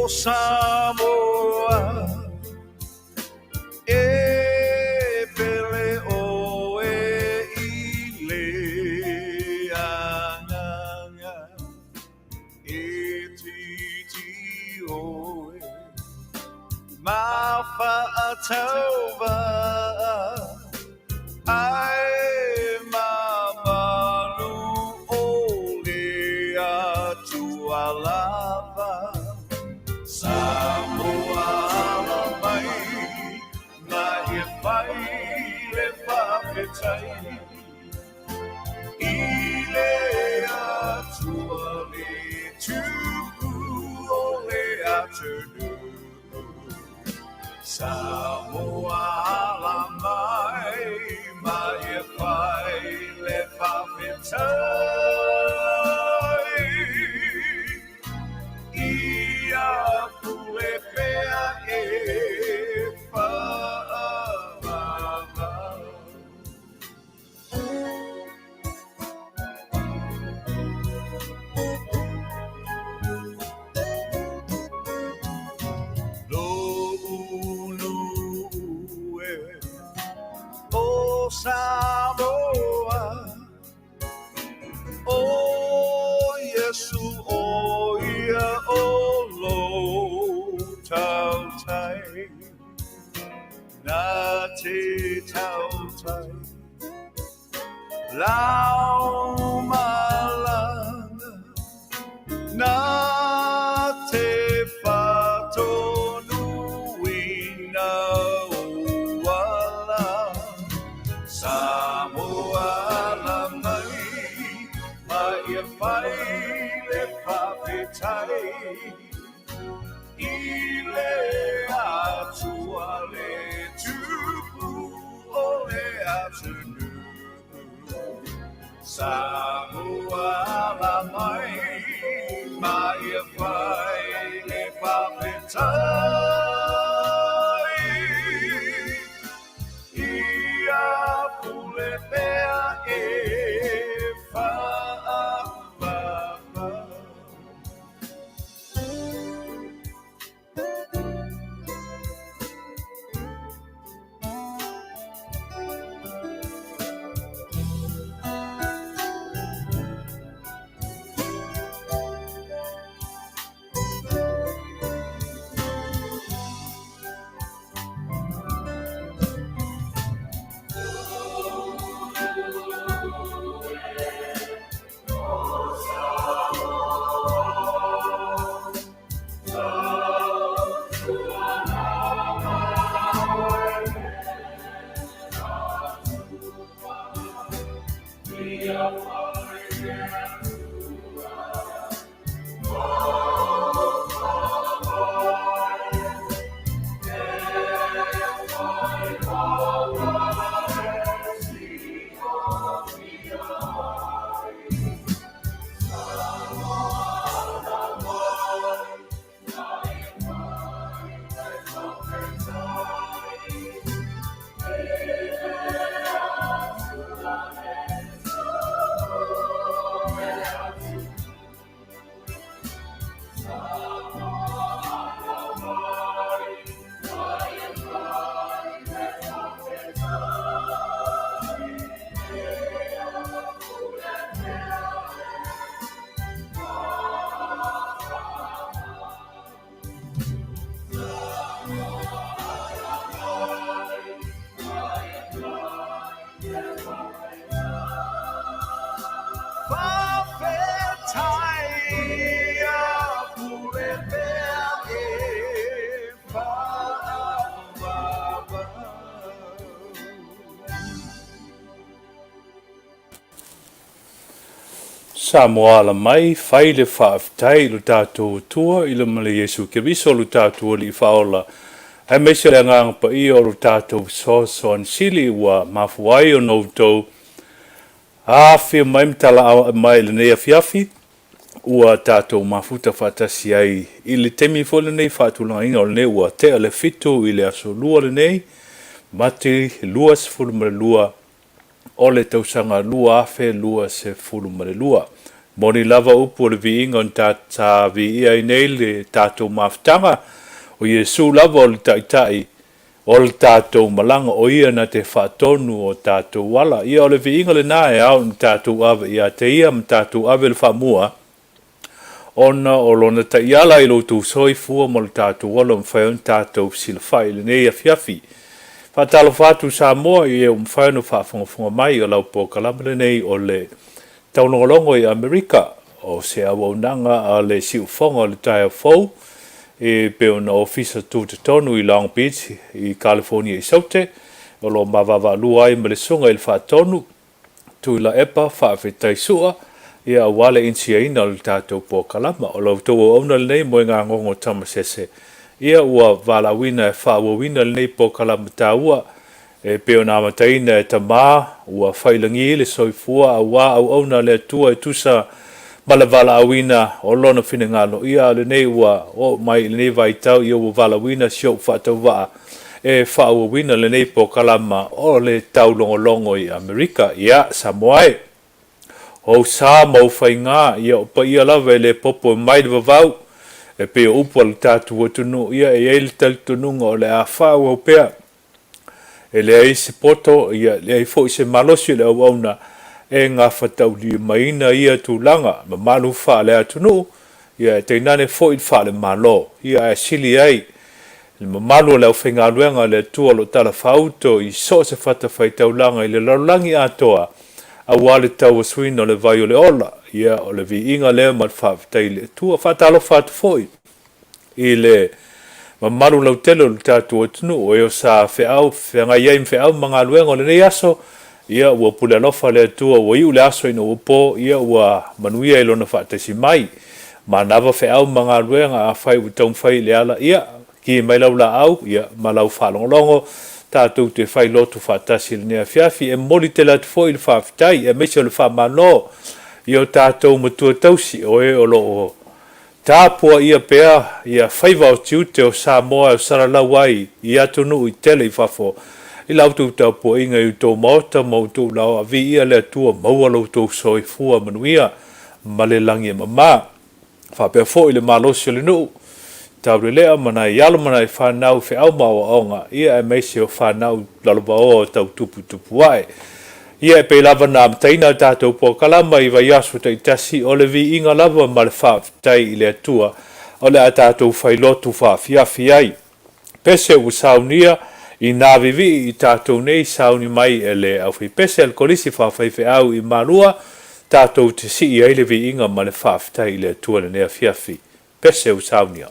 Samoa e pele o e ile ananga e titi o e mafa atauva ai mamalu o le atua lava Samoa mai na e pai le whawhetai I le atua le tuku o le atunu Samoa mai e pai le whawhetai Ia pule pea e whaamama No unu e o Samoa O Yesu o ia o lo tau tai Na te tau tai Lau malanga Na te whatonu ina uala Samoa la mai Mai e whai le whawhetai I le atua le tupu o le atunu Samoa la mai Mai e whai le whawhetai Ia pule mea e whaamama Samoa la mai fai le whaafetai lo tātou tua I le male Yesu ke viso lo tātou li whaola. Hai mese le ngang pa I o lo tātou soan sili ua mafuai o noutou. Awhi mai mtala mai le nei Afiafi ua tātou mafuta whatasi ai. I le temi fo le nei whaatulanga inga o le nei ua te ale fitu I le aso lua le nei. Mati lua se lua o le tausanga lua afe lua se lua. Moni lava upu le vi ingon ta vi ia nei le tātou maftanga o Yesu lava o le taitai o le tātou malanga o ia na te whaatonu o tātou wala. Ia o le vi inga le nae au na tātou ave ia te ia ma tātou ave le whamua ona o lona ta iala I lotu soifua mo le tātou wala mwhaion tātou sila whai le nei Afiafi. Whatalo whatu Samoa I e mwhaion o whaafongafonga mai o lau po kalamale nei o le Taulogologo I Amerika o se awaunanga a le siufonga o le Faifeau e pe ona ofisa tu te tonu I Long Beach I California I Saute o lo mavava lua ai le sunga I le whaatonu tu la epa whaafetaisua ia wale insiaina o le tātou po kalama o lau tau o auna le nei Moegagogo Tamasese ia ua valawina e whaawawina le nei po kalama tāua e peo nā mataina e tamā ua whailangi le Soifua a wā au auna le atua e tusa mala valawina o lona whinengalo ia le nei ua o mai le nei vaitau ia ua valawina sio whaatau waa e whaawawina le nei po kalama o le taulogologo I Amerika ia Samoa o sa mau whainga ia o pa ia lawa le popo mai le vavau e peo upo le tātua tunu ia e eil tal tununga o le a whau au pea e le ai se poto ia le ai fo se malosi le au auna e ngā whatau li maina ia tūlanga ma malu wha le atunu ia te nane fo I wha le malo ia e sili ai le mamalu le au whainga luenga le tua lo tala whauto I so se whata whaitaulanga I le laulangi atoa a wale tau suina o le vai o le ola ia o le vi inga leo mat whaafitai le tua whatalo whatu foi I le mamalu lau tele o le tātua tunu o eo sa whiau whianga iaim whiau mga luenga o le nei aso ia ua pule alofa le tua ua iu le aso ina upo ia ua Manuia I lona whaatasi mai ma nawa whiau mga luenga a whai utau whai le ala ia ki mai lau la au ia ma lau whalongolongo tātou te whai lotu whaatasi le nea Afiafi e moli te latu fo I le whaafitai e mesi o le whaamano I o tātou matua tausi o e o loo tāpua ia pea ia whaiva o tiute o Samoa o saralau ai I atunu I Tele I Faifeau I lautu tau po inga I tō maota mautu lau a vi ia le atua maua lautu Soifua Manuia ma le langi e mama whapea fo I le malosi o le nuu tau lea mana I alo mana I whanau whiau maua aonga ia e meisi o whanau laloba o tau tupu wae ia e pei lava nā mtaina tātou po kalama I vai asu tai tasi o le vi inga lava ma le whaafitai I le atua o le a tātou whailotu whaafiafi ai pese u saunia I nā vivi I tātou nei sauni mai e le au whi pese al kolisi whaafaife au I marua tātou te si I le vi inga ma le whaafitai I le atua le nea Afiafi pese u saunia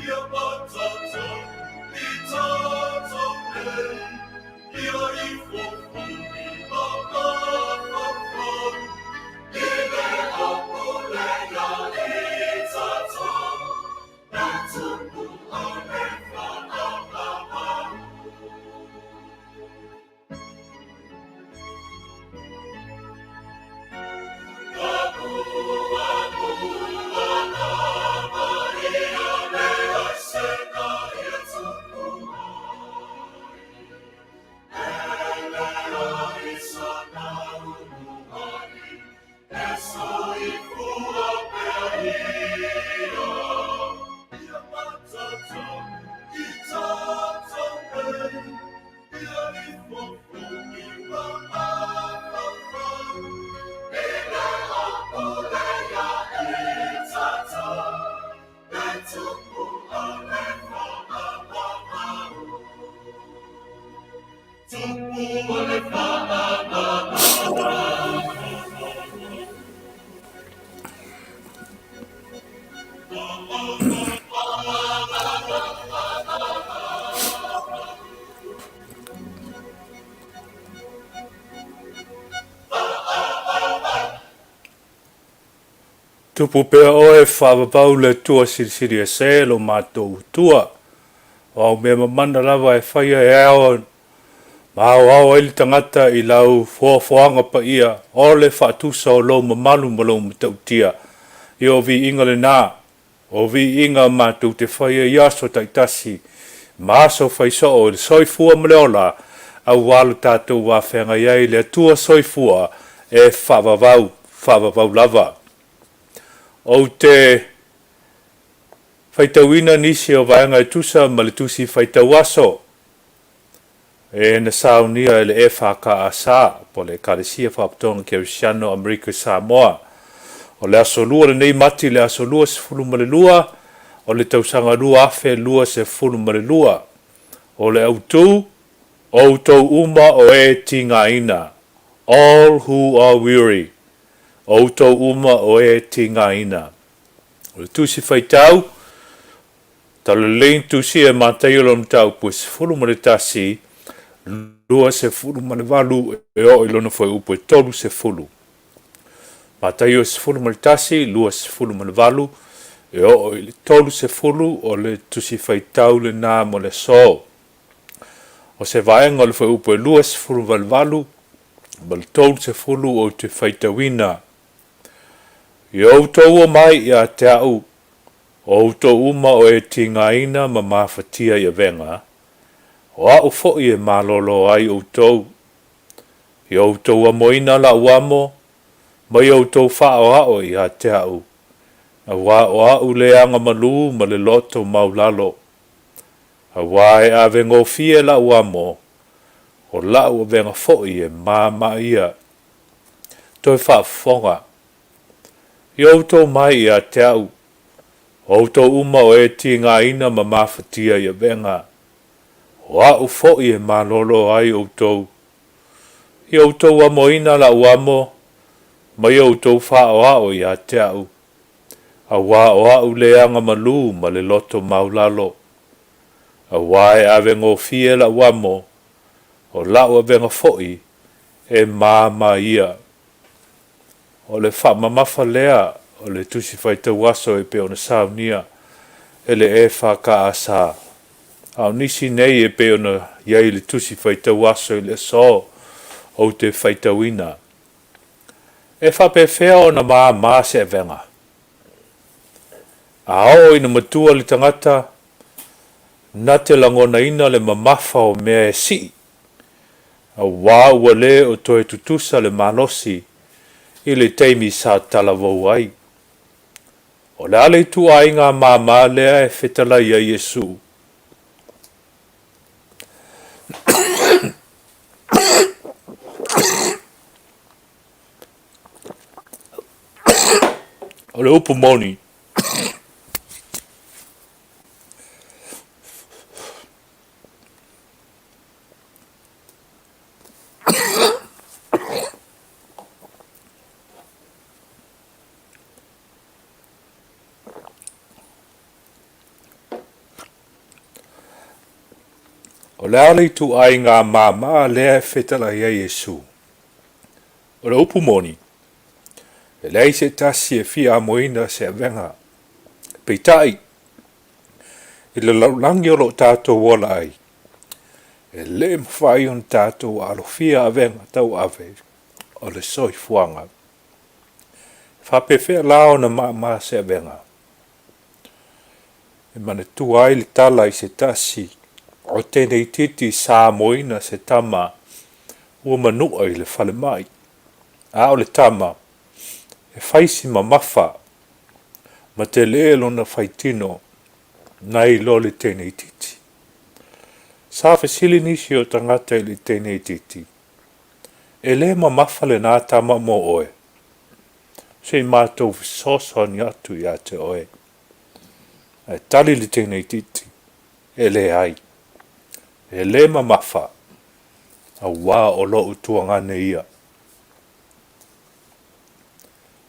Ia matata, I tata me. tupu pe oe whaapapau le tua siri e se lo mātou tua. O me mamana lava e whaia e ao, Mao au ele tangata I lau foanga pa ia, o le whaatusa o lau mamalu ma lau matautia. I o vi inga le nā, o vi inga mātou te whaia I aso taitasi, ma aso whaiso o le Soifua ma leola, au walu tātou wā whenga iai le tua Soifua e whaavavau lava. O te whaitauina nisi o vaenga e tusa ma le tusi whaitau aso, e na saunia ele e whaka asa, po le karesia whaapatonga Kerisiano Amerika Samoa. O le aso lua le nei mati le aso lua se fulu ma le lua, o le tausanga lua afe lua se fulu ma le lua. O le autou uma o e tinga ina. All who are weary. Autou uma o e tinga ina. O le tusi whaitau, talo lein tusi e mātai o lo mtau pues fulu ma le tasi, lua se fulu ma le walu e o ilona foi upo e tolu se fulu. Mātai o se fulu ma le tasi, lua se fulu ma le walu, e o ili tolu se fulu o le tusi whaitau le nā mo le so. O se vaenga o le foi upo e lua se fulu ma le walu, ma le tolu se fulu o te whaitawina. I outou o mai I a te au, o outou uma o e tingaina ma mawhatia I a venga, o au fo'i e malolo ai outou. I outou a moina la uamo, ma I outou whao I a te au. A wā o au le anga malu ma le loto maulalo. A wā e a vengo fie la uamo, o lau o venga fo'i e mama ia. Toi whaafonga. I outou mai I a te au, outou uma o e tinga ina ma mawhatia I a venga. O au fo'i e malolo ai outou. I outou a moina la uamo, ma I outou whao I a te au. A wā o au le anga malu ma le loto maulalo. A wā e ave ngō fie la uamo, o lau a venga fo'i e māma ia. O le whamamafa lea, o le tusi whaitau aso e pe ona saunia, e le e whaka asa. Au nisi nei e pe ona iai le tusi whaitau aso I le so, o te whaitauina. E whape whea ona maa se venga. A o ina matua le tangata, na te langona ina le mamafa o mea e si. A wā ua le o toe tutusa le malosi, I le teimi sa talavou ai. O le ale tu ai ngā māma lea e whetala I a Yesu. O le upu moni. O le ale tu ai ngā māma lea e whetala I a Yesu. O le upu moni. E lei se tasi e fia moina se venga. Peitai. I le laulangi o lo tātou wola ai. E le mwhai on tātou alo fia a venga tau ave. O le soifuanga. Whapewhea lao na maa se venga. E mane tu ai le tala I se tasi. O tēnei titi sā moina se tama. Ua manua I le whale mai. A o le tama. E whaisi ma mafa, ma te lelo na whaitino, nai lo le tēnei titi. Sā whesili nisi o tangata I le tēnei titi. E le ma mafa le nā tama mo oe. Se mātou visosoni atu I a te oe. E tali le tēnei titi. E le ai. E le ma mafa. A wā o lo utuangane ia.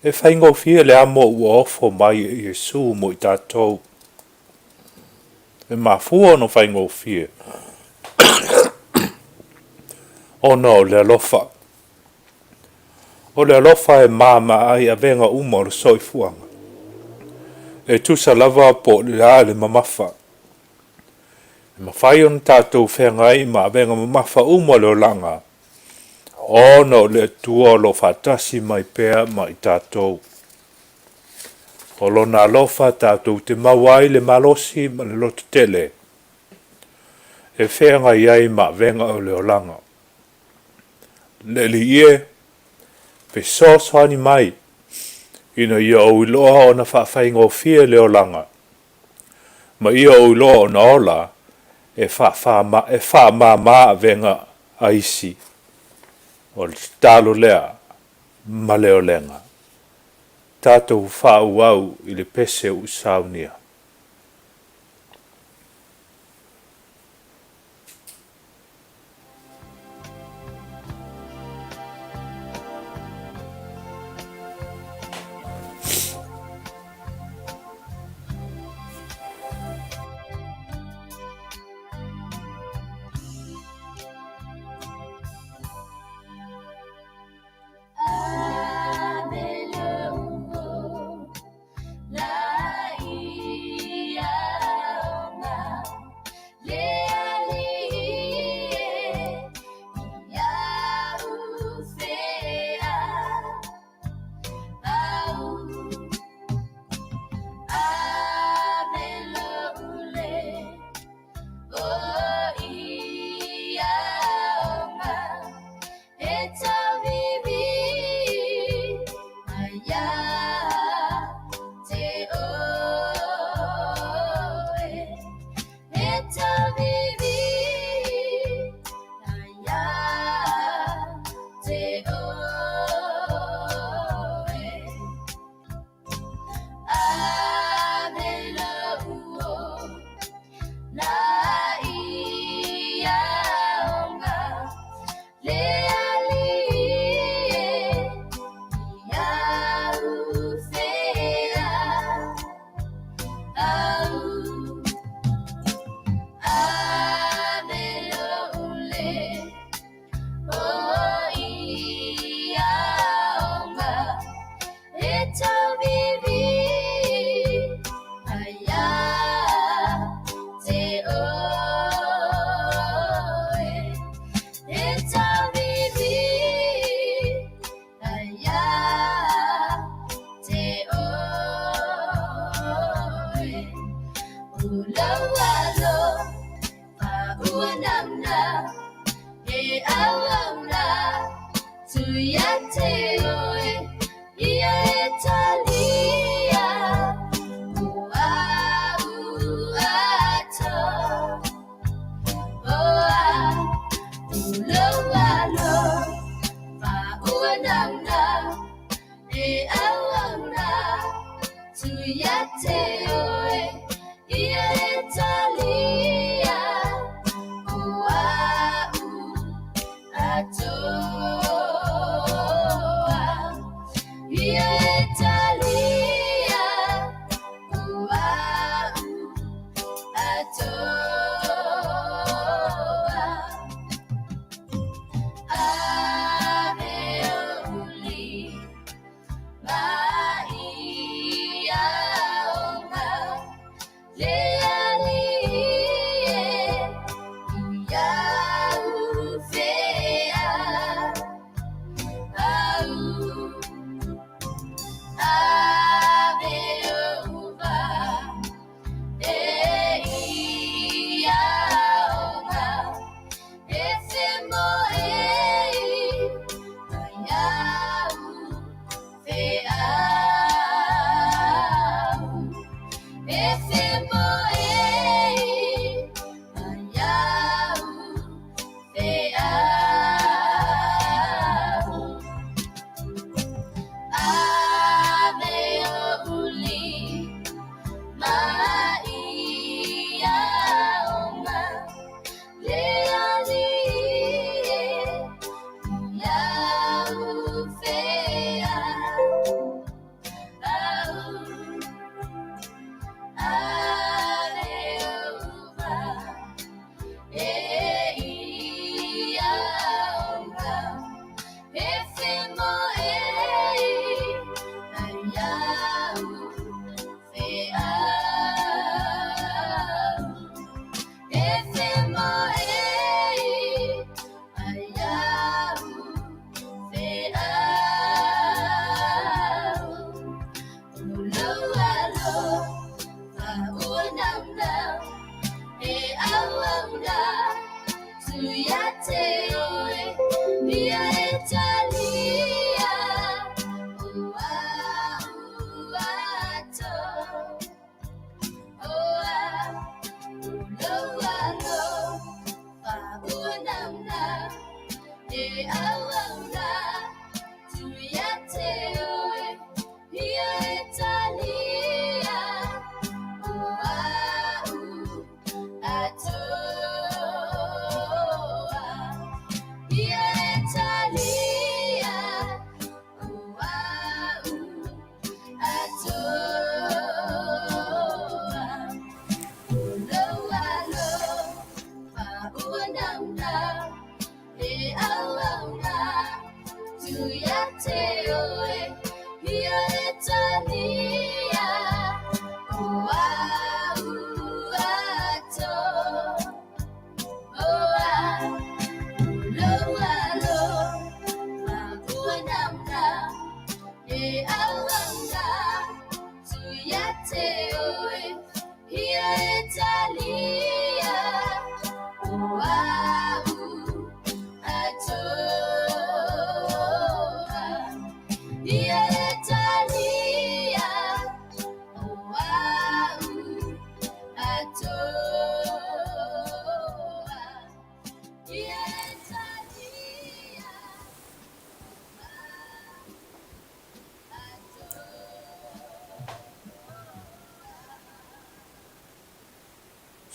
E whaingo fia le amo ua ofo mai I Yesu mo I tātou. E mafua no whaingo fia. O no, le alofa. O le alofa e mama ai a venga uma o le soifuanga. e tusa lava po le mamafa. Mawhai on tātou whengai ma venga mamafa umwa leo langa. Ono le tua lo whatasi mai pēr mai tātou. O lona alofa tātou te mawai le malosi ma le loto tele. E whengai ai ma venga o leo langa. Le li ie, pe sosani mai, ina ia o iloa o na whawhainga o fia leo langa. Ma ia o iloa o na ola, e wha venga a isi. O le talo lea, ma leo lenga. Tātou whau au i le pese u saunia.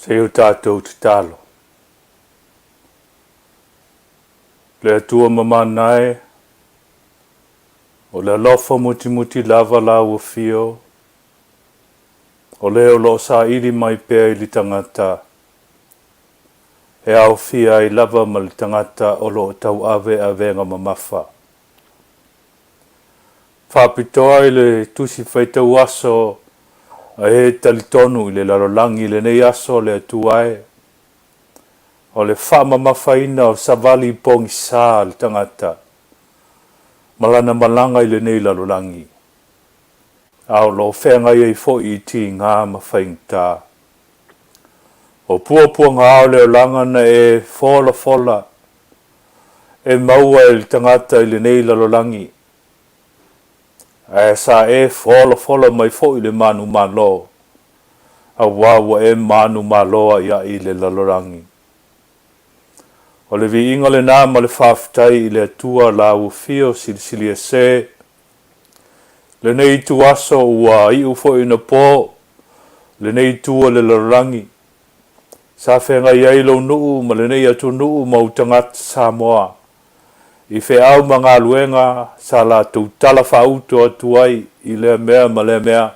Se o tātou te talo. Le atua mamanae, o le alofa muti lava la ua fio, o leo lo sa iri mai pea i li tangata, e au fia i lava ma li tangata o lo tau ave a venga mamafa. Whapitoa i le tusi whaitau aso, a he talitonu i le larolangi le nei aso le atuae, o le whama mawhaina o savali pongi sā le tangata, malana malanga i le nei larolangi. Ao lo whenga i fo i ti ngā mawhaingta. O pua ngā o leo langa na e fola, e maua i le tangata i le nei larolangi. E sa e fola mai fo i le manu malo. A wawa e manu maloa ia i le lalorangi. O le vi inga le nā ma le whawhitai i le atua la ufio sili e se. Le nei tu aso ua i ufo i na pō. Le nei tua le lalorangi. Sa whenga i eilo nuu ma le nei atu nuu ma utangata Samoa. I fe au mga luenga sa la tu tala whauto atu ai i le mea ma le mea.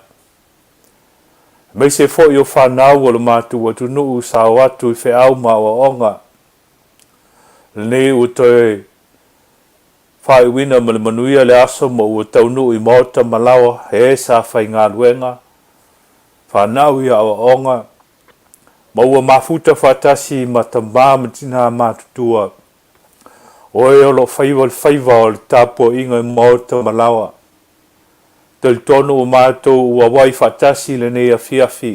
Mei se fo i o whanau o le mātu atu nuu sa watu i fe au ma o onga. Le nei u toi whai wina ma le manuia le aso mo ua tau nuu i mota malawa he sa whai ngā luenga. Whanau i a o onga. Ma ua mafuta whatasi ma tamama tina mātutua. Oe o lo whaiva o le tāpua inga i mauta malawa. Tel tono o mātou ua wai whatasi le nei Afiafi.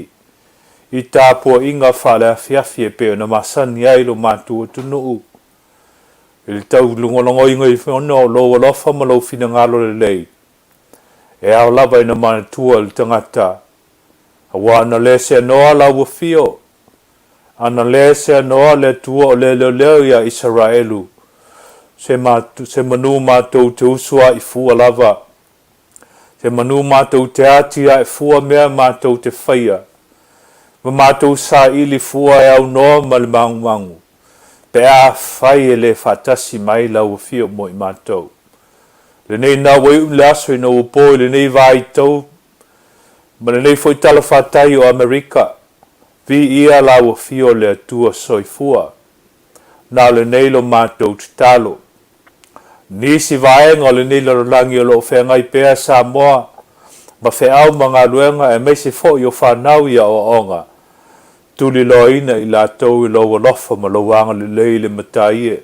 I tāpua inga whale Afiafi e peo na masani ai lo mātou o tunuu. I le tau lungolongo inga i whiona o lo alofa ma lo fina ngalo le lei. E au lava ina manatua le tangata. Awa ana lese anoa la ua fio. Ana lese anoa le tua o le leo ia Israelu. Se manu mātou te usua i fua lava. Se manu mātou te atia i fua mea mātou te whaia. Ma mātou sa ili fua e au noa ma le mangu. Pe a whai e le whatasi mai lau fio mo i mātou. Le nei nā wei le aso i na upo i le nei vai tau. Ma le nei foi tala whatai o Amerika. Vi ia lau fio le atua Soifua. Nā le nei lo mātou te talo. Nisi vaenga o le nei larolangi o lo whengai pēa Samoa. Ma wheau mga luenga e meisi fo i o whanau ia o onga. Tuli loina i la tau i lo walofa ma lo wanga le lei le matai e.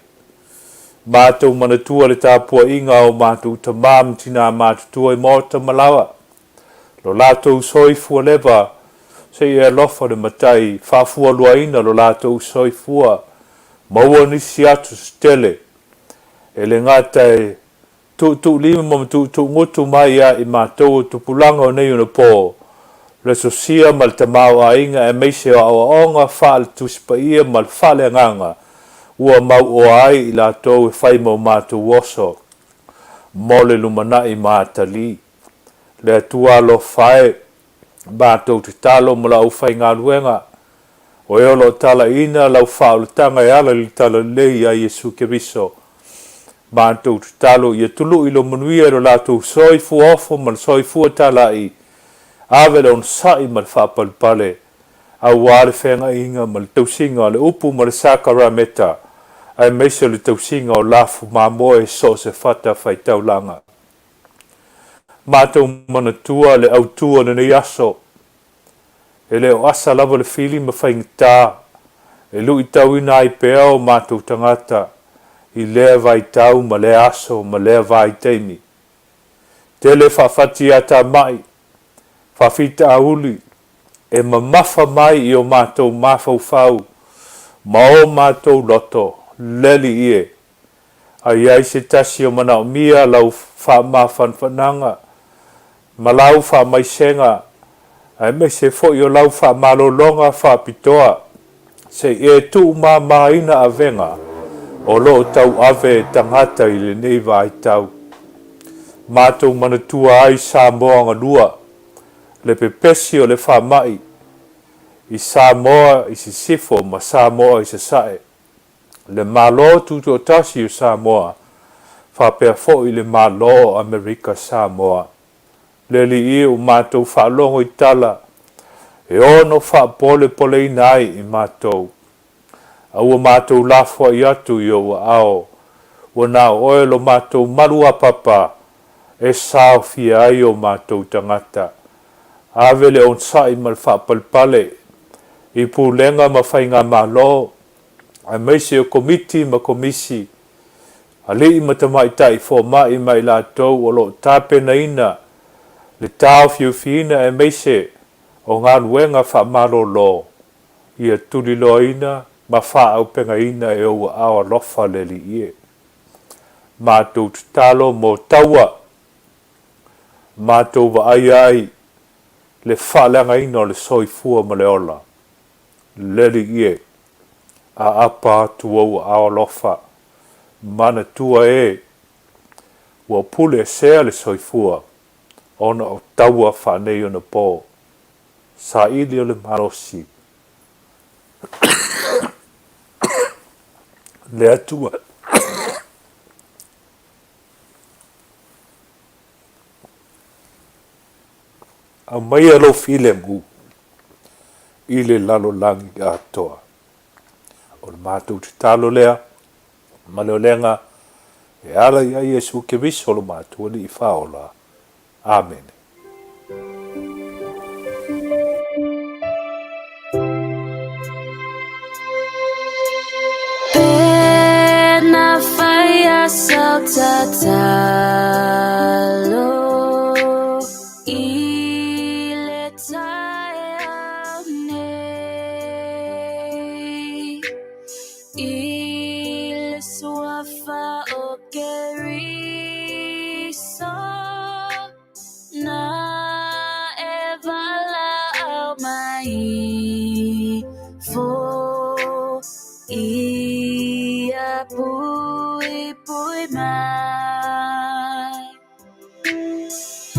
Mātou manatua le tāpua inga o mātou tamam tina mātutua i mota malawa. Lo lātou Soifua leva se i e lofa le matai. Whafua luaina lo lātou Soifua. Maua nisi atu Tele. E le ngata e tu lima mo tu ngutu mai ia i mātou tu pulanga o nei una pō. Le sosia mal tamau a inga e meise o aonga whaal tu sipa ia mal whale nganga. Ua mau o ai i la tau e whai mau mātou oso. Mole lumana i mātali. Le atua lo whae mātou te talo mo la ufai ngā luenga. O eolo tala ina lau whaal tanga e ala li tala lei a Yesu Keriso. Mātou te talo i tulu i lo manuia ro lātou Soifua ofo mal Soifua tala i. Awe le on sai mal whapalpale. A wāre whenga inga mal tausinga le upu mal sakarameta. ai meise le tausinga o lafu mamoe so se fata faitaulanga. Mātou manatua le autua na nei aso, e le o asa lava le fili ma whaingata, e lui tau ina ai pea o mātou tangata, i lea vai tau ma lea aso ma lea vai teimi. Tele whawhati a tā mai, whawhita a uli, e mamafa mai i o mātou mawhau, ma o mātou loto, leli ie. Ai ai se tasi o mana o mia lau whamawhanwhananga, ma lau whamaisenga, ai me se fo i o lau whamalolonga whapitoa, se e tu maina a venga, o lo tau ave tangata i le nei vai tau. Mātou manatua ai Samoa ngalua, le pepesi o le whamai, i Samoa i se sifo ma Samoa i se sae. Le malo tutu o tasi o Samoa, whapea fo i le malo o Amerika Samoa. Le li i o mātou whalongo i tala, e ono whapole pole i nai i mātou. Aua mātou lafua i atu i o ao, o nā oelo mātou marua papa, e sao fia ai o mātou tangata. Avele on sai mal whapalpale, i pūlenga ma whainga malo, a meise o komiti ma komisi, a li matamai tai fo mai mai la tau o lo tāpena ina, le tāo fiufina e meise o ngā nuenga whamalo lo, i a tulilo ina, ma wha au penga ina e o awa lofa le li ie. Mātou tutalo mo taua, mātou wa ai, le whalanga ina o le soifua ma le ola. Le li ie, a apa tu o awa lofa, mana tua e, wa pule sea le soifua, ona o taua whanei o na pō, sa ili o le marosi. Le atua. A mai alo file mu, i le lalo langi a toa. O le mātou te talo lea, ma leo lenga, e ala ia Iesu ke viso lo mātou li i whaola. Amen. Pena faya saltatalo ile tayane ile suafa okeriso na evala au mai fo ia pui pui mai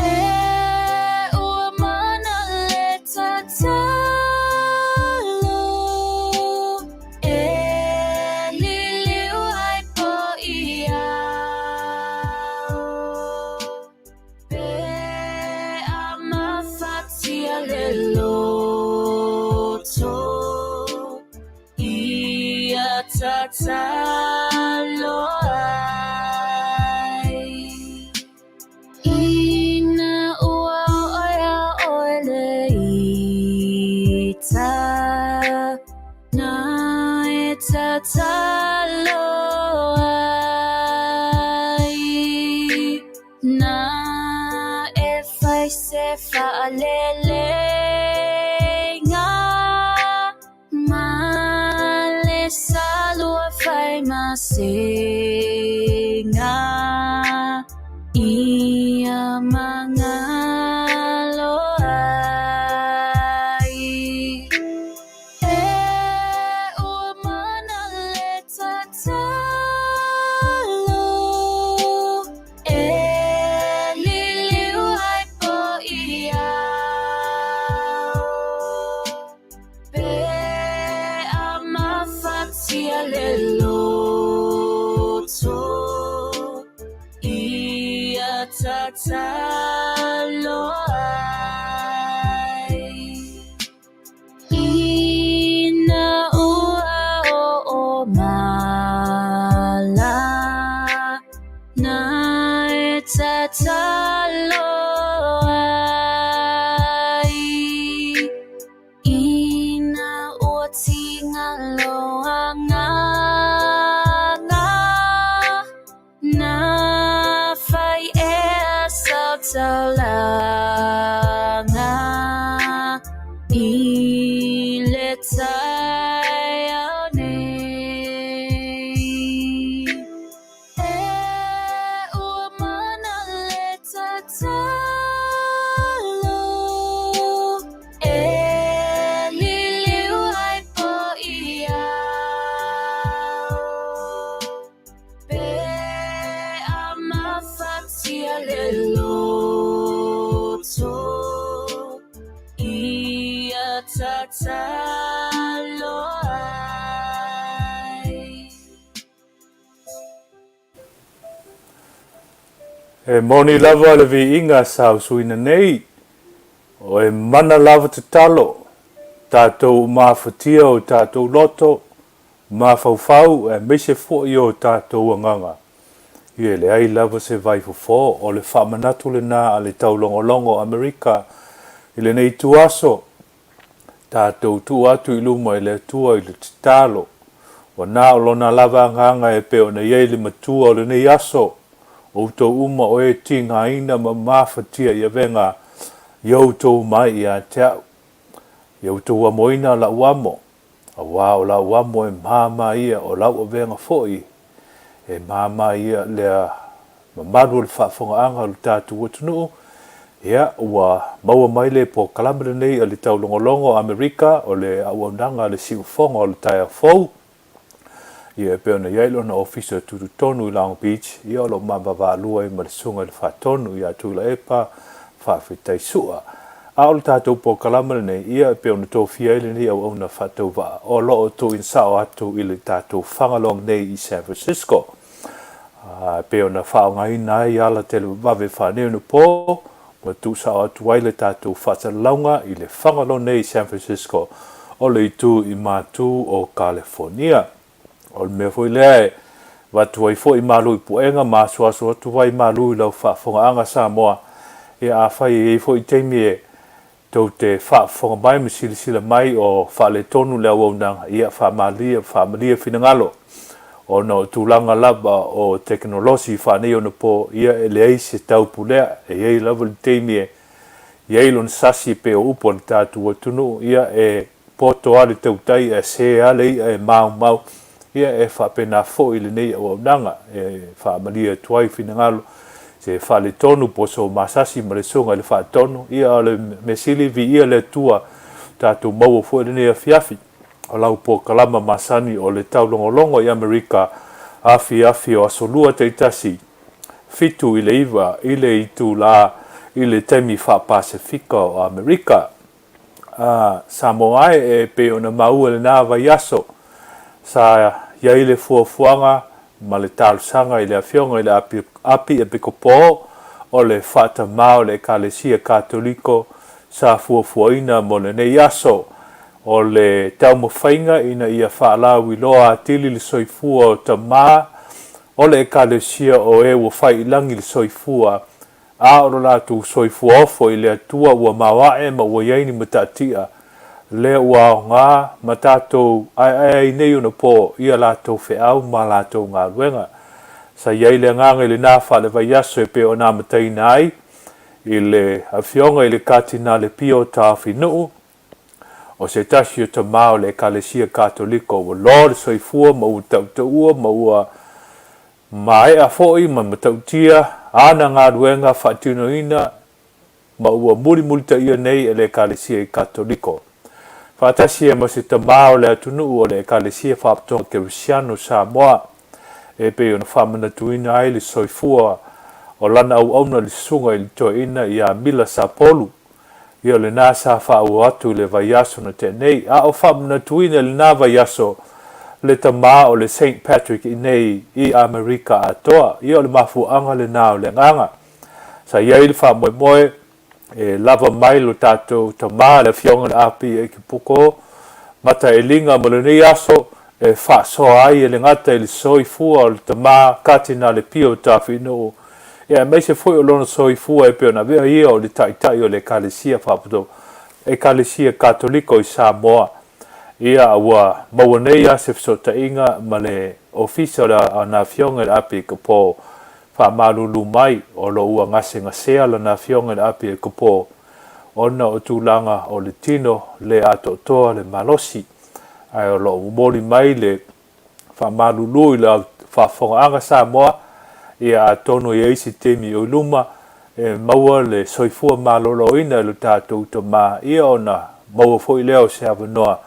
e ua mana le tatalo e liliu ai po ia pe ama fatia le loto ia tatalo ai ina ua oia oile ita na e tatalo ai na e fai se fa alele salua fai masinga ia mangalo ai e ua mana le tatalo e liliu ai po ia pe ama fatia le loto ia tatalo ai ina ua o mai tatalo ai ina otinga loanga na fai salanga iletayane umana letatalo liliwai po iya be amafatia leloto ia tatalo ai moni lava le vi inga sau suina nei o e mana lava te talo tātou mafatia o tātou loto mafaufau e mese fo i o tātou anganga ia le ai lava se vai Faifeau o le whamanatu le nā a le Taulogologo Amerika i le nei tuaso tātou tu atu i luma i le tua i le talo wa nā o lona lava nganga e peo na iei le matua o le nei aso o tau uma o e tinga ina ma mafatia i venga iau tau mai i a teau iau tau amoina la uamo a wao la uamo e mama ia o lau o venga foi e mama ia lea mamadu le whaafonga anga le tātou atunu ia ua maua mai le po kalamere nei o le Taulogologo Amerika o le auaunanga le siufonga o le Taifeau ia pe ona ia lona ofisa tututonu i Long Beach ia o lo mavavaalua i malesunga le whaatonu ia tula epa whaafetaisua a o le tātou po kalamere nei ia pe ona tōwhia ile nei au auna whaatau waa o loo tō insao atu i le tātou whangalong nei i San Francisco pe ona whaongai nai ala tele wawe whaneu na po wa tu sao atu waile tātou whatalaunga i le whangalong nei i San Francisco o le itu i mātu o California o le mea foi lea watu wai fo i malu i puenga māsuasu atu wai malu i lau whaafonga anga Samoa e a whai e fo i teimi e tau te whaafonga mai masilisila mai o whaale tonu lea waunanga ia whaamalia finangalo o no tūlanga lava o teknolosi whanei o na po ia e le eise tau pulea e iei lava le teimi e iei lon sasi pe o upo le tātua tunu ia e poto ale tautai e se ale ia e mau ia e whapena fo i le nei o aunanga e whaamalia tuai finangalo se whale tonu po so masasi ma le sunga le whaatonu ia o le mesili vi ia le tua tātou maua fo i le nei Afiafi o lau po kalama masani o le Taulogologo i Amerika Afiafi o asolua te itasi fitu i le iwa i le itu la i le temi wha Pasifika o Amerika Samoa e pe ona maua le nā vai aso sa iai le fuafuanga ma le talusanga i le afionga i le api e pikopo o le whaatamao le Ekalesia Katoliko sa fuafuaina mo le nei aso o le taumawhainga ina ia whaalau i loa atili le Soifua o Tamā o le Ekalesia o e ua whai ilangi le Soifua a o lātu Soifua ofo i le atua ua mawae ma ua iaini matatia le ua o ngā ma tātou ai nei una po ia lātou wheau ma lātou ngā ruenga sa iai le nganga i le nā whale vai aso e pe o nā mataina ai i le awhionga i le katina le pio tāwhinuu o se tasi o Tamā o le Ekalesia Katoliko ua lo le Soifua ma ua tautaua ma ua mai a foi ma matautia ana ngā ruenga whaatinoina ma ua muri ta ia nei e le Ekalesia Katoliko Fatasi e mo se Tamā o le atunu o le Ekalesia whaapatonga Kerusiano Samoa e pe ona whamanatuina ai le Soifua o lana au le sunga i le toina i a Mila Sapolu ia le nā sa whaau atu le vaiaso na tenei a o whamanatuina le nā vaiaso le Tamā o le St. Patrick i nei i Amerika atoa ia o le mafuanga le nā o le nganga sa ia i le whaamoemoe e lava mai lo tātou Tamā le fionga le api e ki puko mata e linga mo le nei aso e whaasoa ai e le ngata i le Soifua o le Tamā katina le pio tāwhino ia mai se foi o lona soifua e pe ona vea ia o le taitai o le ekalesia fa'apoto ekalesia katoliko i Samoa ia ua maua nei a se fesotaʻiga ma le ofisa o le ana afioga i le api e kapō fa'amalulu mai o lo ua gasegasea lana afioga i le api e kapō ona o tulaga o le tino le a toʻatoa le malosi ae o lo'o momoli mai le fa'amalulu i le fa'afogaaga Samoa ia atonu ia isi temi o luma e maua le soifua malōlōina i le tatou tamā ia ona maua fo'i lea o se avanoa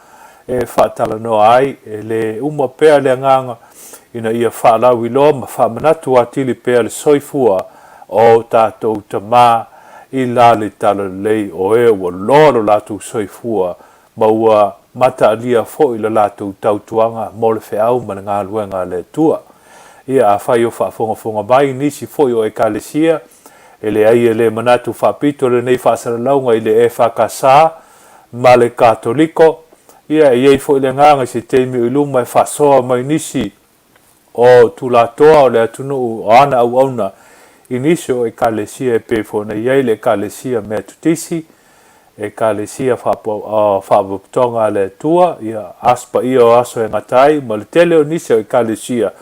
e fa'atalanoa ai e le uma pea le agaga ina ia fa'alau iloa ma fa'amanatu atili pea le soifua o tatou tamā i la le talalelei o e ua loa lo latou soifua ma ua mata'alia fo'i le latou tautuaga mo le fe'au ma le galuega le atua ia afai o fa'afogafoga mai nisi fo'i o ekalesia e leai e lē manatu fa'apito lenei fa'asalalauga i le e fakasā ma le katoliko ia iai fo'i le agaga i se teimi o i luma e fa'asoa mai nisi o tulatoa o le atunu'u o ana auauna i nisi o ekalesia e pe fo'onei ai le ekalesia mea tutisi ekalesia fa'apotoga a le atua ia aspa ia o aso e gatai ma le tele o nisi o ekalesia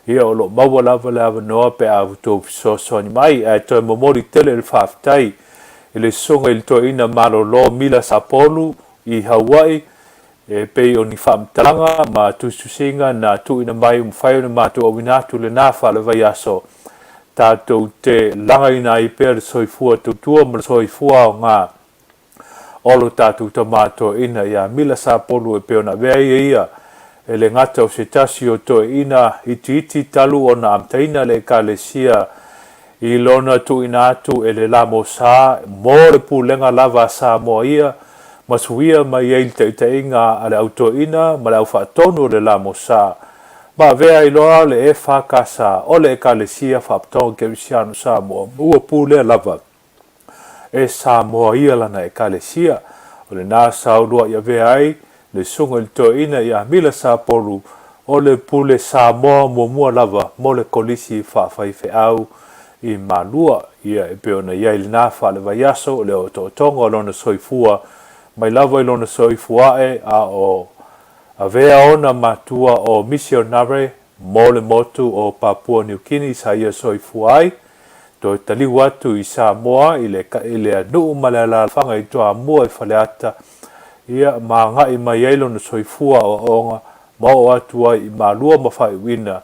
ia o lo maua lava le avanoa pe avutou fesoasoani mai ae toe momoli tele le fa'afetai i le susuga i le toeina malōlō mila sapolu i haua'i e pei o ni fa'amatalaga ma tusitusiga na tu'uina mai mafai ona matou auina atu lenā fa'alevai aso tatou te lagaina ai pea le soifua tautua ma le soifua aogā o lo tatou tamātoeina ia mila sapolu e pe ona avea ia e le ngata o se tasi o toeina iti talu ona amataina le ekalesia i lona tu'uina atu e le lamosā mo le pulega lava a Samoa ia ma suia mai ai le taʻitaʻiga a le ʻautoeina ma le ʻaufa'atonu o le lamosā ma avea iloa le e fakasā o le ekalesia fa'apitoga kerisiano Samoa ua pulea lava e Samoa ia lana ekalesia o lenā saulua i avea ai le sunga le toeina ia mila sapolu o le pule Samoa muamua lava mo le kolisi fa'afaifeʻau i malua ia e pe ona iai lenā fa'alevai aso o le o toʻatonga o lona soifua mai lava i lona soifuaʻe a o avea ona matua o misionare mo le motu o Papua New Guinea sa ia soifua ai toe taliu atu i Samoa i le anu'u ma le alalafaga i toamua i faleata ia maga'i mai ai lona soifua o'oga ma o atu ai i malua ma fa'aiuina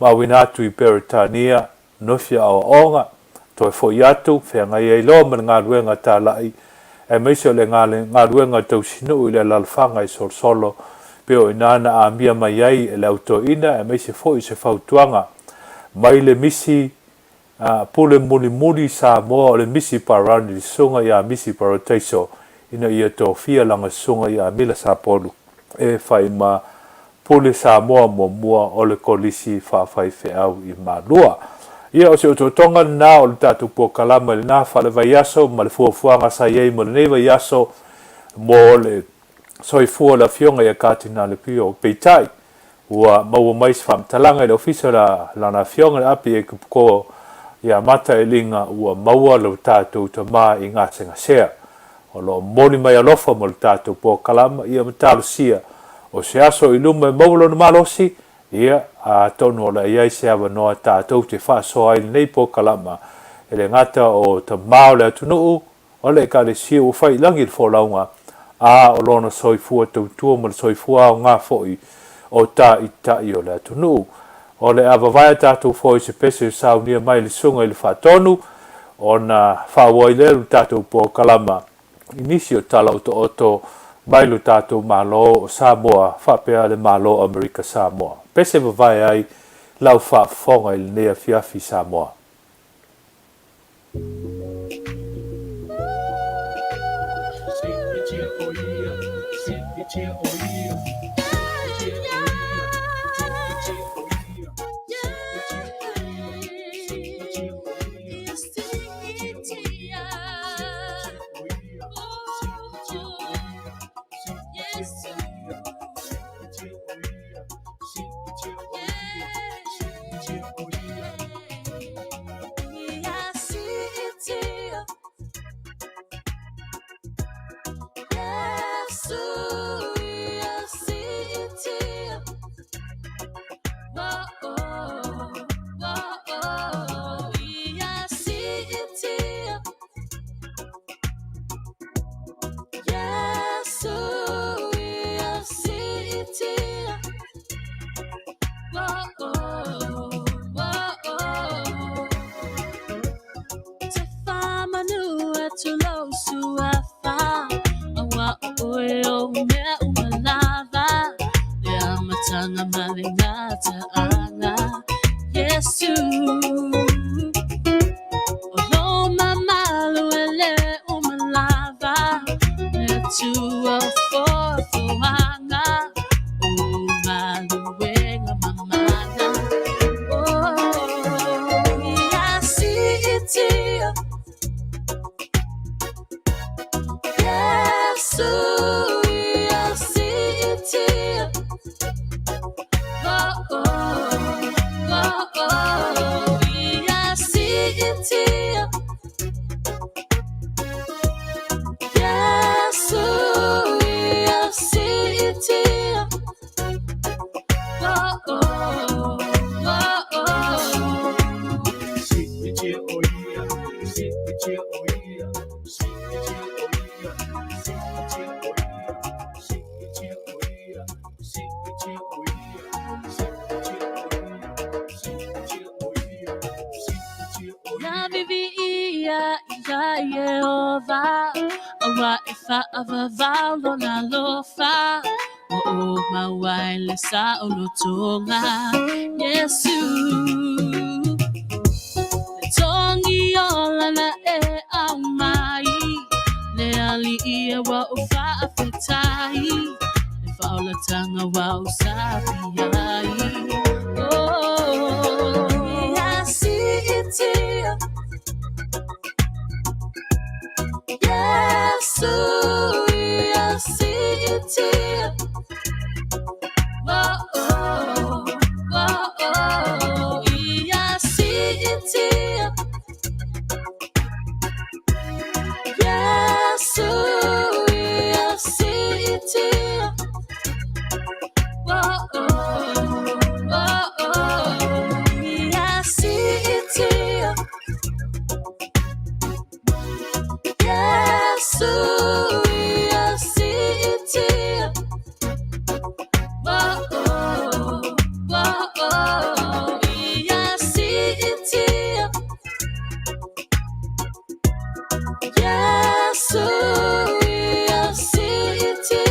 ma auina atu i Peretania nofia o'oga toe fo'i atu feagai ai loa ma le galuega tala'i e maise o le galuega tausinu'u i le alalafaga i solosolo pe o ina na amia mai ai e le autoina e maise fo'i se fautuaga mai le misi pule mulimuli Samoa o le misi parani le sunga ia misi parotaiso ina ia tofia langa sunga ia mila sapolu e fai ma pule Samoa muamua o le kolisi fa'afaifeʻau i malua ia o se ototonga na o le tatou puakalama le na fa'alevai aso ma le fuafuaga sai ai ma lenei vai aso mo le soifua le afioga ia katinalepi o peitai ua maua mai se fa'amatalaga i le ofisa lana afioga le api e kapoko ia mata e liga ua maua le tatou tamā i gasegasea o lo moli mai alofa mo le tatou pokalama ia matalosia o se aso i luma e mau lona malosi ia a tonu o le ai se avanoa tatou te fa'asoa ai lenei pokalama e le gata o tamā o le atunu'u o le ekalesia ua failagi i le folauga a o lona soifua tautua ma le soifua aogā fo'i o taʻitaʻi o le atunu'u o le avavae tatou foi se pese saunia mai le suga i le fa'atonu ona fa'aua i lea lu tatou pokalama i nisi o tala oto'oto mai lo tatou malo o Samoa fa'apea le malo o Amerika Samoa pese vavae ai lau fa'afofoga i lenei afiafi Samoa tulo suafa awa oyo me umalava ya matanga malingata anga Yesu olo mama luele umalava me tuo fofogaina umaluenga mamana ya sitia Yesu ya sitia ya sitia Yesu ya sitia Ya vivia ya Yehova awa ifa avavalo na lofa o mawaile sa olotonga Yesu Tongi ola na amai le Alii wa ufa afetai le faula tanga wa usafiai ya sitia Yesu ya sitia ya sitia Yesu ya sitia ya sitia Yesu ya sitia ya sitia Yesu ya sitia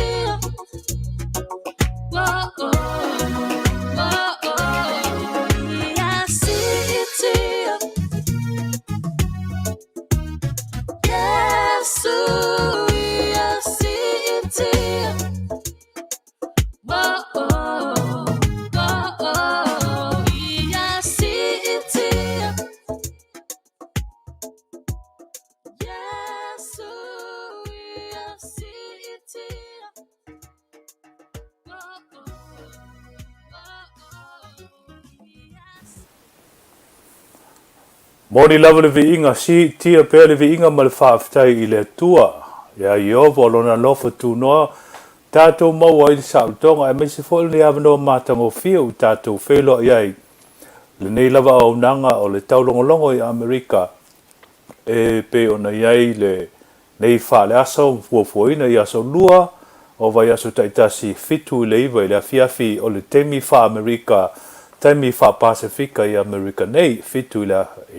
ya sitia Yesu ya sitia ya sitia Yesu ya sitia Moni lava le viinga si tia pe le viinga ma le whaaftai I le tua. Ia Iova lona lofa tūnoa. Tātou maua I le sautonga e mese fo le avanoa mātango fia u tātou whelo iai. Le nei lava au nanga o le taulongolongo I Amerika. E pe ona iai le nei whaale aso Fofogaina I aso lua. O vai aso taitasi fitu I le iwa I le Afiafi o le temi wha Amerika. Temi wha Pasifika I Amerika nei fitu I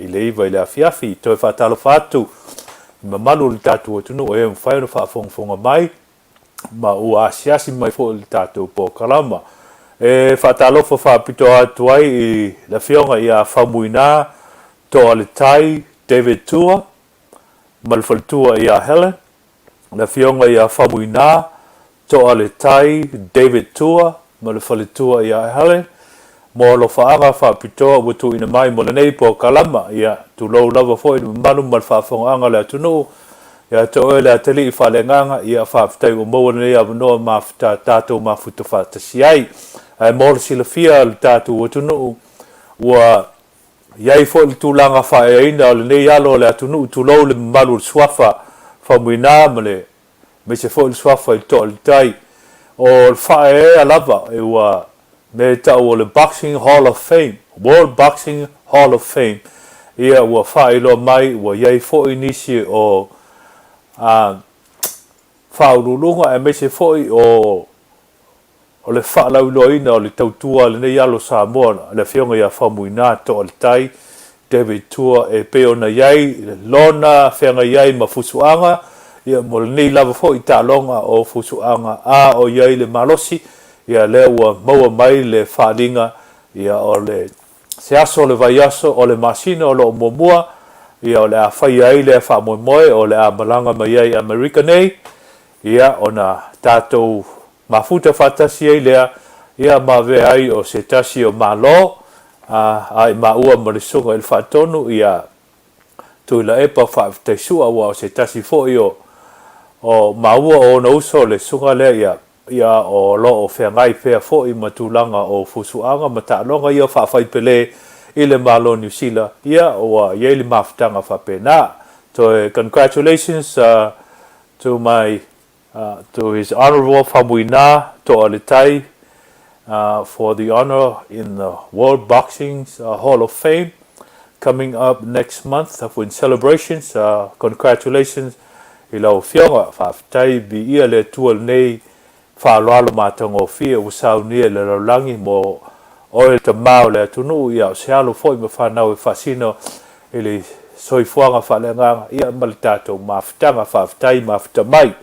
le iwa I le Afiafi. Toi whatalo whatu. Ma malu le tātou atunu o e mwhaino whaafonga mai. Ma ua asiasi mai fo le tātou po kalama. E whaatalofa whaapito atu ai I la whionga I a whamuina to ale tai David Tua. Ma le whalitua I a Helen. La whionga I a whamuina to ale tai David Tua. Ma le whalitua I a Helen. Mo lo whaanga whaapitoa watu ina mai mo le nei po kalama ia tu lau lava fo I manu mal whaafonga le atunu ia to oe le ateli I whalenganga ia whaafitai o maua nei avanoa mawhita tātou mawhuta whaatasi ai ai mo le silafia le tātou atunu ua iai fo le tūlanga whaeaina o le nei alo le atunu tu lau le malu le swafa whamuina ma le me se fo le swafa I to le tai o le whae lava e ua me tau o le Boxing Hall of Fame, World Boxing Hall of Fame. Ia ua whaelo mai, ua iai fo inisi o whaurulunga e mese fo o le whaalauloina o le tautua le nei alo Samoa, le whionga ia whamuina to o le tai. David Tua e peona yai lona whenga yai ma fusuanga ia mo le nei lava fo i talonga o fusuanga a o yai le malosi ia le ua maua mai le whalinga ia o le se aso le vaiaso o le masina o lo muamua ia o le a whai ai le a whamoemoe o le a malanga mai ai Amerika nei ia o na tātou mafuta whatasi ai lea ia mawe ai o se tasi o malo ai maua ma le sunga i le whatonu ia tui la epa whaaftaisua wa o se tasi fo i o maua o na uso le sunga lea ia o lo o whengai pēr fo i matulanga o fusuanga ma tālonga ia whaafai i le malo New Zealand ia o ia le mafutanga whapena. So congratulations to my to His Honourable Famuina to Alitai for the honor in the World Boxing Hall of Fame coming up next month in celebrations. Congratulations ilo fionga whaftai bi ia le tual nei whaaloalo mātango fia usau nia le raulangi mo oe te mao le tunu ia o se alo foi ma whanau e whasino ili soifuanga whalenganga ia malitato mawhitanga whaftai mawhitamai.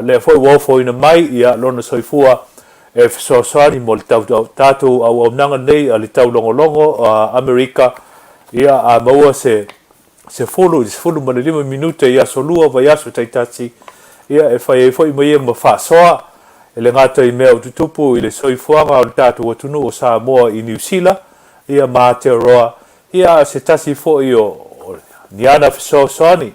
Le foi wofo ina mai ia lona soifua e whasoasani mo le tātou au nanga nei a le taulogologo Amerika ia a maua se fulu ma le 5 minuta ia solua vai aso taitati ia e whai e foi mai ma whasoa e le ngata i mea ututupu i le soifuanga o le tātou atunu o Samoa i New Zealand ia ma Aotearoa ia se tasi fo i o ni ana whasoasani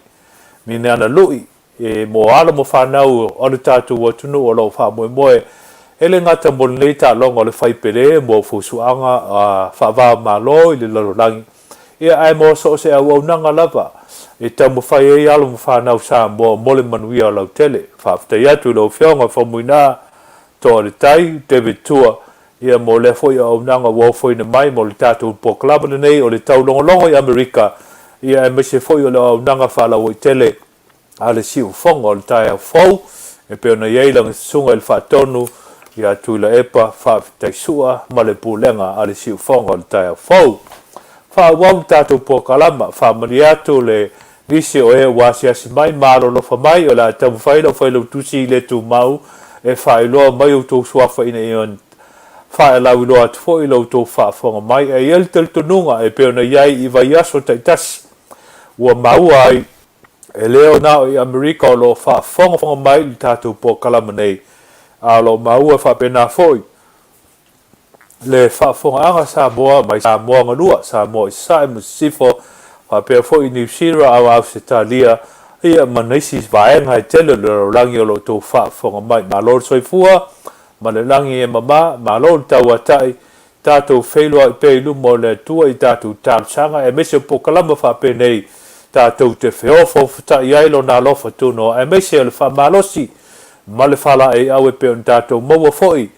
mi ne ana lui e mo ala mo whanau o le tātou atunu o lau whamoemoe e le ngata mo le ta longa o le whaipere mo fusuanga whawaa malo i le larolangi ia ai mo so se au nanga lava e tamu whai e alo mo whanau Samoa mo le Manuia o lau Tele whaftai atu lau whionga whamuina to le tai David Tua ia mo le foi au nanga wo foi na mai mo le tātou poklaba nei o le taulogologo i Amerika ia e mese foi o le au nanga whalau i Tele a le siu fonga o le tai au fau e pe ona iei lang sunga il whatonu ia tuila epa whaaftaisua ma le pulenga a le siu fonga o le tai au fau whawau tātou pokalama whamari atu le nisi o e wasi asi mai maro lofa mai o la tamu whaila whaila utusi le tu mau e whailoa mai o tō suafa ina ion whailau iloa atu fo ilo tō whaafonga mai e el tel tununga e pe ona iei i vai aso taitasi ua mau ai e leo nao i Amerika o lo whaafonga mai li tātou pokalama nei a lo maua whapena foi le whaafonga anga Samoa mai Samoa ngalua Samoa i sai mo sifo whapea foi New Zealand au se talia ia manaisi vaenga i tele le rangi o lo tō whaafonga mai ma lor Soifua ma le rangi e mama ma lor tau atai tātou whailua i peilu mo le tua i tātou tāmsanga e mese pokalama whape nei tātou te wheofo whatai ailo nā lofa tuno e mese le whamalosi ma le whala e au e peon tātou maua foi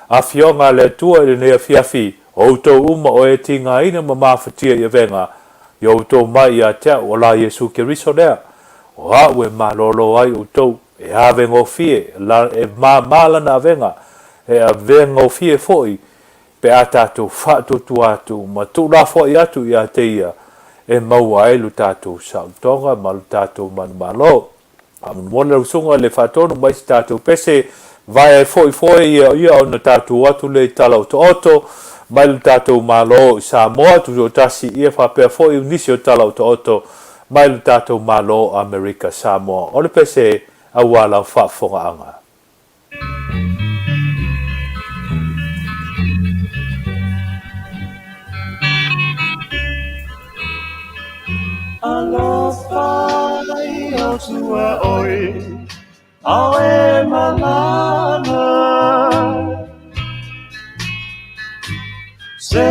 Afionga le tua i le Afiafi o tau uma o e tinga ina ma mawhatia i venga i o tau mai a tea o la Yesu Keriso lea o hawe ma lolo ai o tau e ave ngofie e mala na venga e a venga ngofie foi pe a tātou whatu tu atu ma tu la foi atu i a teia e maua e lu tātou sautonga ma lu tātou manu malo amun mwana usunga le whatonu mai si tātou pese vai foi ia ona tātou atu le talau to oto mai lu tātou malo Samoa tu o tasi ia whapea foi nisi o talau to oto mai lu tātou malo Amerika Samoa o le pese awala whafonga anga Alofai o tua oi awe malana se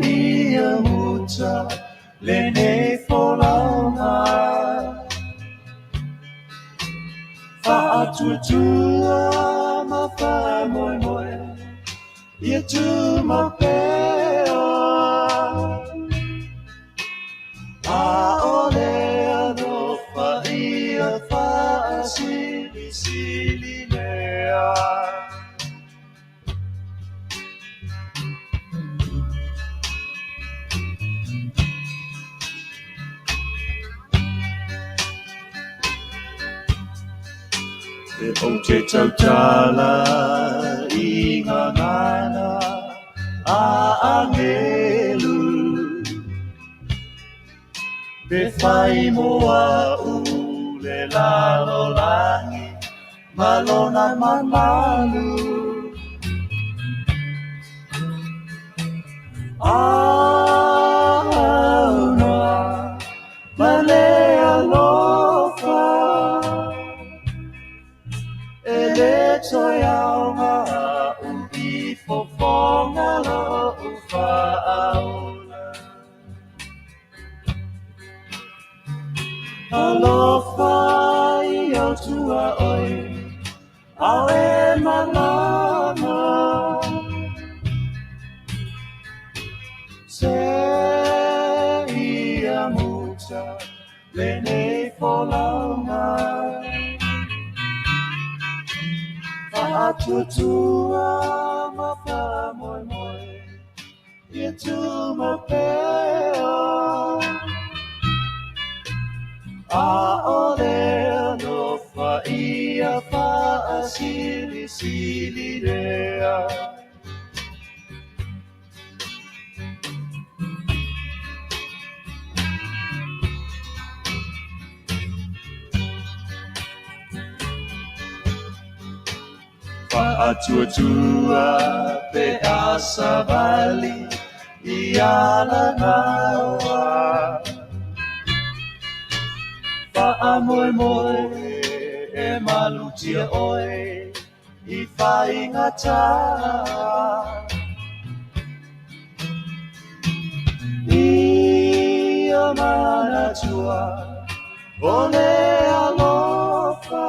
ia muta lene folana fa atutua ma fa moi moi ia tu ma pea Aolea no faia fa sili lea E o te tautala I ngā ngana a angelu Be whai moa u le lalo langi Malona mamalu Auna Male alofa Ele toiaunga Ubi fofongalo ufa aula Alofa I au tua oi Au e malama Se ia muta Lene folaunga Fa'atutua ma fa moi moi Ia tu ma pea A ole no fa ia fa asili sili lea Fa'atutua pe asa vali Iala nawa Fa'amoe moe e malutia oe I whaingata Ia manatua Ole alofa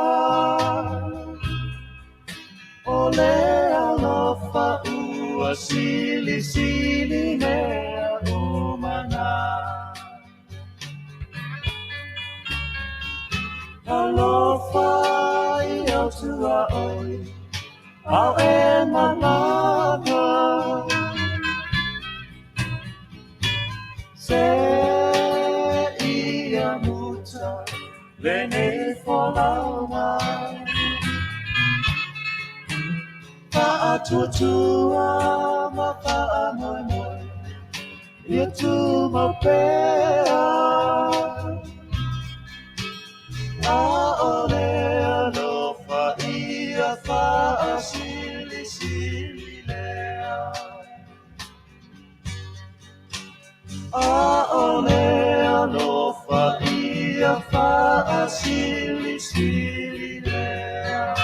Ole alofa ua sili sili mea umana Alofa I au tua oi Au e malama Se ia muta Lene folaunga Fa'atutua ma fa'a moi moi Ia tu ma pea A ole alofa ia fa'a sili sili lea A ole alofa ia fa'a sili sili lea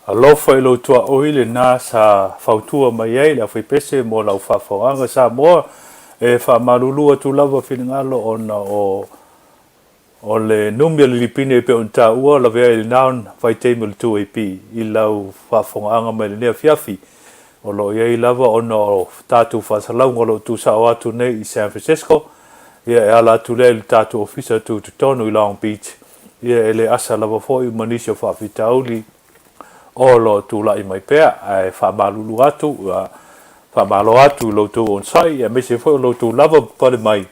Alofa I lo tua oile nā sa whautua mai ei la whaipese mo lau whafoanga Samoa e whamarulua tu lava whingalo ona o le numia lilipine pe on tā ua la vea ili naun whaiteimu le tu AP I lau whafonga mai le nea Afiafi o lo iei lava ona o tātu whasalau ngolo tu sa o atu nei I San Francisco ia e ala atu lea ili tātu ofisa tu tonu I Long Beach ia ele asa lava foi manisio whawhitauli o lo tu la I mai pea ai whamalulu atu whamalo atu lo tu on sai e mese foi lo tu lava pale mai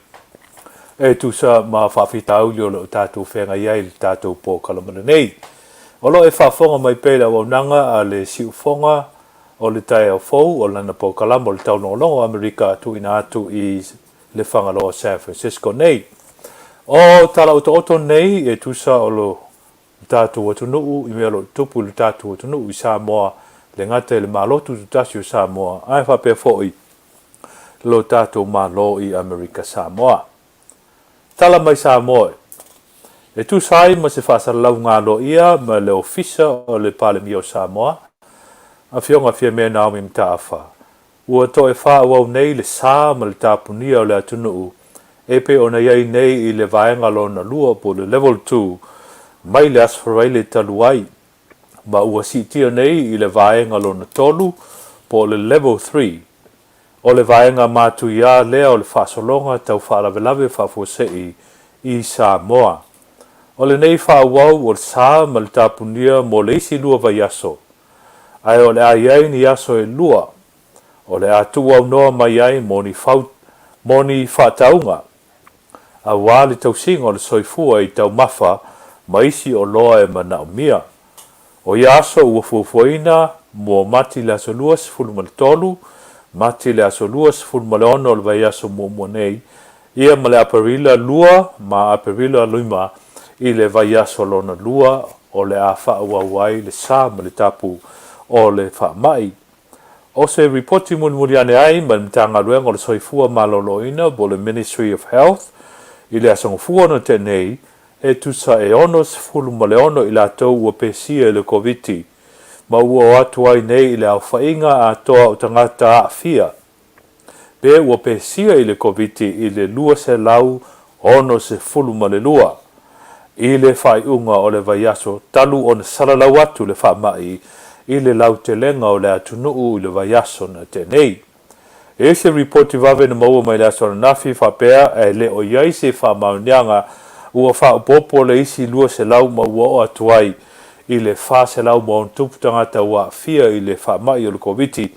e tu sa ma whawhitau o lo tātou whenga iai tātou pō kalamana nei o lo e whafonga mai pea o nanga a le siufonga o le tai au fou o lana pō kalama o le Taulogologo Amerika tu ina atu I le whangaloa San Francisco nei o tala oto nei e tu sa o lo tātou atunuu I mea lo tupu le tātou atunuu I Samoa le ngata le malotu tutasi o Samoa ai whapea foi lo tātou malo I Amerika Samoa tala mai Samoa e tu sai ma se whasalau ngā lo ia ma le ofisa o le palemi o Samoa a fionga fia mea Naomi Mtaafa ua to e wha au nei le sā ma le tāpunia o le atunuu e pe ona iai nei I le vaenga lo na lua po le level 2 mai le asfarai le taluai ma ua sitia nei I le vaenga lo na tolu po le level 3 o le vaenga matu ia lea o le whasolonga tau whaalavelave whafosei I Samoa o le nei whaawau o le sā ma le tapunia mo le isi lua vai aso ai o le ai ni aso e lua o le atua noa mai ai moni whataunga. A wale tausinga o le soifua I tau mafa ma isi o loa e Manuia. O iaso ua Fofogaina mo mati le aso lua sefulu ma le tolu, mati le aso lua sefulu ma le ono o le vai aso mua nei, ia ma le aparila lua ma aparila lima I le vai aso lona lua o le a whauauai le sa ma le tapu o le whaamai. O se reporti muni ane ai ma le mtanga ruenga o le Soifua maloloina bo le Ministry of Health I le asangofua no tenei e tusa e ono sefulu ma le ono I latou ua pesia I le COVID-19 ma ua o atu ai nei I le awhainga a toa o tangata Afia. Pe ua pesia I le COVID-19 I le lua se lau ono sefulu ma le lua. I le whaiunga o le vaiaso talu o na salalau atu le whaamai I le lau te lenga o le atunuu I le vaiaso na tenei. E se reporti vave na maua mai le aso na nafi whapea e le o iai se whaamaunianga ua whaopopo le isi lua se lau ma ua o atuai I le wha se lau ma on tupu tangata ua fia I le whaamai o le COVID-19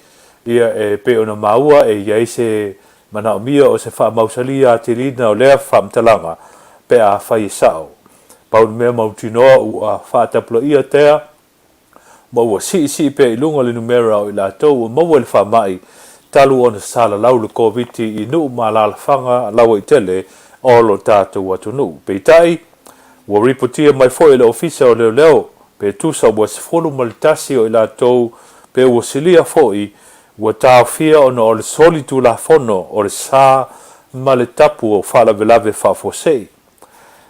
ia e pe ona maua e iai se Manuia o se whaamausalia a te lina o lea whaamtalanga pe a whai sao. Pau mea mautinoa ua whaatapula ia tea ma ua si pe I lunga le numera o I latou ua maua le whaamai talu o na sala lau le COVID-19 I nuu ma lalawhanga lau I tele o lo tātou atunu. Peitai, ua ripotia mai fo I le ofisa o leo pe tusa ua sefulu malitasi o I latou pe ua silia foi ua tāwhia ona o le soli tu la fono o le sā ma le tapu o whalavelave whafosei.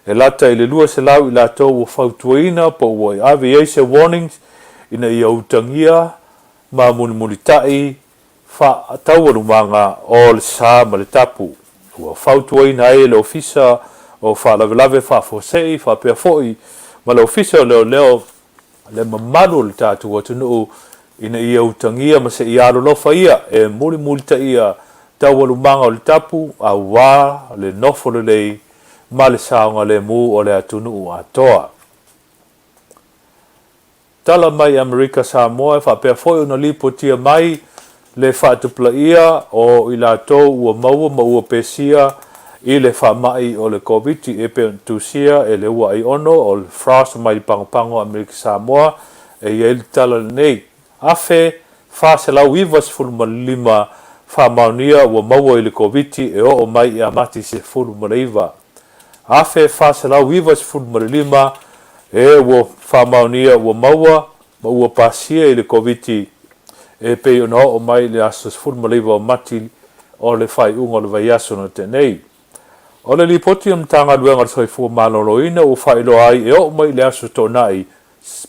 E lata I le lua se lau I latou ua whautuaina po ua I ave eise warnings ina I autangia ma mulitai fa taurumanga o le sā ma le tapu. Ua whautuaina e le ofisa o whalavelave whafosei whapea foi ma le ofisa o leo le mamalu le tātu atunuu ina ia utangia ma se ia alolofa ia e mulita ia taurumanga o le tapu a wā le nofo le lei ma le saonga le mu o le atunuu atoa. Tala mai Amerika Samoa whapea foi una lipotia mai le whaatupla ia o I latou ua maua ma ua pesia I le whamai o le COVID-19 e pe tusia e le ua I ono o le frasa mai pangopango Amerika Samoa e iei tala nei. Afe whase lau iwa sefulu ma lima whamaunia ua maua I le COVID-19 e o mai I amati sefulu ma iwa. Afe whase lau iwa sefulu ma lima e ua whamaunia ua maua ma ua pasia I le COVID-19 e pe ona o mai le aso sefulu ma iwa o mati o le whai unga le vaiaso na tenei. O le lipoti am tanga luenga le Soifua maloloina o whailo ai e o mai le aso tonai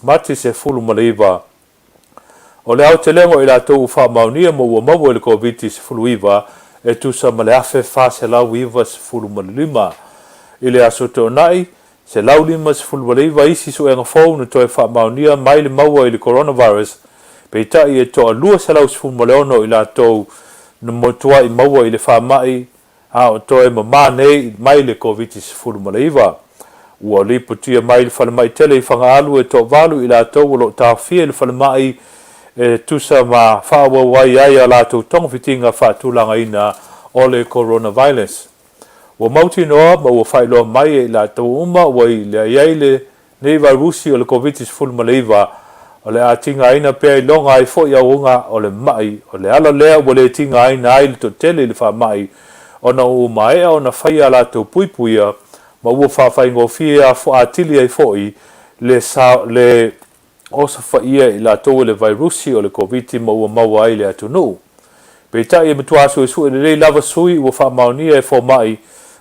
mati sefulu ma iwa. O le au te lengo I latou u whamaunia mo ua maua le COVID-19 sefulu iwa e tusa ma le afe whase lau iwa sefulu ma lima. I le aso tonai se lau lima sefulu ma iwa isi su enga fau na toe whamaunia mai le maua I le coronavirus peitai e toa lua se lau sefulu ma leono I latou na motua I maua I le whamai a o toe ma nei mai le COVID-19 sefulu ma iwa. Ua lipotia mai le whalemai tele I whangaalu e toa valu I latou o lo tāwhia le whalemai e tusa ma whaawawai ai a latou tonga fitinga whaatulanga ina o le coronavirus. Ua mauti noa ma ua whailoa mai I latou uma ua I le iai le nei virusi o le COVID-19 sefulu ma iwa o le atinga aina pea I longa ai fo I aunga o le mai o le ala lea ua le tinga aina ai le totele I le whamai o na umaea o na whaia latou puipuia ma ua whawhaingofia fo atili ai foi le osa whaia I latou le virusi o le COVID-19 ma ua maua ai le atunu. Peitai e matuasu e su e le lava sui ua whamaunia e fo mai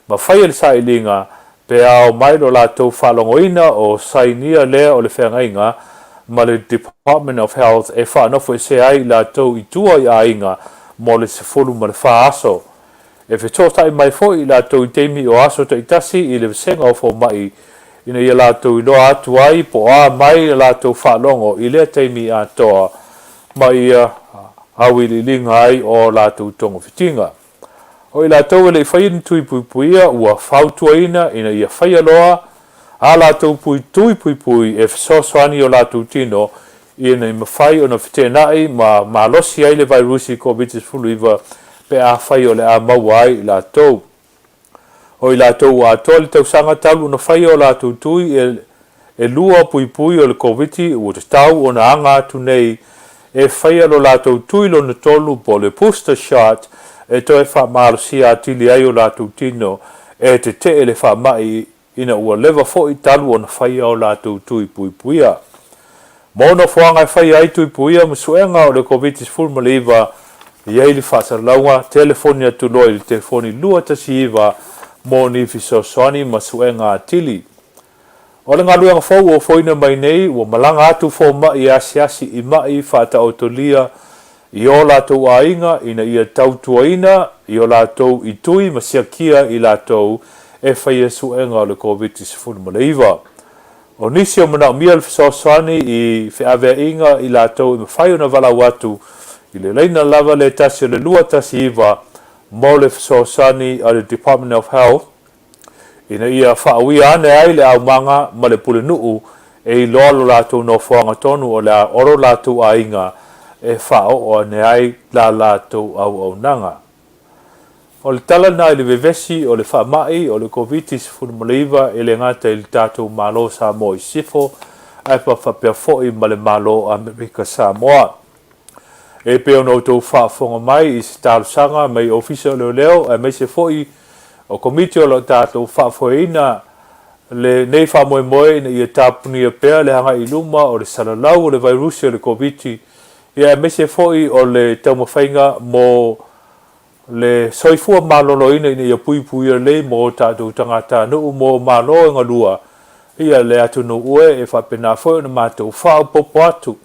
ma whaia le sailinga pe ao mai lo latou whalongoina o sainia lea o le whengainga ma le Department of Health e whanofo e se ai latou I tua I ainga mo le sefulu ma le whaaso. E whetostai mai fo I latou I teimi o aso ta itasi I le senga o fo mai ina ia latou I loa atu ai po a mai latou whalongo I lea teimi atoa mai awi li linga ai o latou tonga fitinga. O I latou ele I whain tui puipuia ua whautuaina ina ia whaialoa a latou pui tui puipui e whesoswani o latou tino ia nei mawhai o na whitenai ma losi ai le vairusi COVID-19 iwa pe a whai o le a maua ai la tau. O i la tau a toa le tausanga talu na whai o la tau tui e lua pui pui o le COVID-19 o te tau o na anga atu nei e whai alo la tau tui lo na tolu po le booster shot e toi wha maalosi a tili ai o la tau tino e te le wha mai ina ua lewa fo i talu o na whai o la tau tui pui puia. Mono fuanga e whai ai tui puia masuenga o le COVID-19 maliva iei li whaasaralaunga telefonia tu loi li telefoni lua tasi iwa mo ni fisosoani masuenga a tili. O le ngaluenga fau o foina mai nei ua malanga atu fo mai asiasi i mai whaata autolia i o lātou ainga ina ia tautuaina i o lātou i tui masiakia i lātou e whaia suenga o le COVID-19 maleiva. O nisi o mana umia le fisosoani i whiawea inga i lātou i mawhai o na wala watu i le leina lava le tasi o le lua tasi iwa mo le fisosoani o le Department of Health ina ia whaawia ane ai le au manga ma le pule nuu e i loa lo lātou no whaanga tonu o le a oro lātou a inga e whao o ane ai la lātou au nanga. O le tala na i le vevesi o le whaamai o le COVID-19 maliva e le ngata i le tātou malo Samoa i sifo ai pa whapea foi ma le malo Amerika Samoa. E peo no tau whaafonga mai i se tālusanga mai ofisa o leo e mai se foi o komiti o lo tātou Fofogaina le nei whamoe na ia tāpuni a pēr le hanga i luma o le salalau o le vairusi o le COVID ia me se foi o le taumawhainga mo le Soifua maloloina ina ia pui pui le mo tātou tangata nuu mo malo e ngalua ia le atu no ue e whapena foi na mātou whao popo atu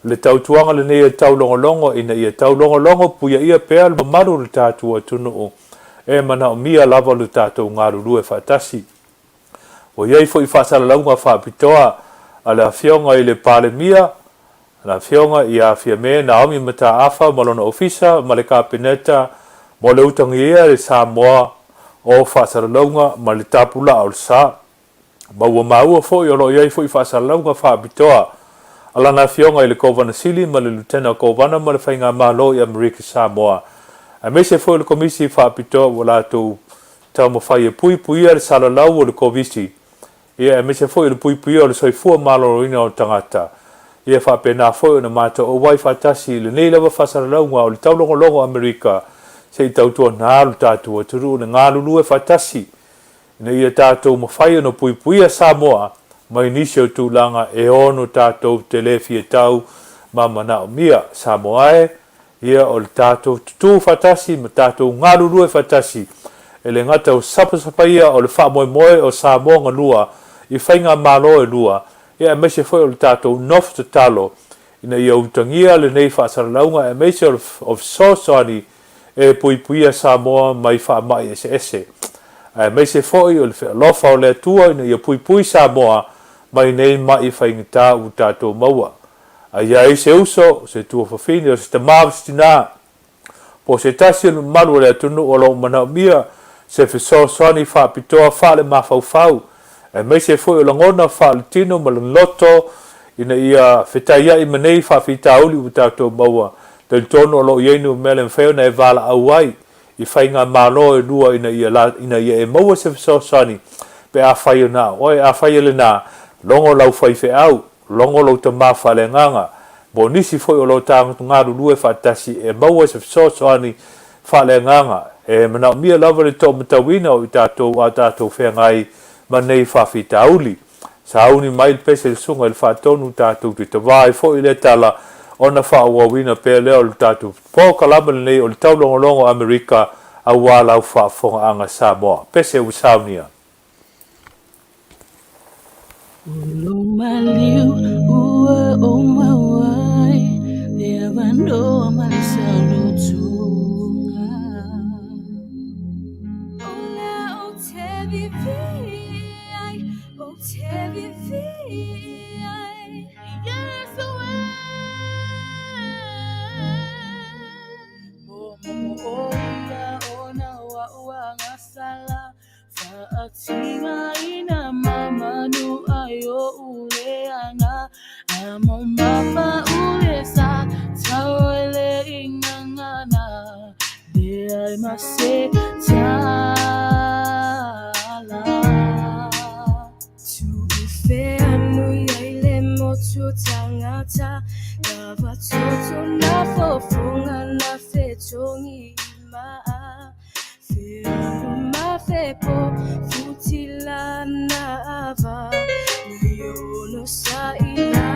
le tautuanga le nei taulogologo ina ia taulogologo puia ia pēr le mamaru le tātou atu nuu e mana o mia lava le tātou ngaruru e whaatasi. O iei fo i whaasaralaunga whaapitoa a le Afionga i le pale mia, la Afionga i Afiafi na omi mata afa malona ofisa, ma le kapineta, mo le utangia le Samoa o whaasaralaunga ma le tapula o le sa. Maua maua fo i olo iei fo i whaasaralaunga whaapitoa a lana Afionga i le Kovana Sili ma le Lieutenant Kovana ma le whainga malo i Amerika Samoa. A me se foi le komisi whaapitoa o lātou tau mawhai e pui pui le salalau o le COVID. Ia me se foi le pui pui o le Soifua maloroina o tangata. Ia whapena foi o na mātou o wai whatasi le nei lewa whasaralaunga o le taulogologo Amerika se i tautua nālu tātou o turu le ngālulu e whatasi. Ina ia tātou mawhai o na pui pui a Samoa mai nisi o tūlanga e ono tātou Tele fie tau mamana o mia Samoa ia o le tātou tutu whatasi ma tātou ngalulu e whatasi e le ngata o sapasapaia o le whamoemoe o Samoa ngalua i whainga malo e lua ia me se foi o le tātou nof te talo ina ia utangia le nei whaasaralaunga e me se o sosani e puipuia Samoa mai whaamai ese e me se foi o le lofa o le atua ina ia puipui Samoa mai nei mai whaingita u tātou maua. Ia i se uso, se tua whawhini, o se te mawastina. Po se tasi anu malu le atunu o lau mana mia, se whisoswani whaapitoa whaale mawhauwhau. E mei se fwoi o langona whaale tino ma loto, ina ia whetaia i manei whaafita auli u tātou maua. Tei tono o lau ienu mele mwheo na e wala auai, i whainga malo e lua ina ia e maua se whisoswani, pe a whaio na, oi a whaio le na, longo lau whaife au, longo lo te mawhale nganga. Bo nisi foi o lo tāngu ngaru lue whaatasi e maua se whisoswani whale nganga. E mana mia lava le tō matawina o i tātou a tātou whengai ma nei whawhita auli. Sa auni mai pese le sunga il whaatonu tātou te tawai foi le tala o na whaawawina pe leo le tātou. Po kalama le nei o le taulongolongo Amerika a wala au whaafonga anga Samoa. Pese u saunia. Ulumaliu ua o mawai Lea vando amalisa lutunga Ola o te vivi ai O te vivi ai Yes Momo ola ona wa ua ngasala Faatima ina mamanu ayo uleanga Amo mama se tala tu fe anu ile motu tangata lava toto na fofonga na fetongi ma fe ma fe po futila na ava no sa ila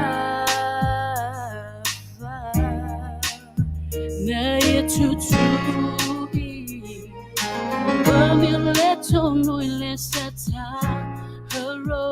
na yetutubi wamile tono ile seta hero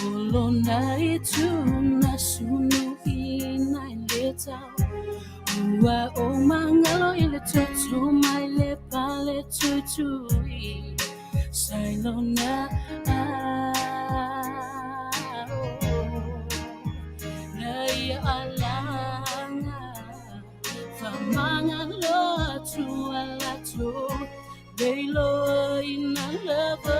Olona itu nasunu ina ileta Ua o mangalo ile tutu maile pale tutui Sailona na ia alanga Famanga loa tu alato Beilo ina lava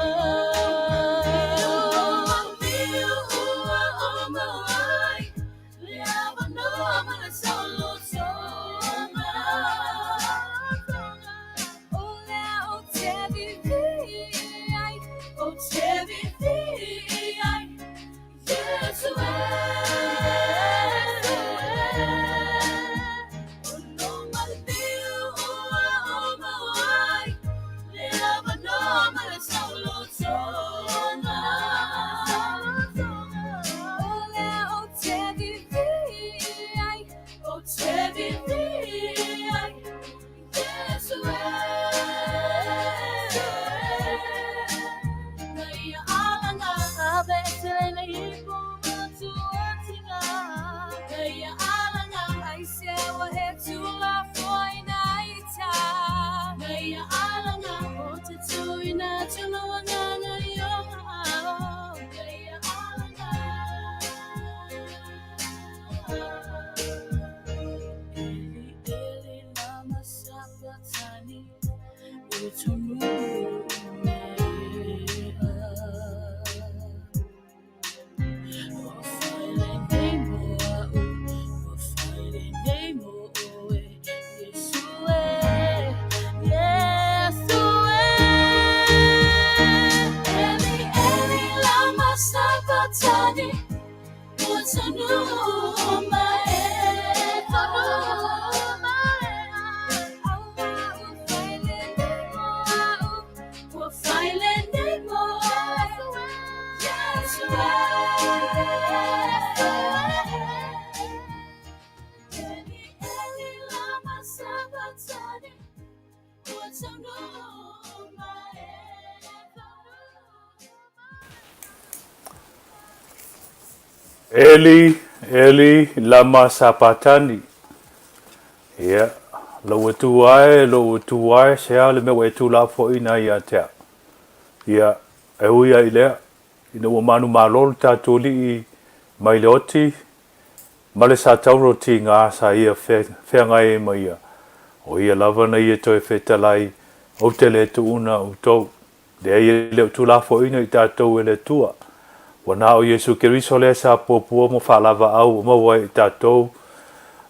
Eli lama sapatani. Ya, lo tuai sea le me wetu la fo ina ya te. Ya, uia ile ina o manu malol tatuli mai loti male sa tauro ti nga sa ia fe ngai mai. O ia lava na ia to fe talai o tele tu una o to de ia le tu la fo ina ta to ele tua. Wana o Yesu Keriso le sa popua mo falava au mo wai tatou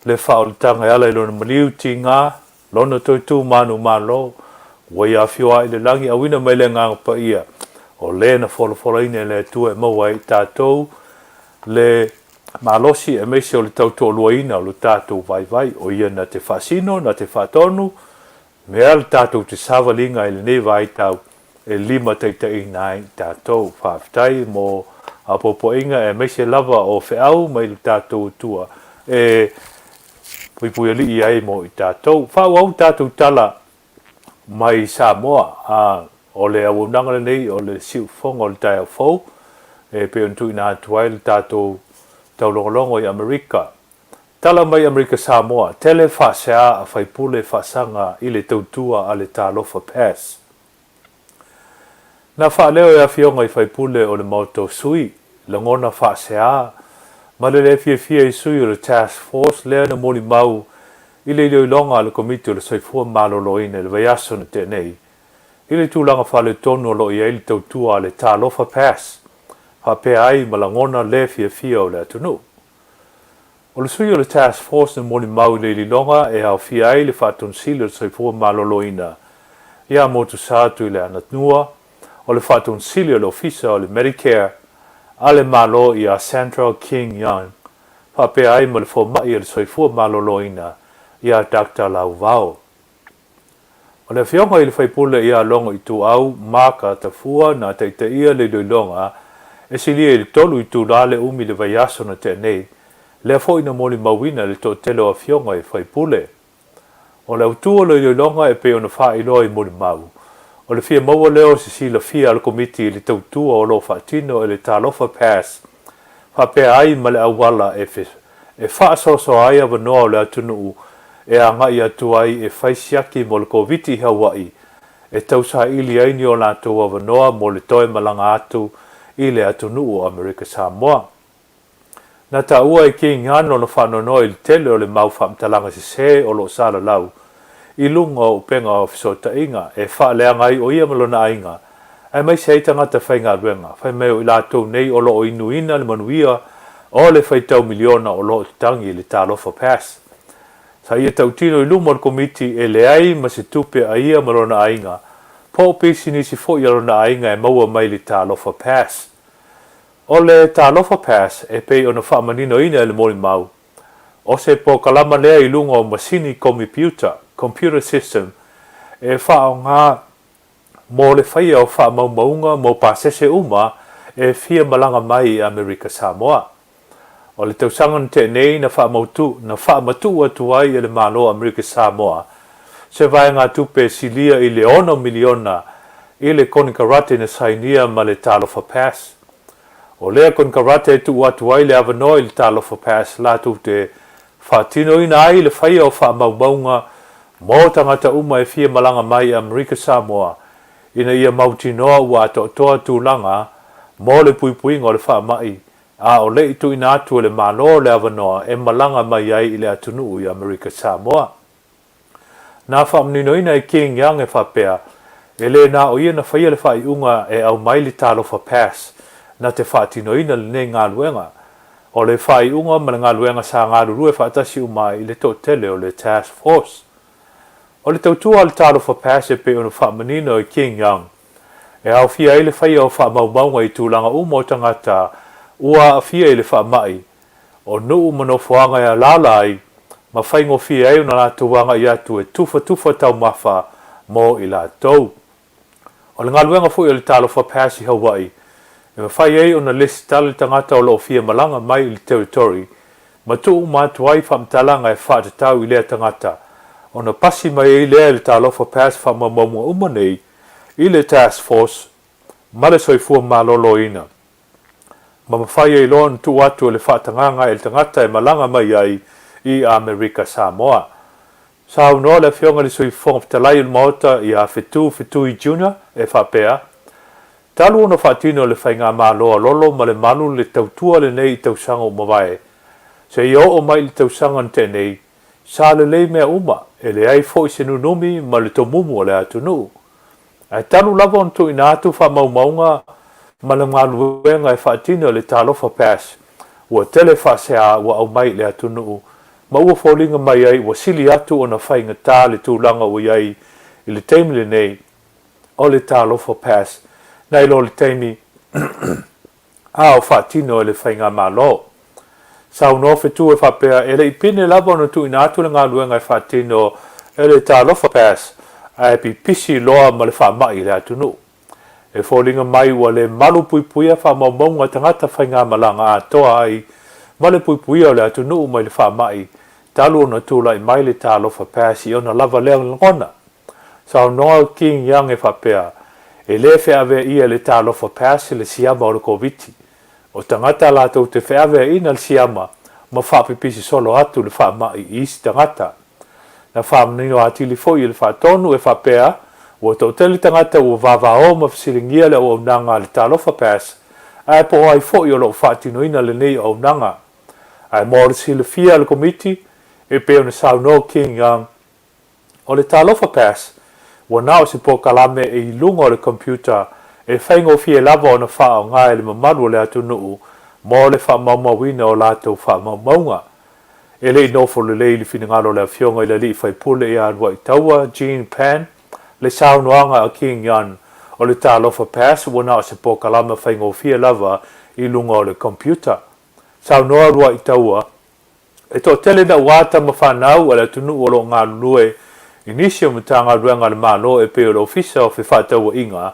le faultanga ala ilo maliu tinga lona toitu manu malo wai afioa ile langi awina mai le ngang pa ia o le na folo ine le tu e mo wai tatou le malosi e mesi o le tautu o luaina o le tatou vai o ia na te fasino na te fatonu mea le tatou te savalinga ile ne vai tau e lima teitai nai tatou whaftai mo a popo inga e meise lava o feau mai tātou tua e pui ali ai mo i tātou whau tātou tala mai Samoa a o le awunanga nei o le siu fonga o le tai fou e pe untu ina tuai le tātou taulogologo i Amerika tala mai Amerika Samoa tele whasea a whaipule whasanga i le tautua a le tālofa pass na whaleo e awhionga i whaipule o le mauto sui langona whasea ma le Afiafi i sui o le task force lea na moni mau i le longa le komiti o le Soifua maloloina le vaiaso na tenei i le tūlanga whale tonu o lo i eili tautua le tālofa pass hapea ai malangona le Afiafi o le atunu o le sui o le task force na moni mau i le longa e au fia ai le whatonsili o le Soifua maloloina ia motu sātu i le anatnua o le whatonsili o le ofisa o le Medicare ale malo i a Central King Young hapea ai ma le fomai o le Soifua maloloina ia Dr. Lauvao. O le whionga i le whaipule ia longa i tū au, maka tafua na teite ia le loilonga, e silia i le tolu i tū rale umi le vaiaso na tenei, le fo ina moli mawina le tō telo a whionga i whaipule. O le autua le loilonga e pe ona wha iloa i moli mau. O le fia maua leo si sila fia al komiti le tautua o lo whaatino e le tālofa pass, whapea ai ma le awala e whaasoso ai awa noa o le atunu e anga i atu ai e whaisiaki mo le koviti Hawaii e tausa ili aini o lātou awanoa mo le toe malanga atu i le atunu o Amerika Samoa. Na ta ua i ki ngano na whanonoa i le tele o le mau whamtalanga se o lo sala lau i lunga o penga o fisota inga e whaaleanga ai o ia malona inga ai mai se tangata whainga ruenga whai meo i lātou nei o lo o inuina le Manuia o le whaitau miliona o lo tangi le tālofa pass. Sa ia tautino i lumo al komiti e le ai ma se tupe a ia marona ainga. Po pisi nisi fo i arona ainga e maua mai li tālofa pass. O le tālofa pass e pei ona whaamanino ina e le mori mau. O se po kalama lea i lungo o masini computer system e whao ngā mo le whaia o whaamaumaunga mo pasese uma e fia malanga mai i Amerika Samoa. O le tausangan tenei na whaamatu atu ai e le malo Amerika Samoa. Se vai ngā tupe silia i le ono miliona i le konkarate na sainia ma le tālofa pass. O lea konkarate tu atu ai le avanoi le tālofa pass la tu te whaatino ina ai le whaia o whaamaumaunga mo tangata uma e fia malanga mai Amerika Samoa. Ina ia mautinoa ua atoa tūlanga mo le puipuinga o le whaamai. A o le itu ina atu le malo le avanoa e malanga mai ai i le atunu i Amerika Samoa. Nā whaamnino ina i King Young e whapea, e le nā o ia na whaia le whai unga e au mai li tālofa pass na te whaatino ina le ne ngā luenga. O le whai unga ma le ngā luenga sa ngā ruru e whaatasi umai i le tō tele o le task force. O le tautua le tālofa pass e pe ona whaamanino i King Young. E au fia i le whaia o whaamaumaunga i tūlanga umo tangata ua fia i le whaamai, o nuu manofuanga ia lalai, ma whaingo fia e una lātuanga i atu e tufa tau mawha mo i lātou. O le ngaluenga fui o le tālofa pass i Hawaii, e ma whai e una list tali tangata o lo fia malanga mai i le territory, ma tuu mātu ai whamtalanga e whaatatau i lea tangata, o na pasi mai i lea le tālofa pass whamamaumua umanei i le task force, ma le Soifua maloloina. Ma mawhaia i loan tu atu le whaatanganga e le tangata e malanga mai ai i Amerika Samoa. Sa unoa le whionga li sui whonga talai il maota i a Fetui Junior e whapea. Talu ona whaatino le whainga maloa lolo ma le manu le tautua le nei i tausanga o mawae. Se i o mai le tausanga nte nei, sa le lei mea uma e le ai fo i se nunumi ma le tomumu o le atunu. Ai talu lava on tu ina atu wha maumaunga ma le ngaluenga e whaatino le tālofa pass, ua tele whaasea ua au mai le atunu, ma ua fōlinga mai ai ua sili atu o na whainga tā le tūlanga ua iai i le teimi le nei o le tālofa pass, nei lo le teimi a o whaatino e le whainga malo. Sa uno whetu e whapea e le ipine lava ona tu ina atu le ngaluenga e whaatino e le tālofa pass, a e pi pisi loa ma le whaamai le atunu. e fōlinga mai ua le malu puipuia wha maunga tangata whainga malanga atoa ai ma le puipuia o le atunuu mai le wha mai talu ona tūla i mai le tālofa pēsi ona lava lea ngona sau noa king yang e whapea e le wheawe ia le tālofa pēsi le siama o le koviti o tangata lātou te wheawe ina le siama ma whapipisi solo atu le wha mai i isi tangata na whamanino ati li fōi le wha tonu e whapea ua tautele tangata ua vavao ma fasilingia le o aunanga le tālofa pēsi ai po ai fōi o lo whaatinoina le nei o aunanga ai mōre silafia le komiti e peo na sauno king yang o le tālofa pēsi ua nao se po kalame e ilunga o le computer e whaingo fie lava o na wha o ngai le mamadu o le atunuu mo le wha maumawina o lātou wha maumaunga e le inofo le leili finangalo le afionga i le li whaipule i anwa i taua Jean Pan le saunoanga a king yang o le tālofa pēsi ua nao se po kalame whaingo fie lava i lunga o le computer saunoa rua i taua e to tele na wata ma whanau ala tunu o lo ngā lue inisio matanga ruanga le malo e peo le ofisa o whiwhataua inga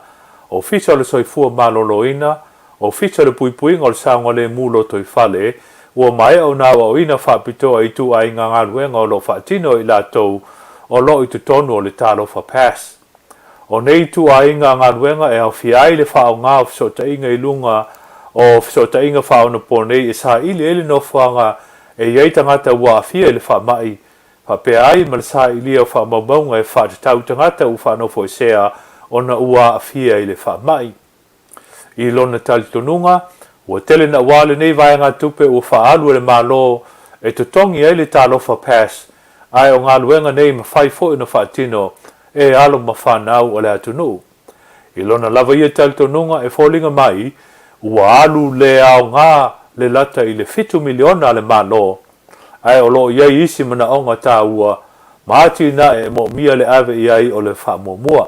ofisa o le Soifua malolo ina ofisa le puipuinga o le saunga le mulo toi fale ua mai au nawa o ina whapitoa i tu ai ngā ruenga o lo whaatino i latou o lo i tutonu o le tālofa pēs o nei tu ai ngā ruenga e Afiai le whao ngā o fisota inga i lunga o fisota inga whao na ponei e sa ili no whanga e iei tangata ua afia le wha mai pa pe ai ma le sa ili o wha maumaunga e wha tau tangata u wha nofo e sea o na ua afia i le wha mai i lona talitonunga ua tele na wale nei vai ngā tupe ua wha alu le malo e tutongi ai le tālofa pēs ai o ngā luenga nei ma Faifeau na wha tino e alo ma whanau o le atunu i lona lava ia talitonunga e fōlinga mai ua alu le au ngā le lata i le 7 miliona le malo ai o lo ia isi mana onga tā ua maati na e mo mia le ave iai o le wha mua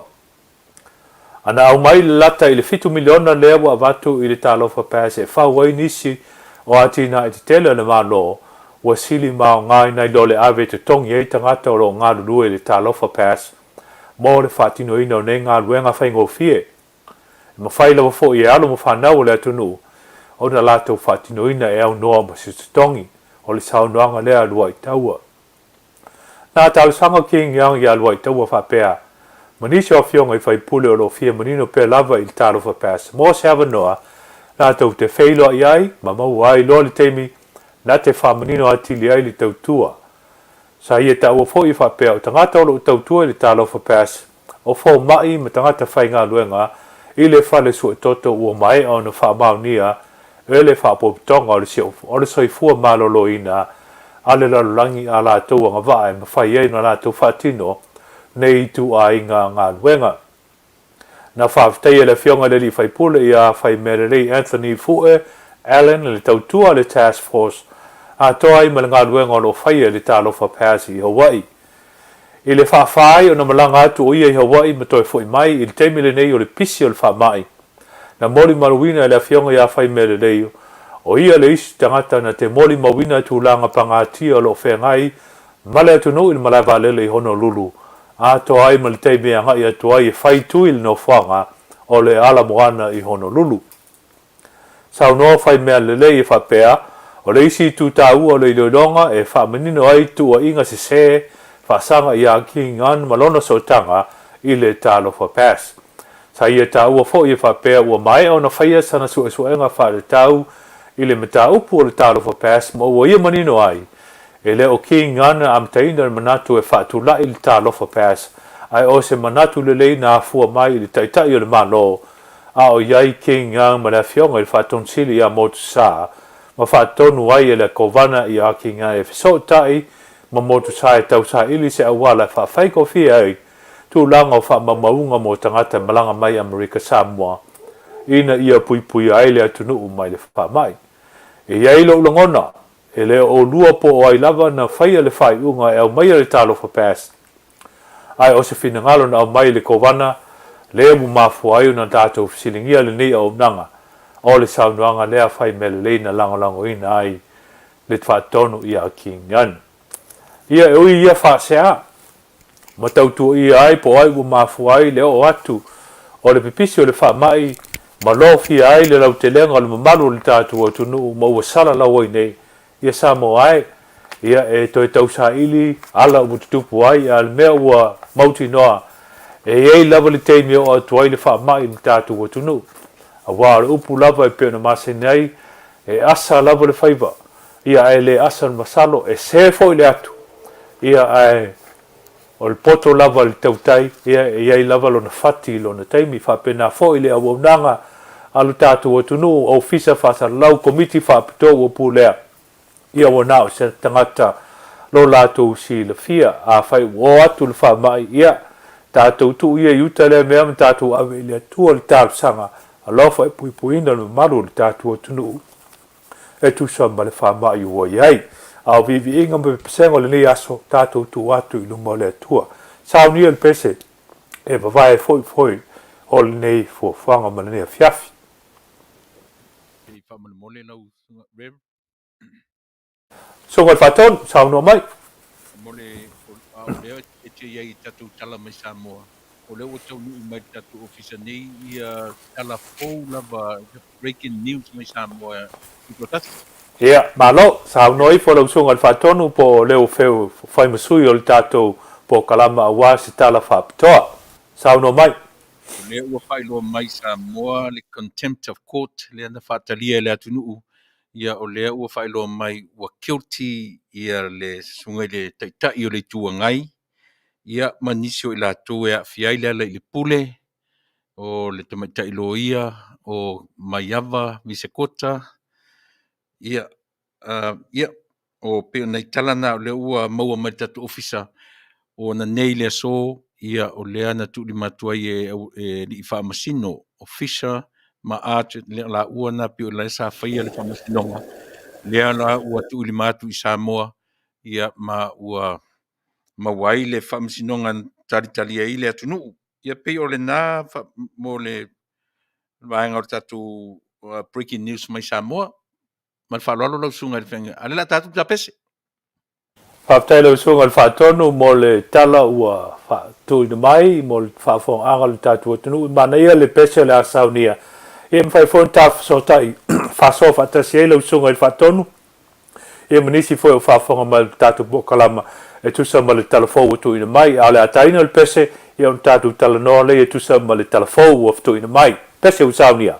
ana au mai le lata i le 7 miliona le ua vatu i le tālofa pēse e whawai nisi o ati na i te tele le malo ua sili mao ngai nai lo le ave te tongi e tangata o lo ngā lulue le tālofa pēse mo le whaatino ina o ne ngā luenga whaingo fie ma whailawa fo i e alo mo whanau le atunu o na lātou whaatinoina e au noa ma se tutongi o le saunoanga lea alua i taua. Nā tausanga king yang i alua i taua whapea. Manisi o fionga i whaipule o lo fia manino pe lava i tālofa pēs. Mō se hawa noa, lātou te whailoa i ai, ma mau ai lo le teimi, nā te whamanino atili ai li tautua. Sa ia taua fo i whapea o tangata o lo tautua i li tālofa pēs. O fo mai ma tangata whainga luenga, i le whale sua toto ua mai o na whamaunia, e le whapopitonga o le Soifua malolo ina a le lalulangi a lātou anga vae ma whai ei na lātou whaatino nei tu a inga ngā luenga. Na whaaftei e le fionga le li whaipule i a whai merelei Anthony Fue, Allen le tautua le task force a toa i ma le ngā luenga o lo whai e le tālofa pēsi i Hawaii. I le whaafai o na malanga atu o ia i Hawaii ma toi fwoi mai i le teimile nei o le pisi o le whaamai. Na moli maruina e le fionga ia whai mere leio. O ia le isi tangata na te moli mawina tu langa pangatia o lo whengai, male atu no il malava lele i Honolulu. A to ai ma le teime anga i atu ai e whai tu il no whanga o le ala moana i Honolulu. Sau no whai mea lele i whapea, o le isi tu tau o le iloilonga e whamanino ai tu a inga se whasanga i a kingan malona sotanga i le tālofa pēs. Sa ia tā ua fo i whapea ua mai au na whaia sana suenga whare tau i le mata upu o le tālofa pēs ma ua ia manino ai. E le o ki ngana am taina manatu e whaatula i le tālofa pēs ai o se manatu le lei nā fua mai i le taitai o le malo a o iai ki ngana ma le fionga i le whaatonsili a motu sā ma whaatonu ai e le kovana i a ki ngana e whasotai ma motu sā e tau sā ili se awala whaafai fia ai tu langa o wha mamaunga mo tangata malanga mai Amerika Samoa. Ina ia pui ai le atunuu mai le wha mai. E iai lo langona, e le o lua po o ai lava na whaia le whai unga e au mai le tālofa pēs. Ai o se finangalo na au mai le kovana, le mu mafu ai una tātou silingia le nei au nanga. O le saunuanga lea whai mele leina langolango ina ai le whaatonu ia ki ngan. Ia e ui ia wha sea. Ma tautua ia ai po ai ua mafu ai leo o atu o le pipisi o le whaamai ma lo fia ai le lau te lenga o le mamalu le tātua tunu ma ua sala lau ai nei ia Samoa ai ia e toi tausa ili ala u tutupu ai a le mea ua mauti noa e ei lava le teimi o atu ai le whaamai le tātua tunu a wā le upu lava e peo na masene ai e asa lava le whaiva ia e le asa le masalo e se foi le atu ia e o le poto lava le tautai ia e iai lava lona fati lona taimi whapena foi le awaunanga alu tātua tunu o fisa whasalau komiti whapitou o pūlea ia wana o se tangata lo lātou si le fia a whai o atu le whamai ia tātou tu ia iuta le mea ma tātou awe le atua le tātou sanga a lofa e pui puina le maru le tātua tunu e tu sa ma le whamai ua iai au vivi inga me pesengo le ni aso tātou tu atu i luma le atua sao ni el pese e vavai foi o le nei fuafanga ma le nei Afiafi so ngal faton sao no mai mole o leo e te iai tatu tala mai Samoa. O leo o tau nui mai tatu ofisa nei ia tala fou lava breaking news mai Samoa. I tatu. ia malo sao noi fo lo so ngal faton po leo feu fai masui o le tatou po kalama awa se tala whapitoa sao no mai O leo ua whailo mai Samoa le contempt of court le ana whatalia le atunuu. Ia o lea ua whaelo mai ua guilty ia le sunga le taitai o le tuangai. Ia manisio i lātou e awhiai lea le pule o le tamaitai loia o maiava visekota. Ia o peo nei talana o le ua maua mai tatu ofisa o na nei le so ia o lea na tu li matuai e li whaamasino ofisa ma ate le la ua na peo la sa whaia le whaamasinonga. Lea la ua tu li matu i Samoa ia ma ua mawai le whaamasinonga tali e ile atunu. Ia peo le na mo le vaenga o tatu breaking news mai Samoa. Ma whalolo lau sunga le whenga. Ale la tatu tapese. Whaptai lau so ngal whatonu mo le tala ua tui na mai mo le whawhong anga le tātua tunu mana ia le pese le asaunia ia Faifeau taf so tai whaso whatasi e lau so ngal whatonu ia manisi foi o whawhonga ma le tātua bokalama e tusa ma le talafou o tui na mai ale ataina le pese ia on tātua talanoa le e tusa ma le talafou o tui na mai pese usaunia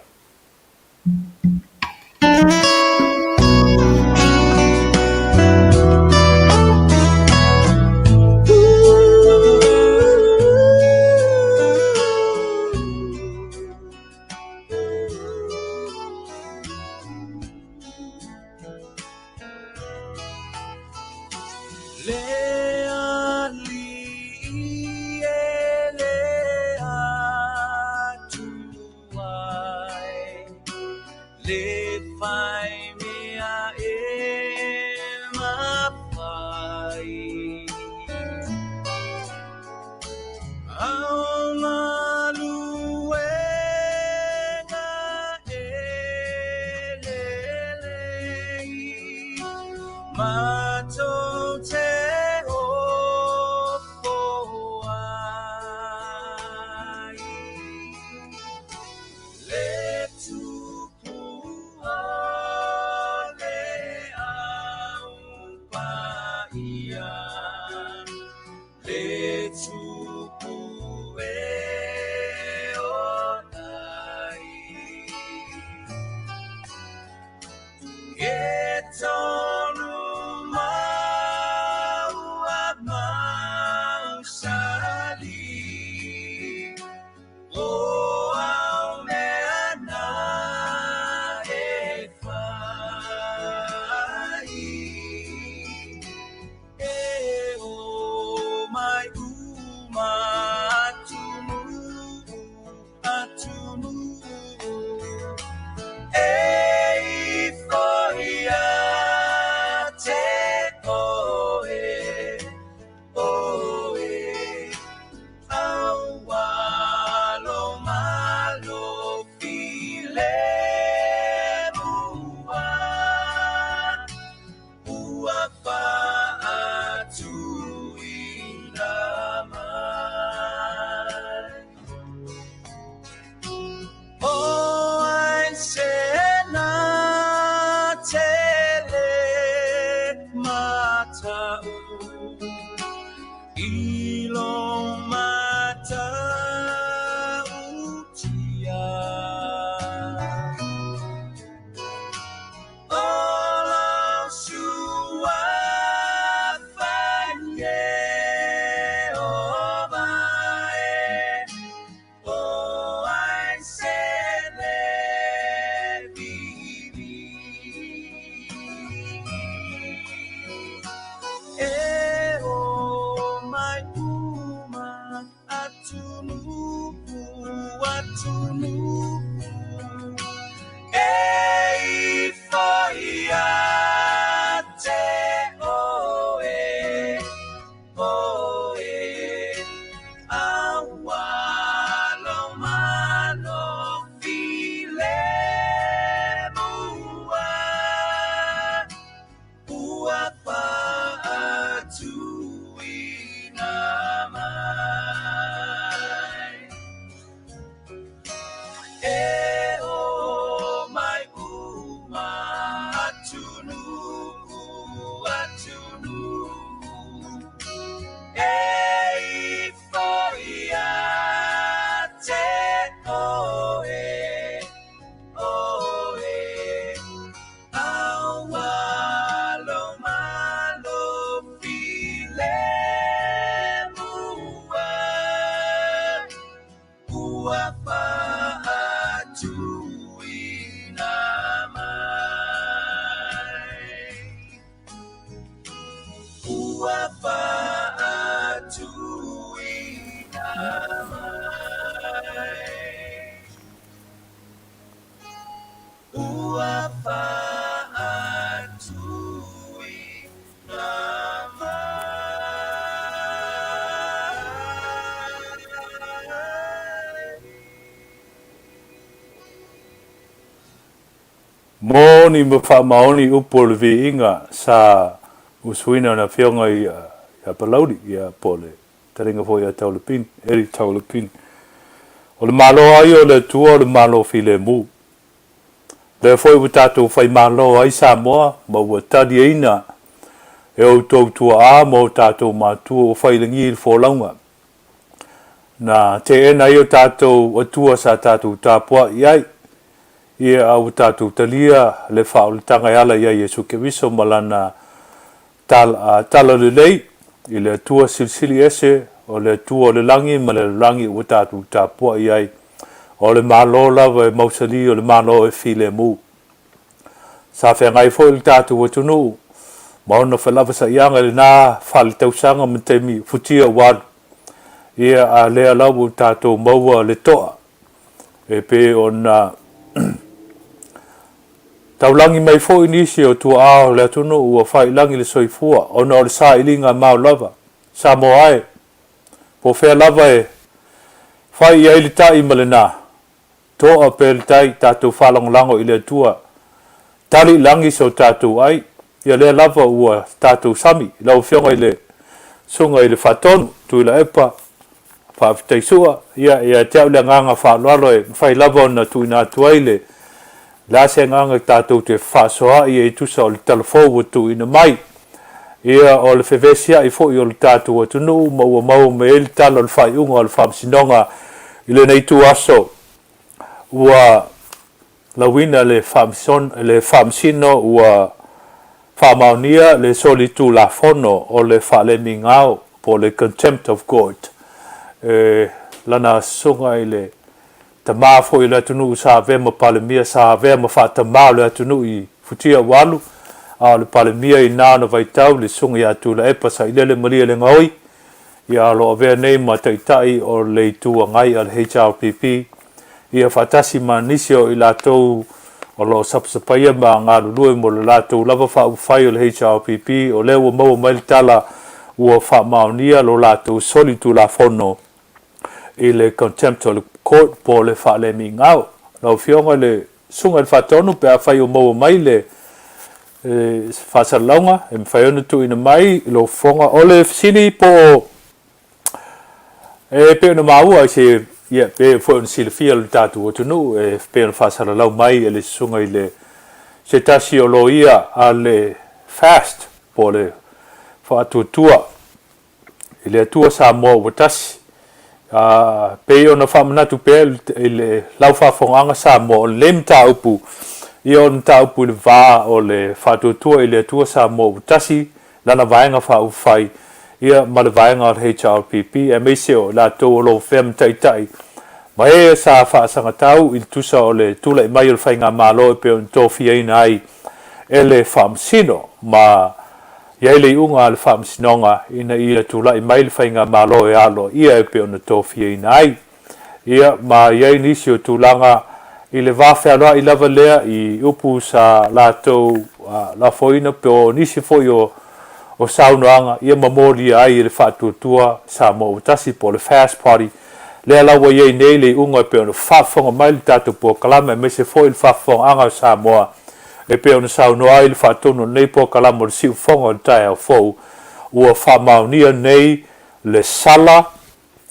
Ei, foi Kilomata utia Olo suafanye ovae O ai sele vivi E o mai uma atunupu E foia te oe Awalo malo file mua Uapa atuinamai E o mai uma atunu E foia te oe Awalo malo file mua Uapa atuinamai Uapa atuinamai Uapa Moni mo fa maoni upo le inga sa usuina na fionga ya palaudi ya pole taringa fo ya taulupin eri taulupin o le malo ai o le tua le malo file mu le foi butato fai malo ai Samoa ma wa tadi ina e o tau tua a mo tato ma tua o fai lengi il fo launga na te ena i o tato o tua sa tato tapua iai ia au tatu talia le faultanga ala ia Yesu Keriso malana tala le lei i le tua silsili ese o le tua le langi ma le langi o tatu tapua iai o le malo lava e mausali o le malo e file mu sa whengai fo il tatu o tunu ma ona whalava sa ianga le nā whali tausanga mtemi futia wadu ia a lea lau tatu maua le toa e pe ona Taulangi mai fo inisi o tua ao le atunu ua fai langi le Soifua ona o le sa ilinga mau lava Samoa po fea lava e fai ia ili tai malena toa pe ili tai tatu whalanglango ili atua tali langi so tatu ai ia le lava ua tatu sami lau fionga ile sunga ile fatonu tu ila epa whaafitaisua ia teau le nganga whaalwalo e fai lava ona tu ina atua ile la se nganga tatou te whasoa i e tusa o le telefou tu ina mai ia o le fevesia i fo i o le tatou atu nuu maua mau me ele talo le whaiunga o le whamsinonga i le nei tu aso ua lawina le whamsino ua whamaunia le soli tu la fono o le whalemi ngao po le contempt of God lana sunga i le tama fo i le atunu sa vema palemia sa vema fa tama le atunu i futia walu a le palemia i nana vaitau le sunga i atu la epa sa ilele maria le ngoi i alo avea nei ma taitai o le itua ngai al HRPP i a fatasi manisio i latou o lo sapsapaya ma ngā lulue mo le latou lava fa ufai o le HRPP o le ua maua mai le tala ua fa maonia lo latou soli tu la fono i le contempt o le court po le whaalemi ngau. Lau fionga le sunga le whatonu pe a whai o maua mai le whasalaunga e mwhaiona tu ina mai lo fonga o le sili po e pe una maua i se ia pe fo un sili fia le tatu o tunu e pe una whasalalau mai e le sunga i le se tasi o lo ia a le fast po le whaatutua i le atua Samoa ua tasi pe ona whamanatu pe i le lau whafonga Samoa o le mta upu i on ta upu le vā o le whatuatua i le atua Samoa ua tasi lana vaenga whaufai ia ma le vaenga o HRPP e meise o la tō lo whem taitai ma e sa whaasanga tau i tusa o le tula i mai o le whainga malo e pe on Tofiaina ai e le whamsino ma ia le unga le whamsinonga ina ia tula i mai le whainga malo e alo ia e pe on Tofiaina ai ia ma ia nisi o tulanga i le whawhianoa i lava lea i upu sa la tō la foina pe o nisi foi o saunoanga ia mamori ai le whatuatua Samoa utasi po le fast party le alawa iei nei le unga pe ona whafonga mai le tatu po kalama e mese foi le whafonga anga Samoa e pe ona saunoa ai le whatono nei po kalama o le siu fonga o le tai au fou ua whamaunia nei le sala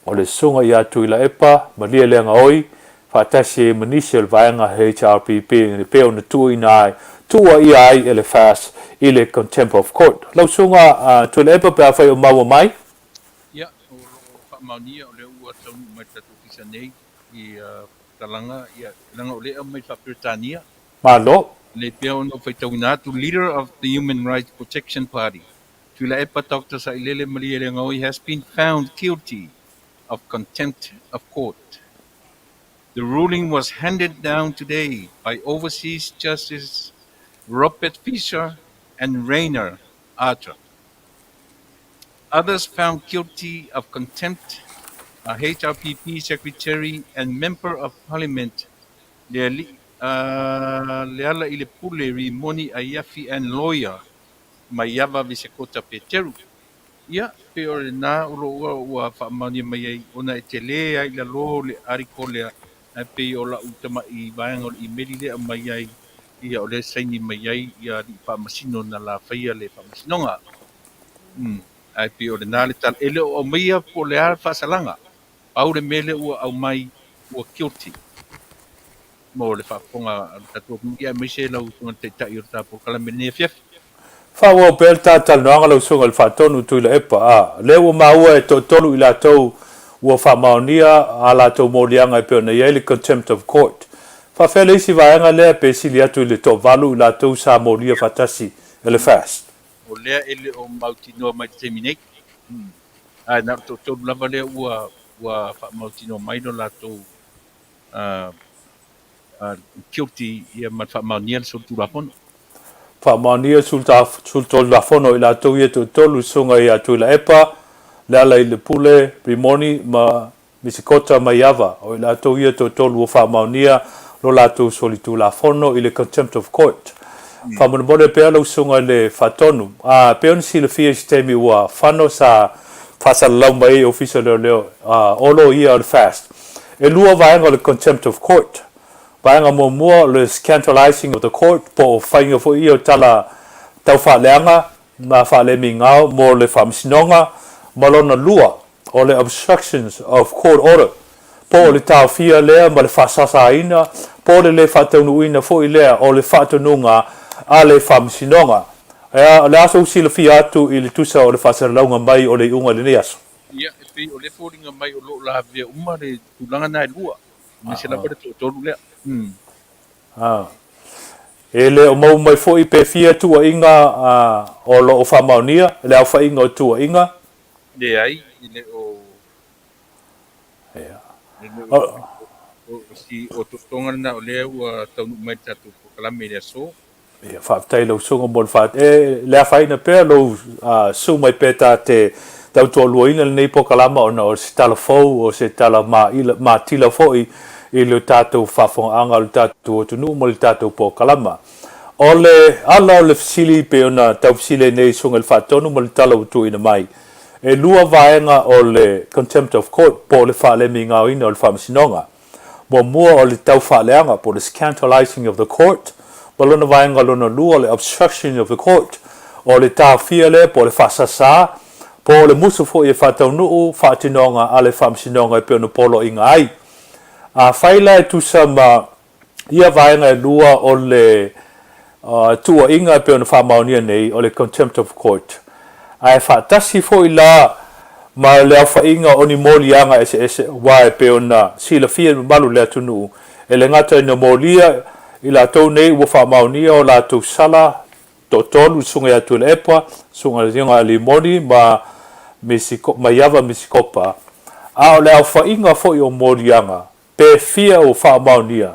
o le sunga i atu i la epa ma lia leanga oi whatasi e manisi o le vaenga HRPP le pe ona tuina ai tua ia ai e le fast i le contempt of court. Lau sunga tu le epa pe a whai o maua mai? Ia, o Manuia o le ua tau mai tatu kisa nei i talanga, ia langa o lea mai whapirtania. Malo. Le pia ono whai tau nātu, leader of the Human Rights Protection Party. Tu la epa Dr. Sailele Maria Leangoi has been found guilty of contempt of court. The ruling was handed down today by Overseas Justice Robert Fisher and Rainer Arthur. Others found guilty of contempt are HRPP Secretary and Member of Parliament Leala Ilepule Rimoni Afiafi and lawyer Mayava Visekota Peteru. Ia, pe ore nā uro ua whaamani mai ai ona e Tele ai la lo le ariko lea pe o la utama i vaenga o i meri lea mai ai ia o le saini mai ai ia li whaamasino na la whaia le whaamasinonga. Ai pe o le nā le tal ele o maia po le ar whaasalanga. Pau le mele ua au mai ua guilty. Mo le whaaponga tatua ia mai se lau tunga te tai o tapo kalamene Afiafi. Whaua o pel tātal noanga lau sunga le whaatonu tui la epa le ua maua e tolu i la tau ua whaamaunia a la tau morianga e peo na iei le contempt of court. Whawhele isi vaenga lea pe sili atu i le tō valu i la tau sa moria fatasi e le fast. O lea ele o mautinoa mai te minei. Ai nā tō lava lea ua whaamautinoa mai no la tau guilty ia mat whaamaunia le sotu rapono. Whaamaunia sultol lafono i la tau ia tolu sunga i atu i la epa le ala i le pule rimoni ma misikota maiava o i la tau ia tolu o whaamaunia lo la tau solitu lafono i le contempt of court. Whamanamone pea lau sunga le whatonu. Pea nisi le fia sistemi ua whano sa whasalau mai ofisa leo olo ia o le fast. E lua vaenga le contempt of court. Vaenga mua le scandalizing of the court po whainga fo ia o tala tau whaaleanga ma whaale ngao mo le whamsinonga malona lua o le obstructions of court order. Po le tau fia lea ma le whasasa ina po le whataunuina fo i lea o le whatanunga a le whamsinonga. Le aso usi le fia atu i le tusa o le whasaralaunga mai o le unga le neaso. Ia, e pei o le fōringa mai o lo la vea uma le tulanga nai lua. Me se lapa le tōtolu lea. E le o mau mai fo i pe fia tua inga o lo o whamaunia, le au whainga o tua inga. Le ai, le o... O tonga na o lea ua taunu mai tatu po kalame lea so. Ia, whaatai lau sunga mon whaat. Lea whaina pēr lau su mai pētā te tau tō luaina le nei po kalama o na o se tala fau o se tala ma tila fo i le tātou whafonga anga le tātou o tunu mo le tātou po kalama. O le ala o le fisili pe ona tau fisile nei sunga le whaatonu mo le tala o tu ina mai. E lua vaenga o le contempt of court po le whaalemi ngau ina o le whamasinonga. Mo mua o le tau whaaleanga po le scandalizing of the court. Balona vaenga lona lua le obstruction of the court. O le tā fia le po le whasasa. Po le musu fo i e whatau nuu whaatinonga a le whamasinonga e pe ona polo inga ai. Whaila e tusa ma ia vaenga e lua o le tua inga e pe ona whamaunia nei o le contempt of court. Ai whaatasi fo i la ma le awhaiinga o ni molianga ese wae pe ona sila fia malu le atunu e le ngata ina molia i la tau nei ua whaamaunia o la tau sala tolu sunga atu le epa sunga le zinga limoni ma iava misikopa a o le awhaiinga fo i o molianga pe fia o whaamaunia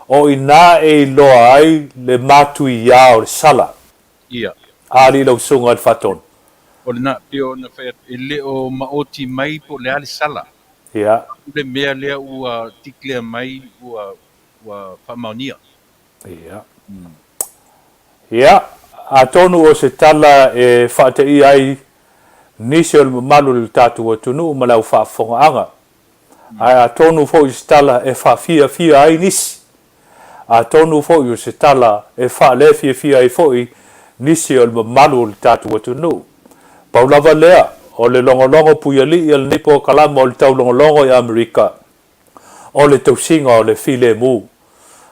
o ina e loa ai le matui ia o le sala Ia. a li lau sunga le whaton O le na pio na whea e le o maoti mai po le ale sala. ia Le mea lea ua tiklea mai ua whamaunia. ia ia a tonu o se tala e whaatei ai nisi o le mamalu le tātua tunu ma lau whaafongaanga. A tonu fo i se tala e whaafia ai nisi. A tonu fo i se tala e whaalefia ai fo i nisi o le mamalu le tātua tunu. Paulava lea o le longolongo puiali i le nipo kalama o le taulogologo i Amerika. O le tausinga o le file mu.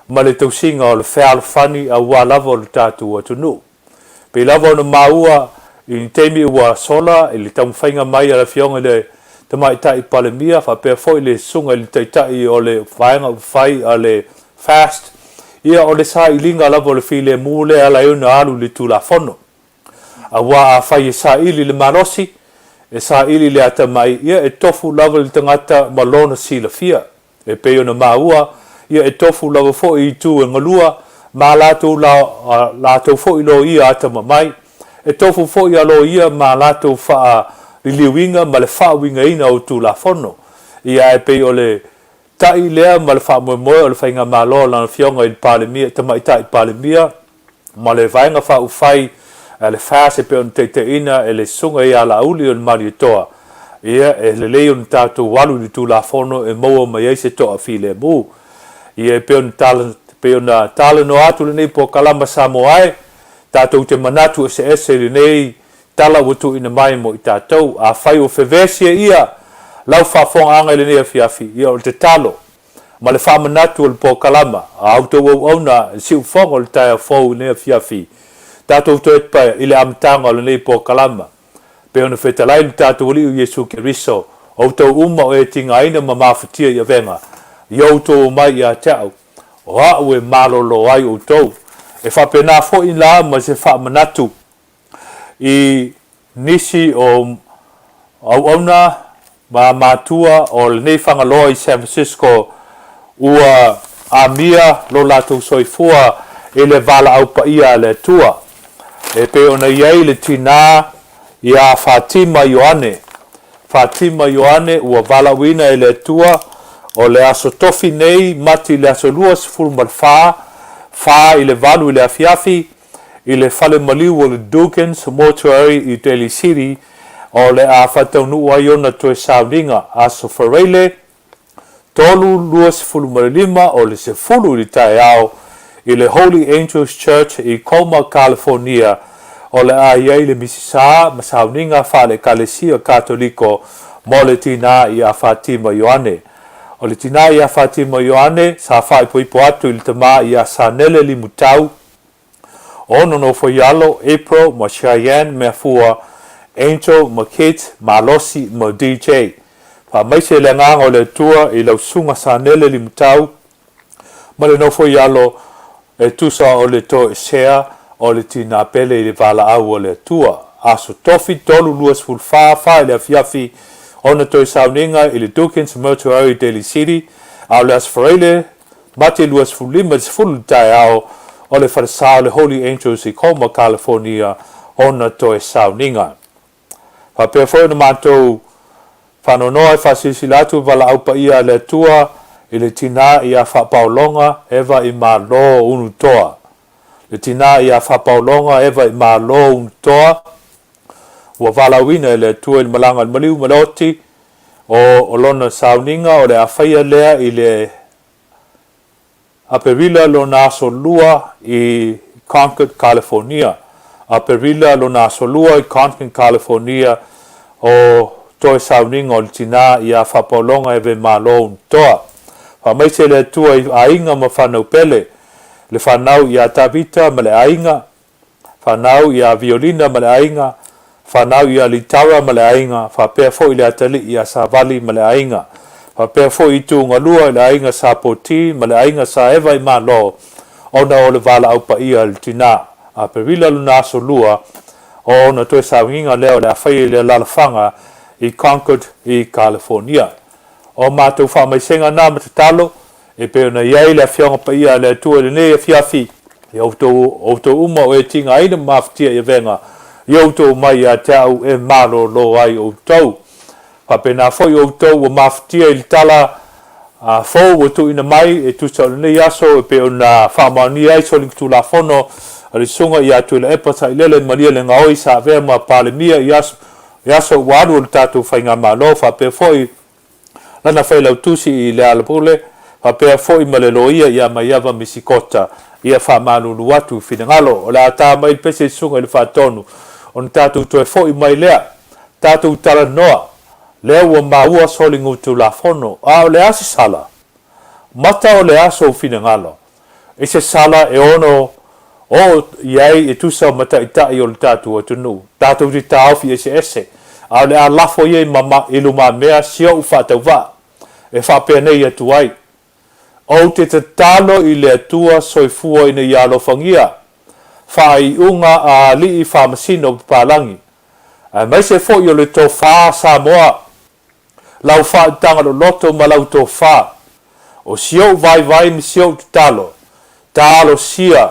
Ma le tausinga o le whaalfani a ua lava o le tātua tunu. Pe lava ona maua i teimi ua sola i le taumwhainga mai a la fionga le tamaitai palemia whapea foi le sunga i le taitai o le whainga whai a le fast ia o le sa i linga lava o le file mu le ala iuna alu le tula fono a wā a whai e sa ili le marosi e sa ili le ata mai ia e tofu lava le tangata malona sila fia e pe ona maua ia e tofu lava foi i tu e ngalua ma lato lato foi lo ia ata mai e tofu foi a lo ia ma lato fa liliwinga ma le fa winga ina o tu la fono ia e pe ole tai lea ma le fa mo o le fainga ma lo la fionga il palemia tama tai palemia ma le vainga fa ufai le fa se pe on te ina e le sunga ia la uli on maritoa ia e le leon tato walu di tu la fono e mo ma ia se to afile mu ia pe on tala no atu le nei po kalama Samoa tatou te manatu ese le nei tala watu ina mai mo i tatou a whai o whewesia ia lau whafonga le nei Afiafi ia o te talo ma le whamanatu o le po kalama a auto au na siu whonga o le taia fau nei Afiafi tatou to etpa i le amtanga o le nei po kalama pe ona whetalai le tatou li o Yesu Keriso auto uma o e tinga ina ma mawhatia i a venga i auto mai i a tau o a ue malolo ai o tau e whapena fo in la ma se whamanatu i nisi o auauna ma matua o le nei whangaloa i San Francisco ua amia lo latou Soifua e le vala au paia le tua e pe ona iai le tina ia Fatima Ioane ua vala wina e le tua o le aso tofi nei mati le aso luas fulmar fa i le valu i le Afiafi i le fale maliu o le Dugans mortuary i Tele City o le a whataunu ai ona toe sauninga aso whareile tolu luas fulmar lima o le se fulu i tae au i le Holy Angels Church i Coma, California o le a iai le misisa ma sauninga fa le kalesia katoliko mo le tina i a Fatima Ioane o le tina ia Fatima Ioane sa fai poipo atu i le tama ia sanele li mutau ono no foialo April ma Cheyenne me fua Angel ma Kate ma Losi ma DJ pa mai se le nganga o le tua i lau sunga sanele li mutau ma le no foialo e tusa o le to share o le tina pele i le vala au o le tua aso tofi tolu luas fulfa fa i le Afiafi ona toi sauninga i le Dukins Mortuary Daily City au le asfareile mati luas fulima fulu tai au o le farsao le Holy Angels i Coma, California ona toi sauninga pa pe foi na matou whanonoa e whasisilatu wala au pa ia le tua i le tina i a whapaulonga ewa i malo unu toa le tina i a whapaulonga ewa i malo unu toa ua valawina le tua i malanga maliu maloti o lona sauninga o le awhaia lea i le aperila lona asolua i Concord, California. Aperila lona asolua i Concord, California o toe sauninga o le tina i a whapolonga ewe malo toa. Whamaise le tua i ainga ma whanau pele. Le whanau i a tabita ma le ainga. Whanau i a violina ma le ainga. whanau ia li taura ma le ainga, whapea fo i le atali ia sa vali ma le ainga, whapea fo i tu ngalua i le ainga sa poti, ma le ainga sa eva i ma lo, ona o le vala au pa ia le tina, a perila luna aso lua, o ona toe sa winga leo le awhai le lalafanga i Concord i California. O mātou whamaisenga nā matatalo, e pe ona iai le awhionga pa ia le atua le ne Afiafi, i autou uma o e tinga aina mawhatia i venga, i autou mai a te au e malo lo ai autou. Whapena fo i autou o mawhatia i tala a fo o tu ina mai e tu sa le ne aso e pe ona whamani ai so li kutu la fono, ali sunga i atu le epata i lele maria le ngaoi sa vea ma pale mia i aso wadu o le tatu whainga malo, whape fo i lana whailau tusi i le alapule, whapea fo i maleloia i a maiava misikota, ia whamanunu atu finangalo, o la ata mai pese sunga i le whatonu, o na tatu toe fo i mai lea, tatu tala noa, lea ua maua soli ngutu la fono, a o le ase sala, mata o le aso finangalo, e se sala e ono, o iai e tusa o mata itai o le tatu o tunu, tatu di taofi ese, a le a lafo iei mama ilu ma mea sio u whatau wa, e whapea nei atu ai, o te talo i le atua Soifua ina i alofangia, whai unga a Alii whamasino palangi, mai se fo i o le tō wha Samoa, lau wha tanga lo loto ma lau tō wha, o sio vai mi sio talo sia,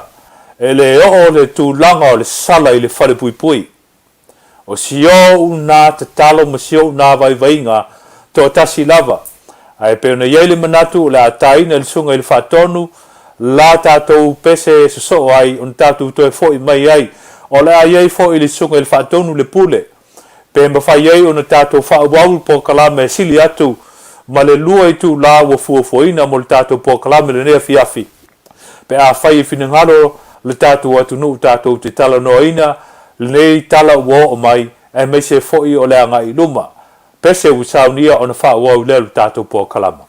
e le o le tūlanga o le sala i le whare pui. O sio una te talo ma sio una vai tō tasi lava. Ai pe ona iei le manatu le ataina le sunga i le whatonu, la tātou pese so ai, on tātou toe fo i mai ai, o le a iei fo i le sunga i le whatonu le pule. Pe ma whai iei ona tātou whauawu po kalame sili atu, ma le lua i tu la wa fuafuaina mo le tātou po kalame le nea Afiafi. Pe a whai i finangalo, le tātou atu nu tātou te tala noaina, le nei tala ua o mai, e mai se foi o le anga i luma. Pese u saunia o na wha ua u lelu tātou po kalama.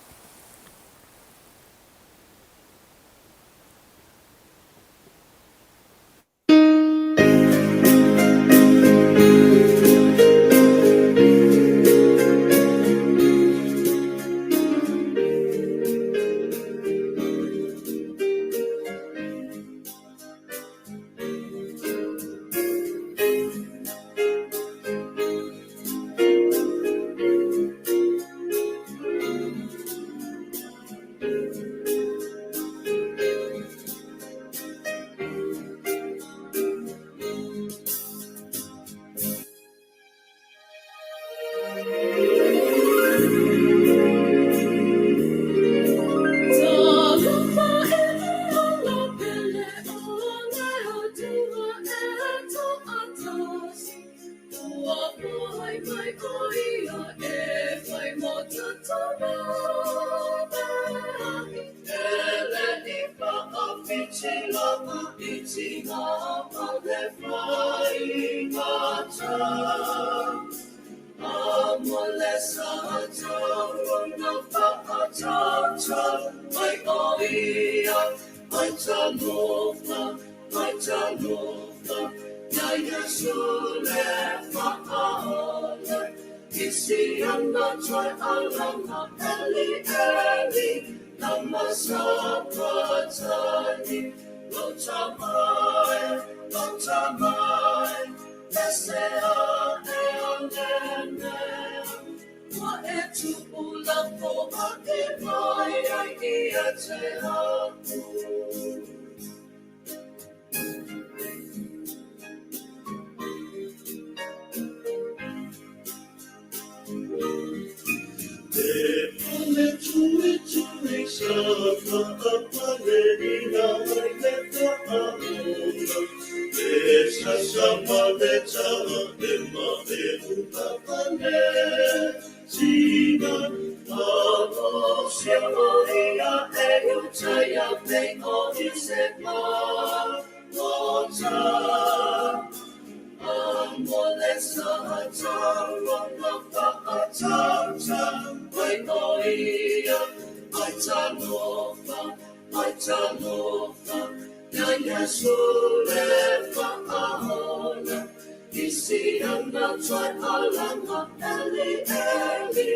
Isi na try alama Eli Eli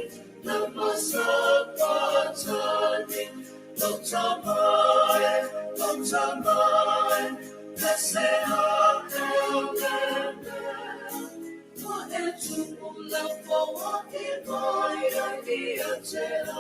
namasapatani Lotamai Lotamai Lesea Elene Wa etu ula foa Imoya Iatea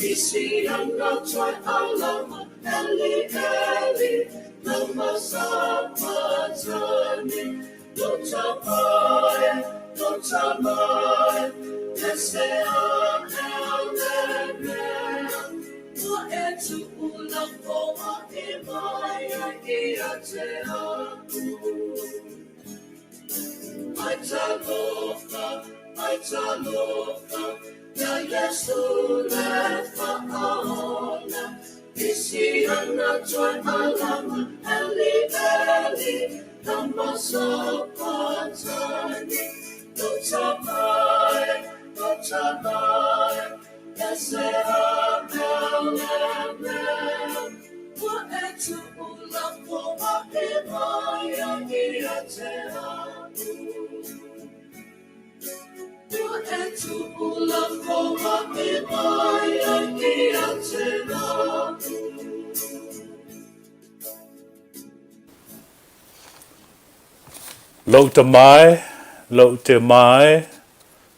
Isi anda try alama Eli Eli namasapatani Lotamai Lotamai Lesea Elene Wa etu ula foa Imoya Iatea Aitalofa, ya Yesu lefa aona, isi anatoi alama, Eli Eli, namasapatani, Lotamai, Lotamai, Lesea Elene, wa etu ula foa Imoya Iatea. Etu ula foa Imoya Iatea. Lau te mai,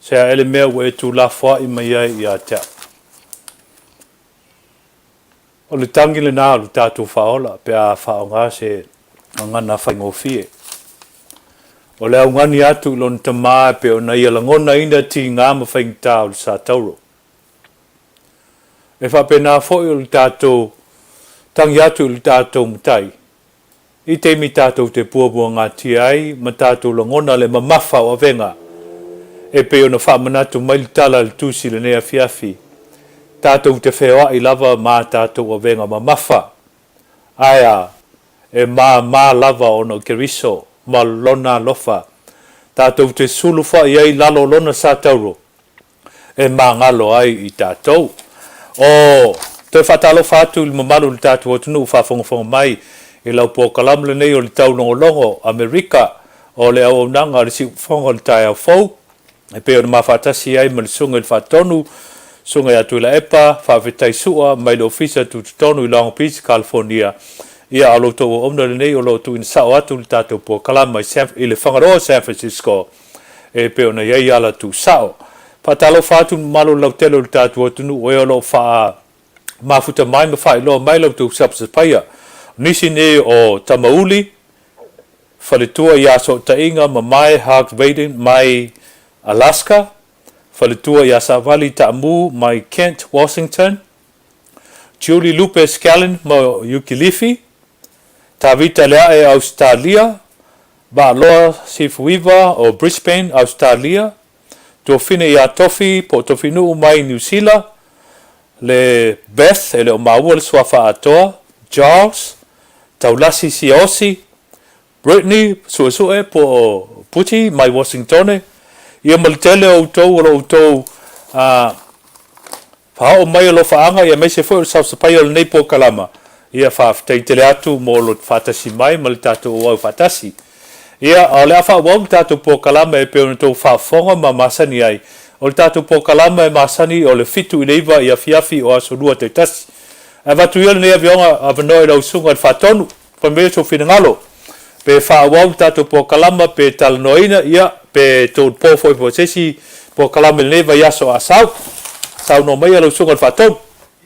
se a ele mea ue tu la foa I mai ai I a tea. O le tangi le nā lu tātou whaola, pe a whaonga se ngana whaingofie. O le au ngani atu lon te mai pe o nei alangona ina ti ngā mawhaingta o le sa tauro. E whapena foi o le tātou, tangi atu le tātou mutai. I te mi tātou te puabua ngā ti ai, ma tātou langona le mamafa o avenga. E pe o na whamanatu mai le tala le tūsi le nea Afiafi. Tātou te whewa I lava mā tātou avenga mamafa. Aia, e mā lava o no keriso, ma lona lofa. Tātou te sulufa I ai lalo lona sa tauro. E mā ngalo ai I tātou. O, te whatalo whātu I mamalu le tātou o tunu whafonga mai. I lau po kalamle nei o le taulongolongo Amerika o le au nanga le si fonga le tai au fau. E pe o le mawhatasi ai ma le sunga le whatonu, sunga I atu la epa, whawhetai sua, mai le ofisa tu tonu I Long Beach, California. Ia alo tau o omna le nei o lo tu in sao atu le tātou po kalama I le whangaroa San Francisco. E pe o na iei ala tu sao. Patalo whātu malo lau telo le tātou atunu o e o lo wha mafuta mai ma wha I lo mai lau tu sapsapaia. Nisi ne o Tamauli, whaletua I aso tainga ma mai Hawks Baden mai Alaska, whaletua I asawali Ta'amu mai Kent, Washington, Julie Lupe Scallon ma Ukilifi, Tavita Lea e Australia, ba loa Soifua o Brisbane, Australia, Tofine I atofi po tofinu mai New Zealand, le Beth e le o maua le swafa atoa, Charles, Taulasi Siosi, Brittany, Susuga po Puti, mai Washington, ia malitele o tau o tau whao mai lo whaanga, ia mai se fo sa sapai o nei po kalama, ia whaaftei tele atu mo lo whatasi mai, malitatu o au whatasi. Ia o le awha wau tatu po kalama e peo na tau whaafonga ma masani ai, o le tatu po kalama e masani o le fitu I leiva I Afiafi o asolua te tasi. A watu ia nei avionga a vanoe lau sunga I whatonu, pa mea so whinangalo. Pe whaawau tatu po kalama pe talanoina ia pe tō pōwhoi po sesi po kalama nei vai aso a sau. Sau no mai lau sunga I whatonu.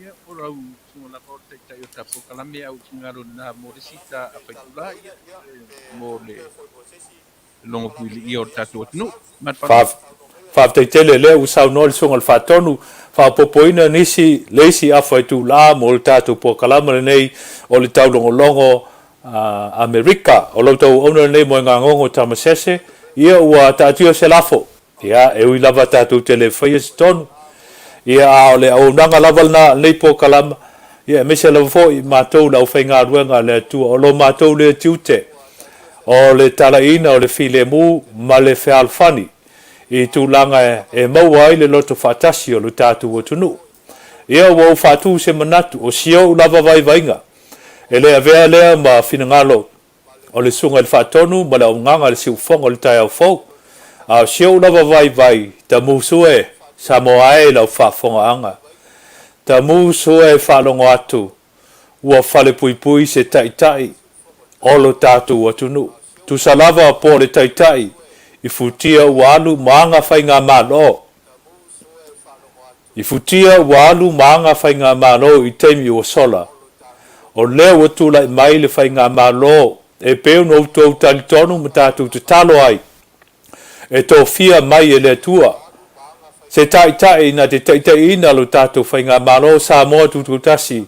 Ia o rau sunga la kore tai o tapu kalame au ngalo na mo le sita a faitula ia mo le longo puili ia o tatu no mat fa fa te tele le u sau no so ngal fa tonu fa popoina nisi leisi a fa tu la mo tatu po kalama nei o le taulogologo Amerika o lo tau ona nei Moegagogo Tamasese ia ua tatio se lafo ia e ui lava tatu tele fai se tonu ia o le au nanga lava na nei po kalama ia me se lava fo i matou lau fai ngā ruenga le tua o lo matou le tiute o le talaina o le filemu ma le fealfani i tūlanga e maua ai le loto fatasi o le tātu o tunu. Ia wau fatu se manatu o sio lava vai vainga. E le avea lea ma finangalo o le sunga le fatonu ma le nganga le siufonga o le tai au fau. A sio lava vai vai ta musue Samoa e lau fafonga anga. Ta musue falongo atu ua fale pui pui se tai tai o lo tātu o tunu. Tu salava po le tai tai i futia walu maanga fai ngā malo. I futia walu maanga fai ngā malo i teimi o sola. O leo atu lai mai le fai ngā malo e peo no tau talitonu ma tātou te talo ai. E tō fia mai e le tua. Se tai tai na te tai tai ina lo tātou fai ngā malo Samoa tututasi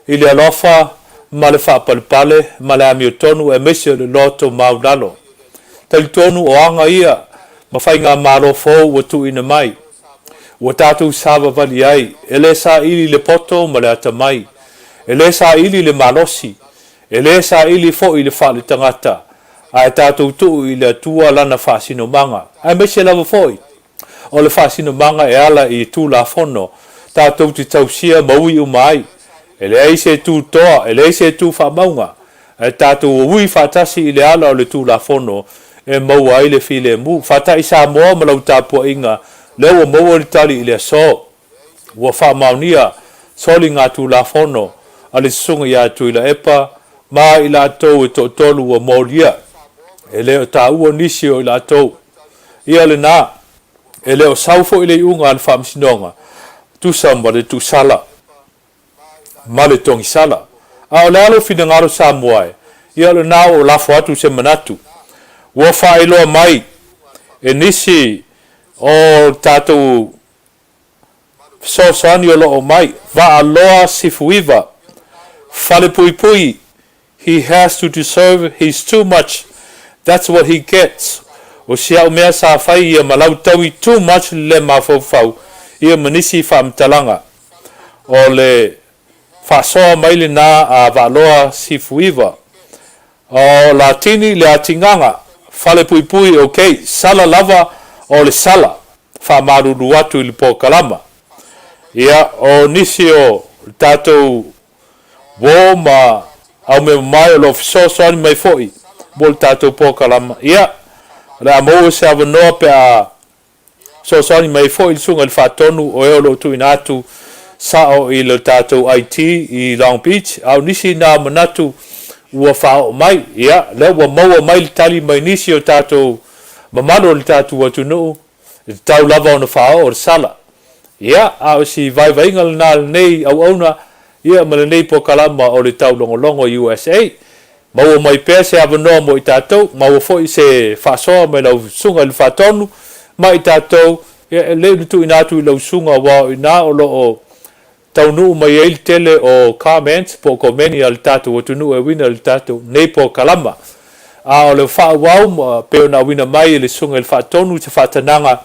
i le alofa ma le whapalipale ma le amiotonu e mese le loto maulalo. Talitonu o anga ia, ma whai ngā mālo fōu wa tu ina mai. Wa tātou sāwa vali ai, e le sā ili le poto ma le ata mai. E le sā ili le malosi, e le sā ili fo i le whale tangata. A e tātou tu i le atua lana whāsino manga. A me se lava fōi. O le whāsino manga e ala i tū la whono. Tātou te tausia maui umai. E le eise tū toa, e le eise tū whamaunga. E tātou ui whātasi i le ala o le tū la whono. E maua ai le file mu. Fata i Samoa ma lau tāpua inga. Leo maua le tali i le so. Ua wha Manuia. Soli ngā tū la whono. A le sunga i atu i la epa. Ma i la tau e to tolu ua Moegagogo. E leo tā ua nisi o i la tau. Ia le nā. E leo saufo i le unga al whamsinonga. Tu samba le tu sala. Ma le tongi sala. A o le alo fina ngaro Samoa e. Ia le nā o lafo atu se manatu. Ua whaeloa mai e nisi o tātou sosani o loo mai va aloa sifuiva fale pui pui. He has to deserve, he's too much, that's what he gets. O siau mea sa whai ia malau taui too much le mawhauwhau ia manisi whamtalanga o le whasoa mai le nā a va aloa sifuiva o latini le atinganga fale pui pui, okay, sala lava o le sala, wha maruru atu i le pōkalama. Ia, o nisi o tātou wō ma au me mai o lo fisosoani mai foi, mo le tātou pōkalama. Ia, le amou se awanoa pe a sosoani mai foi le sunga le whatonu o eo lo tu inatu sao i le tātou IT i Long Beach, au nisi nā manatu ua whao mai, ia, leo ua maua mai le tali mai nisi o tātou mamalo le tātou atu nuu, le tau lava o na whao o le sala. Ia, au si vai vainga le nā nei au auna, ia ma le nei po kalama o le Taulogologo USA, maua mai pēr se awanoa mo i tātou, maua fo i se whasoa mai lau sunga le whatonu, mai i tātou, ia, leo nutu inatu i lau sunga wao i nā o lo o taunu mai ele tele o comments po komeni al tatu o tunu e wina al tatu nei po kalama a o le fa wau pe na wina mai le sunga le fa tonu te fa tananga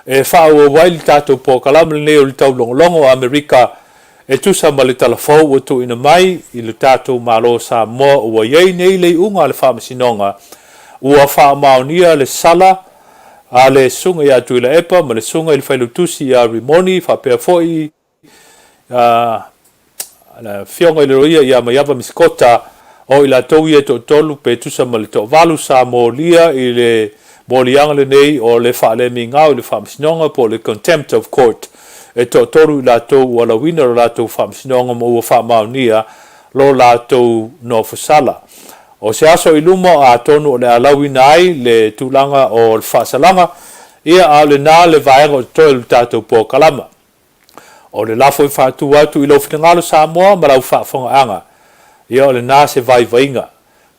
e fa o wai tatu po kalama nei o le Taulogologo Amerika e tu sa male telefo o tu ina mai i le tatu malo sa mo o ye nei le unga le fa masinonga o fa Manuia le sala a le sunga ya tu le epa ma le sunga il fa lutusi ya rimoni fa pe foi la fionga le roia ia mai ava miskota o ila tau ia to tolu pe tusa ma le to valu sa molia i le molianga le nei o le whaale minga o le whamsinonga po le contempt of court e to toru ila tau wala wina o la tau whamsinonga mo ua whamaunia lo la tau no fasala o se aso i luma a tonu o le alawina ai le tulanga o le whasalanga ia a le nā le vaenga o toi le tātou po kalama o le lafo i whātu atu i lau whinangalo Samoa ma lau whaafonga ia o le nā se vaivainga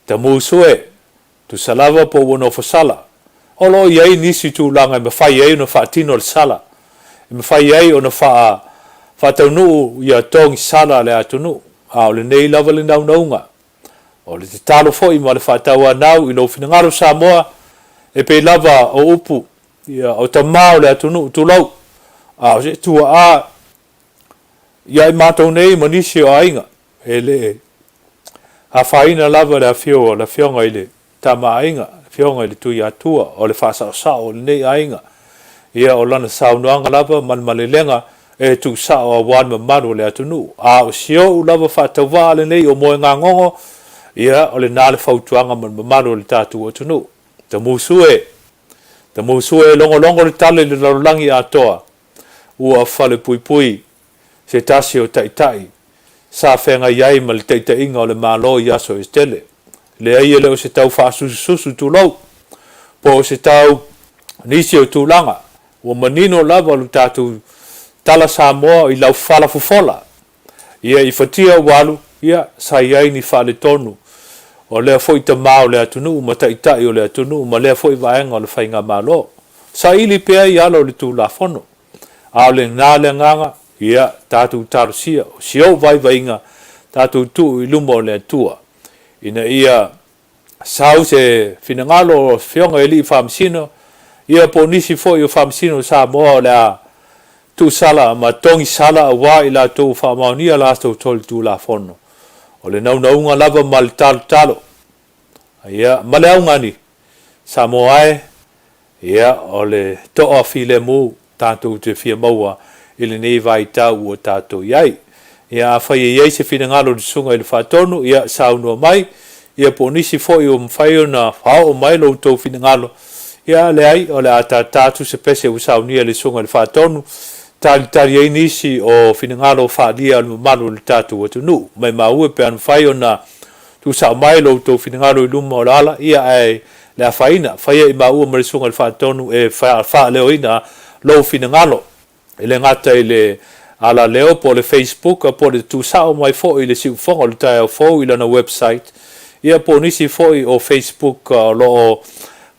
te musue tu salava po wono fasala o lo iai nisi tu langa me fai ai no whaatino le sala me fai ai o no whaataunu ia tongi sala le atunu a o le nei lava le naunaunga o le te talo fo i ma le whaataua nau i lau whinangalo Samoa e pe lava o upu ia o tamao le atunu tu lau a o se tua a ia i mātou nei manisi o ainga e le a whaina lava le afio la fionga i le tama ainga fionga i le tui atua o le whasa o le nei ainga ia o lana saunoanga lava malmalelenga e tu sao a wan mamaro le atunu a o sio u lava whatauwa le nei o moe ngā ngongo ia o le nāle whautuanga mamaro le tātu atunu te musue longo le tale le larolangi atoa ua whale pui se tasi o taitai sa whenga iai ma le taitainga o le malo i aso e Tele le ai ele o se tau whaasusu tu lau po o se tau nisi o tūlanga ua manino lava lu tātu tala Samoa i lau whala fufola ia i whatia walu ia sa iai ni whale tonu o lea foi ta mao le atunu ma taitai o le atunu ma lea foi vaenga o le whainga malo sa ili pea i alo le tū la fono a le ngā le nganga ia tātou tarusia o sio vaivainga tātou tu i lumo le tua ina ia sau se finangalo o fionga e li whamsino ia po nisi fo i o whamsino Samoa o le a tu sala ma tongi sala a wā i la tō whamaunia la tō toli tu la fono o le naunaunga lava ma le talo ia ma le aungani Samoa ia o le toa file mu tātou te fia maua ili nei vai tau o tātou iai. Ia whai iai se whinangalo di sunga i le whatonu, ia saunua mai, ia po nisi fo i o mwhaio na whao mai lo tau whinangalo. Ia le ai, o le ata tātu se pese u saunia le sunga i le whatonu, tari ei nisi o whinangalo whaalia le malu le tātou atu nu. Mai maue pe anu whaio na tu sau mai lo tau whinangalo i luma o la ala, ia ai le a whaina, whaia i maua ma le sunga i le whatonu e wha leo ina lo whinangalo. Ele ngata ile ala leo po le Facebook po le tu sao mai fo ile si fo le tai fo ile na website ia po nisi fo o Facebook lo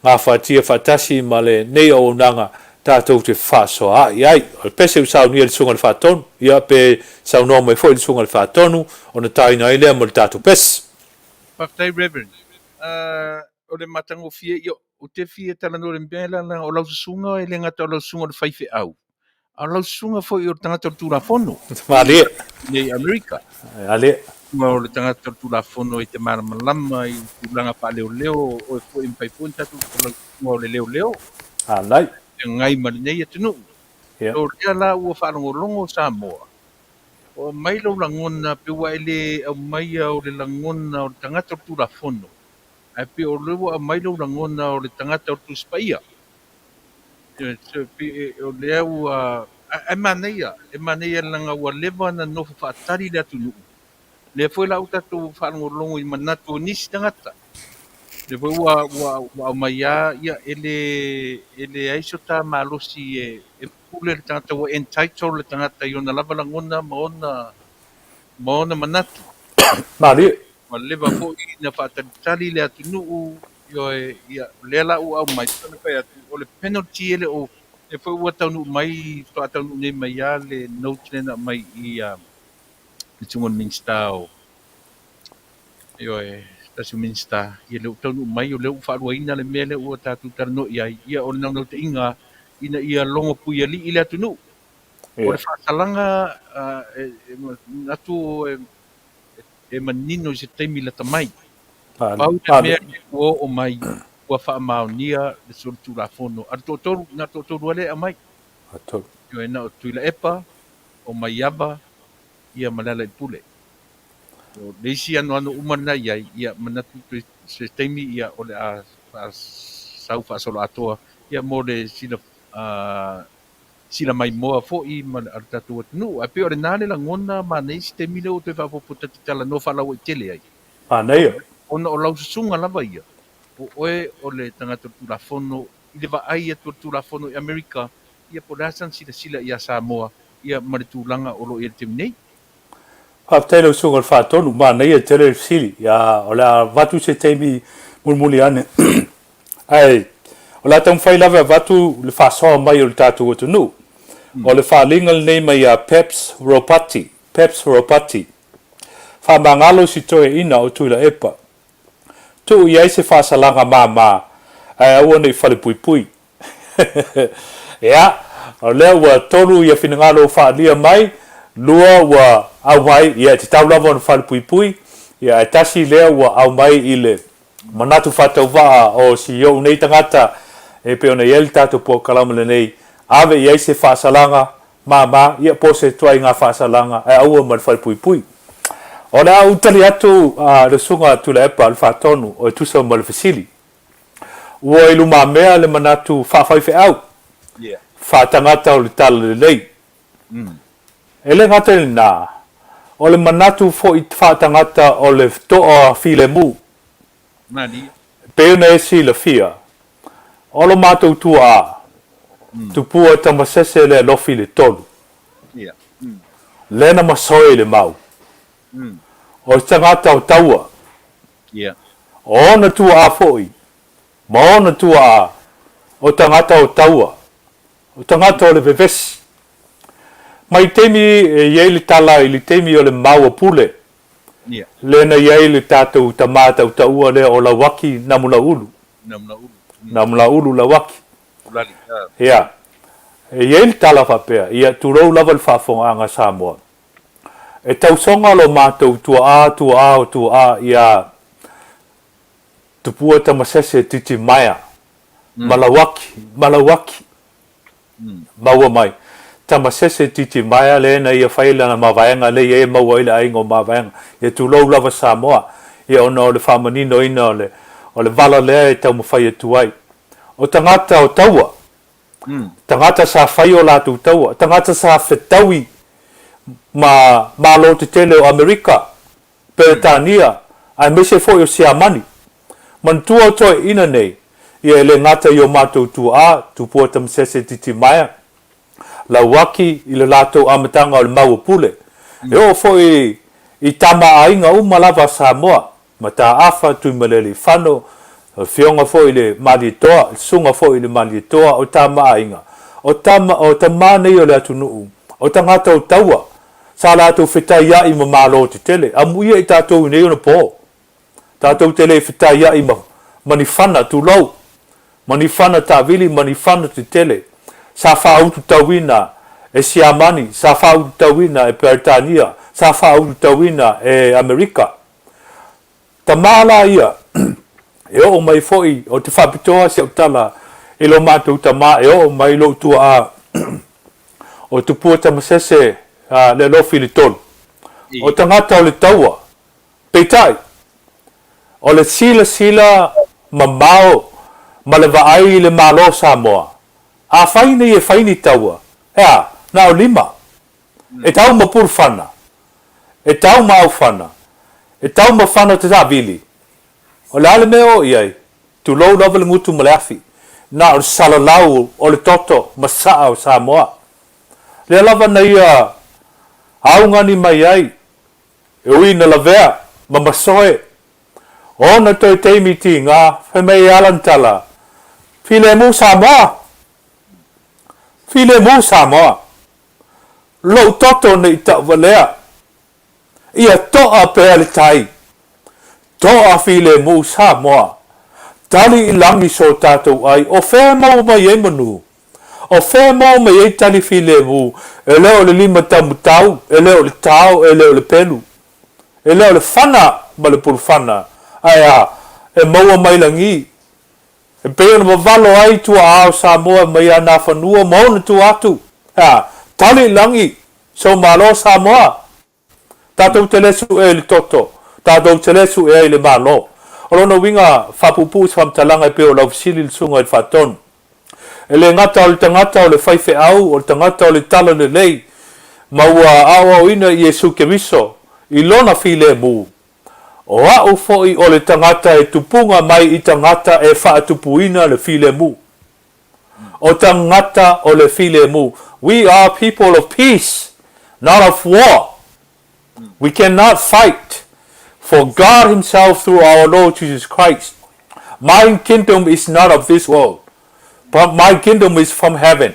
nga fatia fatasi male nei o nanga tatou te faso ai pese u sao ni le sunga le faton ia pe sao no mai fo le sunga le fatonu ona tai na ile mo tatou pes Pastor Reverend o le matango fie yo o te fie tala no le mbela na o lau sunga ile ngata o lau sunga le Faifeau a lau sunga fo i o tangata o tūrafono. Mali. Nei Amerika. Ali. Ua o le tangata o tūrafono i te maramalama i tūlanga pa leo o e fo i Faifeau i tatu o le leo. Alai. E ngai marinei atunu. O rea la ua whanongolongo Samoa. O mai lau langona pe ua ele au mai o le langona o le tangata o tūrafono. Ai pe o lewa mai lau langona o le tangata o tūspaia. O lea ua e maneia langa ua lewa na nofu whaatari le atu nuu. Le foi la utatu whanongolongo i manatu o nisi tangata. Le foi ua maia ia ele aiso ta malosi e pule le tangata ua entitled le tangata i ona lava langona maona manatu. Mali. Ma lewa fo i na whaatari le atu nuu ia lela u au mai tana kai atu o le penalty ele o e foi ua taunu mai to taunu nei mai ia le note na mai i le tungon minsta o tasu minsta ia le taunu mai o le u whaaruaina le mele ua tatu tarno ia o nau te inga ina ia longo pui ali i le atu nu o le whaasalanga atu e manino i se teimi la tamai pau te mea o mai ua whaamaonia le solu tūrafono. Ar tōtoru, nā tōtoru ale a mai. Io e nā o tuila epa, o mai aba, ia malala i pule. O leisi anu umana iai, ia manatu se teimi ia o le a sau whaasolo atoa, ia mo le sila mai moa fo i ma ar tatu atunu. A pe o le nāle la ngona ma nei si teimi leo te whapoputati tala no whalau i tele ai. Maneia. Ona o lau susunga lava ia. O oe o le tangata tūrafono, i le vaai atu tūrafono i Amerika, ia po rasan sila ia Samoa, ia maritulanga o lo ia te nei. Whapatei lau sunga whatonu, mana ia Tele sili, ia o la vatu se teimi mulmuli ane. Ai, o la tau whai lawe vatu le whasoa mai o le tātou o tunu. O le whalinga le nei mai a Peps Ropati. Whamangalo si toe ina o tuila epa. Tu iai se whasalanga mā, ai aua nei whale pui. Ia, o lea ua tolu ia whinangalo whaalia mai, lua ua au mai, ia te tau lava o na whale pui, ia e tasi lea ua au mai i le manatu whatau waa o si iau nei tangata, e peo na ieli tātou po kalama le nei, ave iai se whasalanga mā, ia po se tuai ngā whasalanga, ai aua ma le whale pui. O le au tali atu le sunga tula epa le whatonu o e tusa ma le fasili. Ua ilu mā mea le manatu whawhaife au. Whatangata o le tala le lei. E le ngata le nā. O le manatu fo i whatangata o le toa file mu. Nani? Peo na esi la fia. O lo mātou tua a. Tupua tamasese le lofi le tolu. Lena masoe le mau. O tangata o taua. O na tua a foi. Ma o na tua a. O tangata o taua. O tangata o le vevesi. Mai temi iei le tala i le temi o le mau a pule. Lena iei le tātou tamata o taua le o la waki namula ulu. Namula ulu la waki. Ia. Iei le tala whapea. Ia turou lava le whafonga Samoa. E tausonga lo mātou tua a ia tupua tamasese titi maia. Malawaki. Maua mai. Tamasese titi maia le na ia whaila na mawaenga le ia maua ila aingo mawaenga. Ia tulou lava Samoa. Ia ona o le whamanino ina o le vala lea e tau mawhai e tuai. O tangata o taua. Tangata sa whai o lātou taua. Tangata sa whetaui ma lo te tele o Amerika. Peretania. Ai mese fo o siamani. Man tua toi ina nei. Ia le ngata i o mātou tua tupua tamasese titi maia. La waki i le lātou amatanga o le maua pule. E o fo i tama ainga malava Samoa. Ma tā afa tui malele whano. Fionga fo i le malitoa. Sunga fo i le malitoa o tama ainga. O tama nei o le atunuu. O tangata o taua. Sa lātou whetai ia i mamalo te tele. Amuia i tātou nei o na po. Tātou tele whetai ia i manifana tu lau. Manifana tāwili, manifana te tele. Sa whaautu tawina e Siamani, sa whaautu tawina e Peretania, sa whaautu tawina e Amerika. Ta mala ia, e o mai foi, o te whapitoa si au tala, e lo mātou ta mā, e o mai lo tua a, o tupua tamasese le lofi le tolu. O tangata o le taua, peitai, o le sila mamao, ma le vaai le malo Samoa. A whaine e whaini taua. Ea, na o lima. E tau ma pur whana. E tau ma au whana. E tau ma whana te tāwili. O le ale meo iai. Tu lou lava le ngutu ma le afi. Na o le salalau o le toto ma saa o Samoa. Le lava na ia aungani mai ai. E ui na lavea ma masoe. O na toi teimi ti ngā whemei alantala. File mu Samoa. Lo toto nei ta'walea. Ia toa pea le tai. Toa file mu Samoa. Tali ilangi so tātou ai. O whea mau mai e manu. O whea mau mai e tali file mu. E leo le lima tamutau. E leo le tau. E leo le pelu. E leo le whana. Ma le puru whana. Aia. E maua mai langi. E peo na mawalo ai tua ao Samoa mai ana whanua mauna tu atu. Tali langi. So malo Samoa. Tātou te lesu e le toto. Tātou te lesu e le malo. O lona winga whapupu sa whamtalanga e peo lau fisili le sunga e whatonu. E le ngata o le tangata o le Faifeau, o le tangata o le tala le lei. Maua awa o ina i Yesu Keriso. I lona file mu. O au foi o le tangata e tupunga mai i tangata e whaatupuina le file mu. o tangata o le file mu. We are people of peace, not of war. We cannot fight for God himself through our Lord Jesus Christ. My kingdom is not of this world, but my kingdom is from heaven.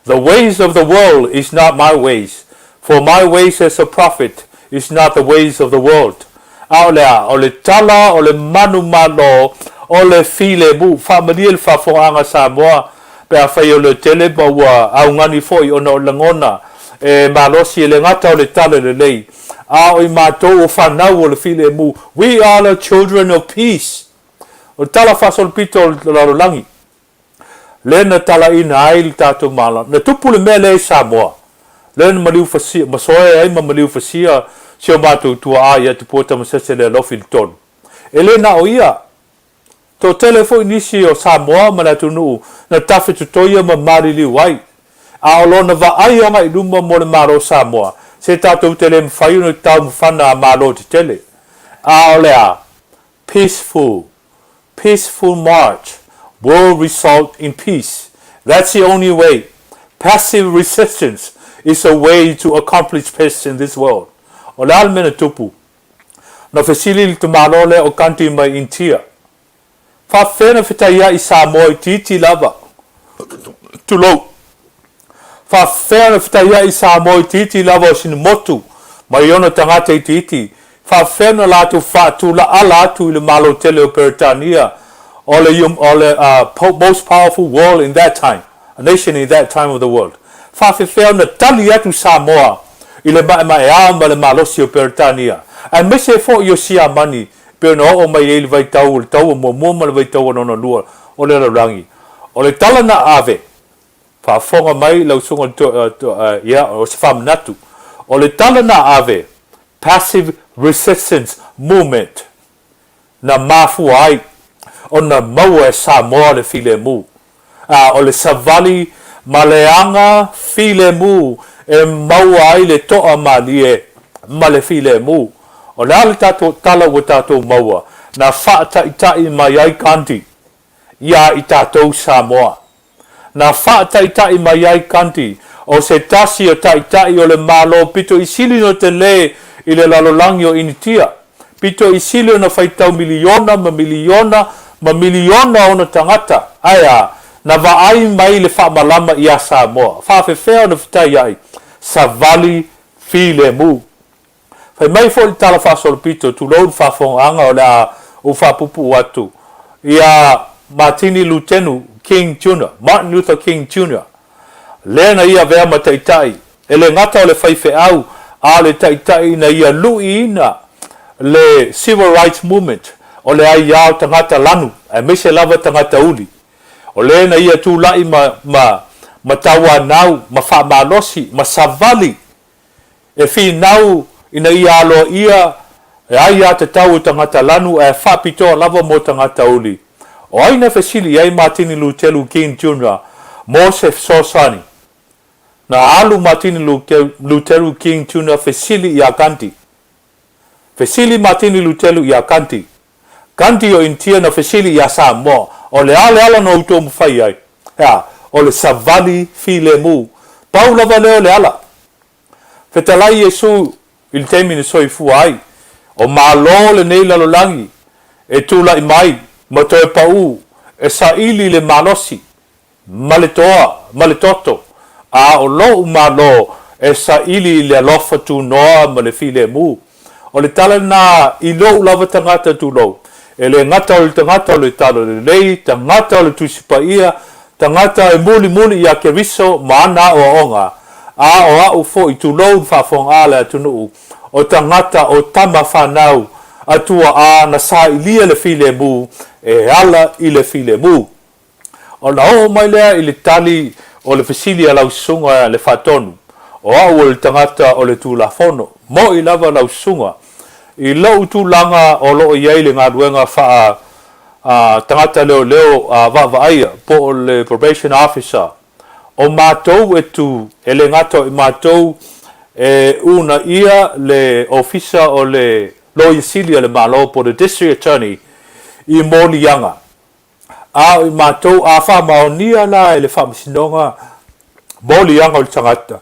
The ways of the world is not my ways, for my ways as a prophet is not the ways of the world. Aolea, o le tala, o le manu malo, o le file mu, familia le fafoanga Samoa, pe a fai o le tele maua, au ngani foi o na o langona, e malosi le ngata o le tala le lei. A i mātou o whanau o le file mu. We are the children of peace. O tala fasol pito o larolangi. Lena tala ina ai le tātou mala. Na tupu le mele e Samoa. Lena maliu fasia, masoe ai ma maliu fasia, sio mātou tua a ia tupu Tamasese le lofi le tonu. E lena o ia, to telefo inisi o Samoa ma na tunu, na tafe tutoia ma marili wai. A olona va ai anga i luma mo le maro Samoa. Se tātou tele mwhai unu tau mwhana a malo te tele. A olea, peaceful march will result in peace. That's the only way. Passive resistance is a way to accomplish peace in this world. O le almena tupu. Na fesili li te malo le o kanti mai intia. Fa fena fitaia i Samoa i titi lava. Tulou. Fa fena fitaia i Samoa i titi lava o sinu motu. Mai ona tangata i titi. Fa fena latu fatu la alatu i le malo tele o Peritania. O le most powerful world in that time. A nation in that time of the world. Fa fena tali atu Samoa. I le mai ama le malosi o Peritania. A mese fo yo sia mani. Pero no o mai ele vai tau o mo le vai tau no lua. O le rangi. O le tala na ave. Fa fonga mai lau sunga o se whamanatu. O le tala na ave, passive resistance movement, na mafu ai, o na maua e Samoa le file mu. O le savali maleanga file mu, e maua ai le toa malie, ma le file mu. O le ale tato tala o tato maua, na whaata itai mai ai kanti, ia i tato Samoa. Na whaata itai mai ai kanti, o se tasi o tai o le malo, pito i sili no te le i le lalolangi o initia. Pito i sili o na whaitau miliona o na tangata. Aia, na vaai mai le whaamalama i a Samoa. Whaafewhea o na whitai ai. Savali file mu. Whai mai fo i tala whaasolo pito, tu loun whaafonga o le a o whaapupu watu. Ia Martini Lutenu King Jr., Martin Luther King Jr., lena ia vea ma taitai, e le ngata o le Faifeau, a le taitai na ia lui ina le Civil Rights Movement, o le ai iau tangata lanu, e mese lava tangata uli. O lena ia tūlai ma tawa nau, ma whaamalosi, ma savali, e fi nau ina ia alo ia, e ai ia te tau tangata lanu, e whapitoa lava mo tangata uli. O aina fesili ai Martini Luther King Jr., Mosef Sosani. Na alu Martini Luther King Jr. fesili ia kanti. Fesili Martini Luther ia kanti. Kanti o intia na fesili ia Samoa. O le ala no uto mfai ai. Ya, o le savali file mu. Paula valeo le ala. Fetalai Yesu il temine Soifua ai. O malo le nei lalolangi. E tula i mai. Matoe pau. E saili le malosi. Maletoto. A o lo malo e saili le alofa tu noa ma le file mu. O le tala na i lo lava tangata tu lo. E le ngata o le tangata o le tala le lei, tangata o le tusipaia, tangata e muli ia ke riso maana o onga. A o au fo i tu lo whafong ala tunu. O tangata o tama whanau atua a na sa ilia le file mu e ala i le file mu. O na o mai lea i le tali o le fesili a lausunga le whatonu. O au o le tangata o le tūlafono. Mo i lava lausunga. I lau tūlanga o loo iei le ngā ruenga wha tangata leo vavaia po o le probation officer. O mātou e tu e le ngato i mātou e una ia le officer o le lawyer silia le malo po le district attorney i Molianga. a i mātou a whamaonia la e le whamasinonga moli anga o le tangata.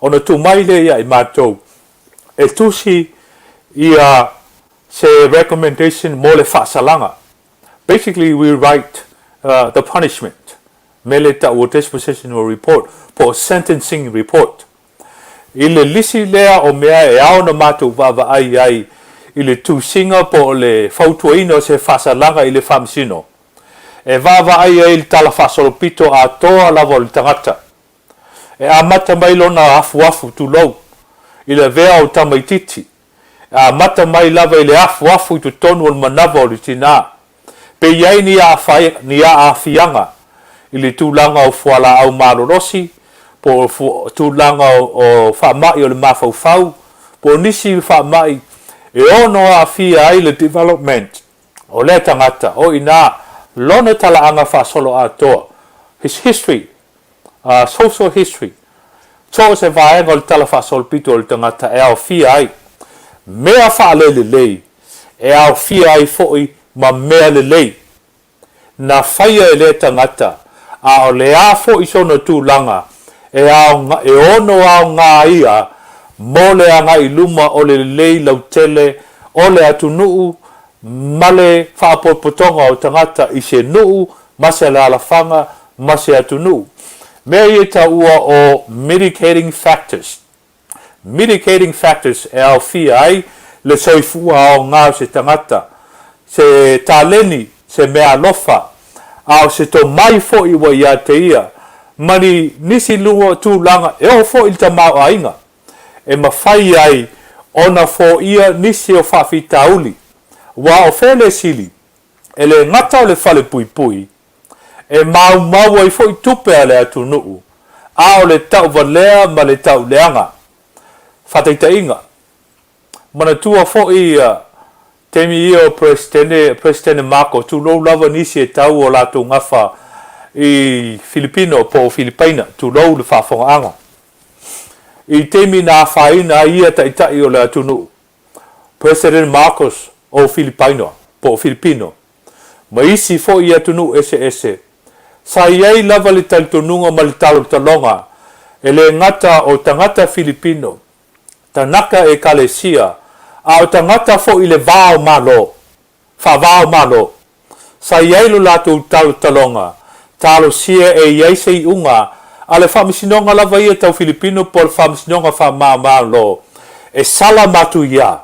Ona tu mai le ia i mātou. E tusi ia se recommendation mo le whaasalanga. Basically, we write the punishment. Mele ta o dispositional report, po sentencing report. Ile lisi lea o mea e ao na mātou vava ai ile tu singa po le fautuaina se whasalanga ile whamsino. E vava ai le tala whasolopito a toa lava o le tangata. E a mata mai lona afu tu lau. Ile vea o tamaititi. A mata mai lava ile afu i tu tonu o manava o le tina. Pe iai ni a afianga. Ile tūlanga o fuala au malorosi. Po tūlanga o whamai o le mafaufau. Po nisi whamai. E ono a fia ai le development. O le tangata. O ina lona tala anga whasolo a toa. His history. Social history. So se vaenga o le tala whasolo pito o le tangata. E au fia ai. Mea whaalele lei. E au fia ai foi ma mea le lei. Na whaia e le tangata. A o le a foi sono tūlanga. E ono au ngā ia. Mo le anga i luma o le lei lau tele. O le atu nuu. Male whaapopotonga o tangata i se nuu. Mase le alafanga. Mase atu nuu. Mea i ta ua o mitigating factors. Mitigating factors e au fia ai. Le soifua o ngā se tangata. Se taleni. Se mea lofa. Au se to mai fo i wa ia te ia. Mani nisi lua tu langa. E o fo i ta mau ainga. E mawhai ai. Ona fo ia nisi o whawhita uli. Wa o fele sili. E le ngata o le whale pui pui. E mau ai fo i tupe a le atu nuu. A o le tau valea ma le tau leanga. Whataita inga. Mana tua fo i temi o Presidente Marco tu lo lava nisi e tau o lato ngafa i Filipino po Filipaina tu lo le whafonga anga. I temi na whaina ia taitai o le atunu. President Marcos o Filipino po Filipino. Ma isi fo i atunu ese. Sa iai lava le talitonunga ma le talo talonga. E le ngata o tangata Filipino. Tanaka e kalesia. A o tangata fo i le vao malo. Fa vao malo. Sa iai lo lato talo talonga. Talo sia e iai se i unga. A le whamisinonga lava ia tau Filipino po le whamisinonga wha malo. E sala matu ia.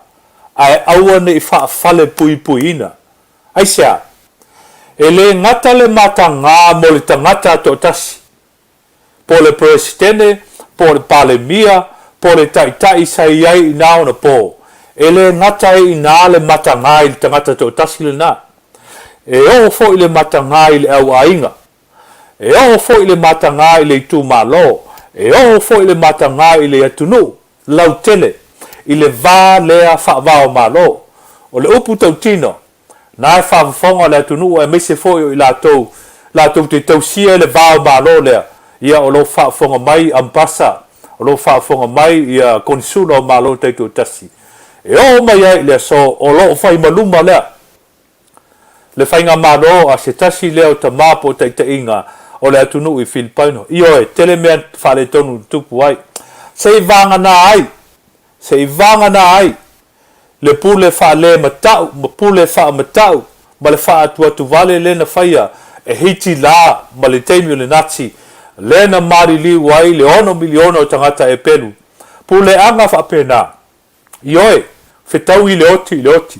Ai awane i whaafale pui ina. Aisia. E le ngata le mata ngā mo le tangata to tasi. Po le presidente, po le palemia, po le taitai sa iai ina ona po. E le ngata e ina le mata ngā i le tangata to tasi le na. E o fo i le mata ngā i le au ainga. E o fo i le mata ngā i le tu malo. E o fo i le mata ngā i le atunu. Lau tele. I le vā lea whaavao malo. O le upu tau tino. Nā e whaafonga le atunu e mese fo i lātou. Lātou te tausia le vāo malo lea. Ia o lo whaafonga mai ambasa. O lo whaafonga mai ia konsula o malo teitu tasi. E o mai ai lea so o lo whai maluma lea. Le whainga malo a se tasi leo ta mapo teitainga. O le atunu i Filipino. Io e tele mea whale tonu tupu ai. Se vanga na ai. Se vanga na ai. Le pule whale matau. Ma pule wha matau. Ma le wha atu vale le na whaia. E hiti la. Ma le teimi le nazi. Le na mari liu ai. Le ono miliona o tangata e pelu. Pule anga wha pena. Io e. Whetau i le oti.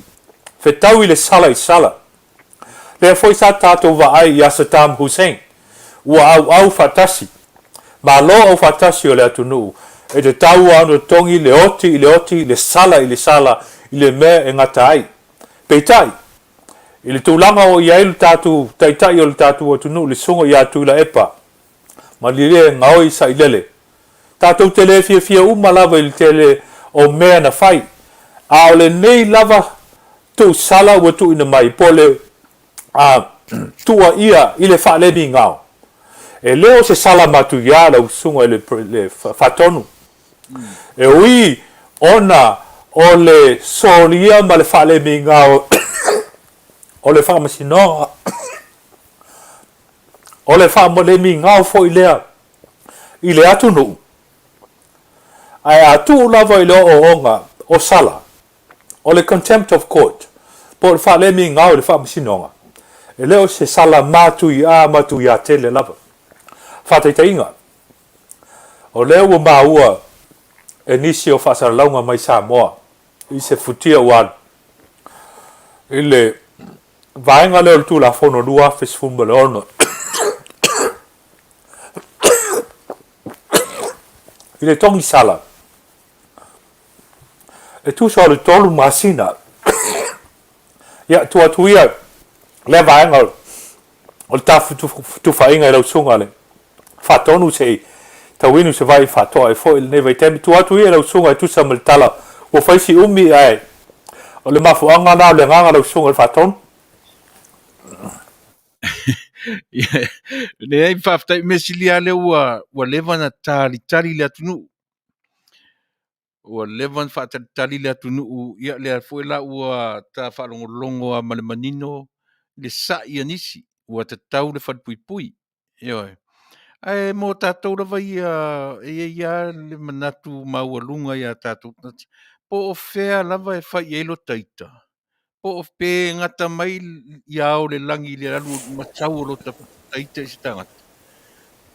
Whetau i le sala i sala. Le foi sa tātou wa ai i Saddam Hussein. Ua au fatasi. Ma lo au fatasi o le atunu. E te tau anu tongi le oti, le sala, i le mea e ngata ai. Peitai. I le tūlanga o iai le tātu, taitai o le tātu atunu, le sunga i atu la epa. Ma li le ngaoi sa i lele. Tātou tele fia uma lava i le tele o mea na fai. A o le nei lava tu sala ua tu ina mai. Po le tua ia i le wha lebi ngao. E leo se sala matu ia la usunga le fatonu. E ui ona o le solia ma le whale mi ngao o le whamasinoa o le fa mo le mi ngau fo i le atu no ai atu lava i le onga o sala o le contempt of court po le fa le mi ngau le fa masinonga e leo se sala matu i a tele lava fa te inga o leo o maua e nisi o fa launga mai Samoa i se futia wan i le vaenga leo tu la fono lua fes fumba le ono i le tongi sala e tu so le tolu masina ya tu atuia le vaenga o tafu tu fainga le sunga le fa tonu sei tawinu se vai fa to e fo le vai tem tu atuia le sunga tu sa tala o fai si umi ai o le mafu anga na le nganga le sunga fa tonu le ai whaftai mesilia le ua lewa na tali le atunu. Ua lewa na tali le atunu ia le alfo la ua ta whalongolongo a malemanino le sa ia nisi ua te tau le whadpui. Ioi. Ai mo tātou rawa ia le manatu maua lunga ia tātou. Po o whea lava e whai eilo taita. Po o pe ngata mai iao le langi le alu matau lo taita i se tangata.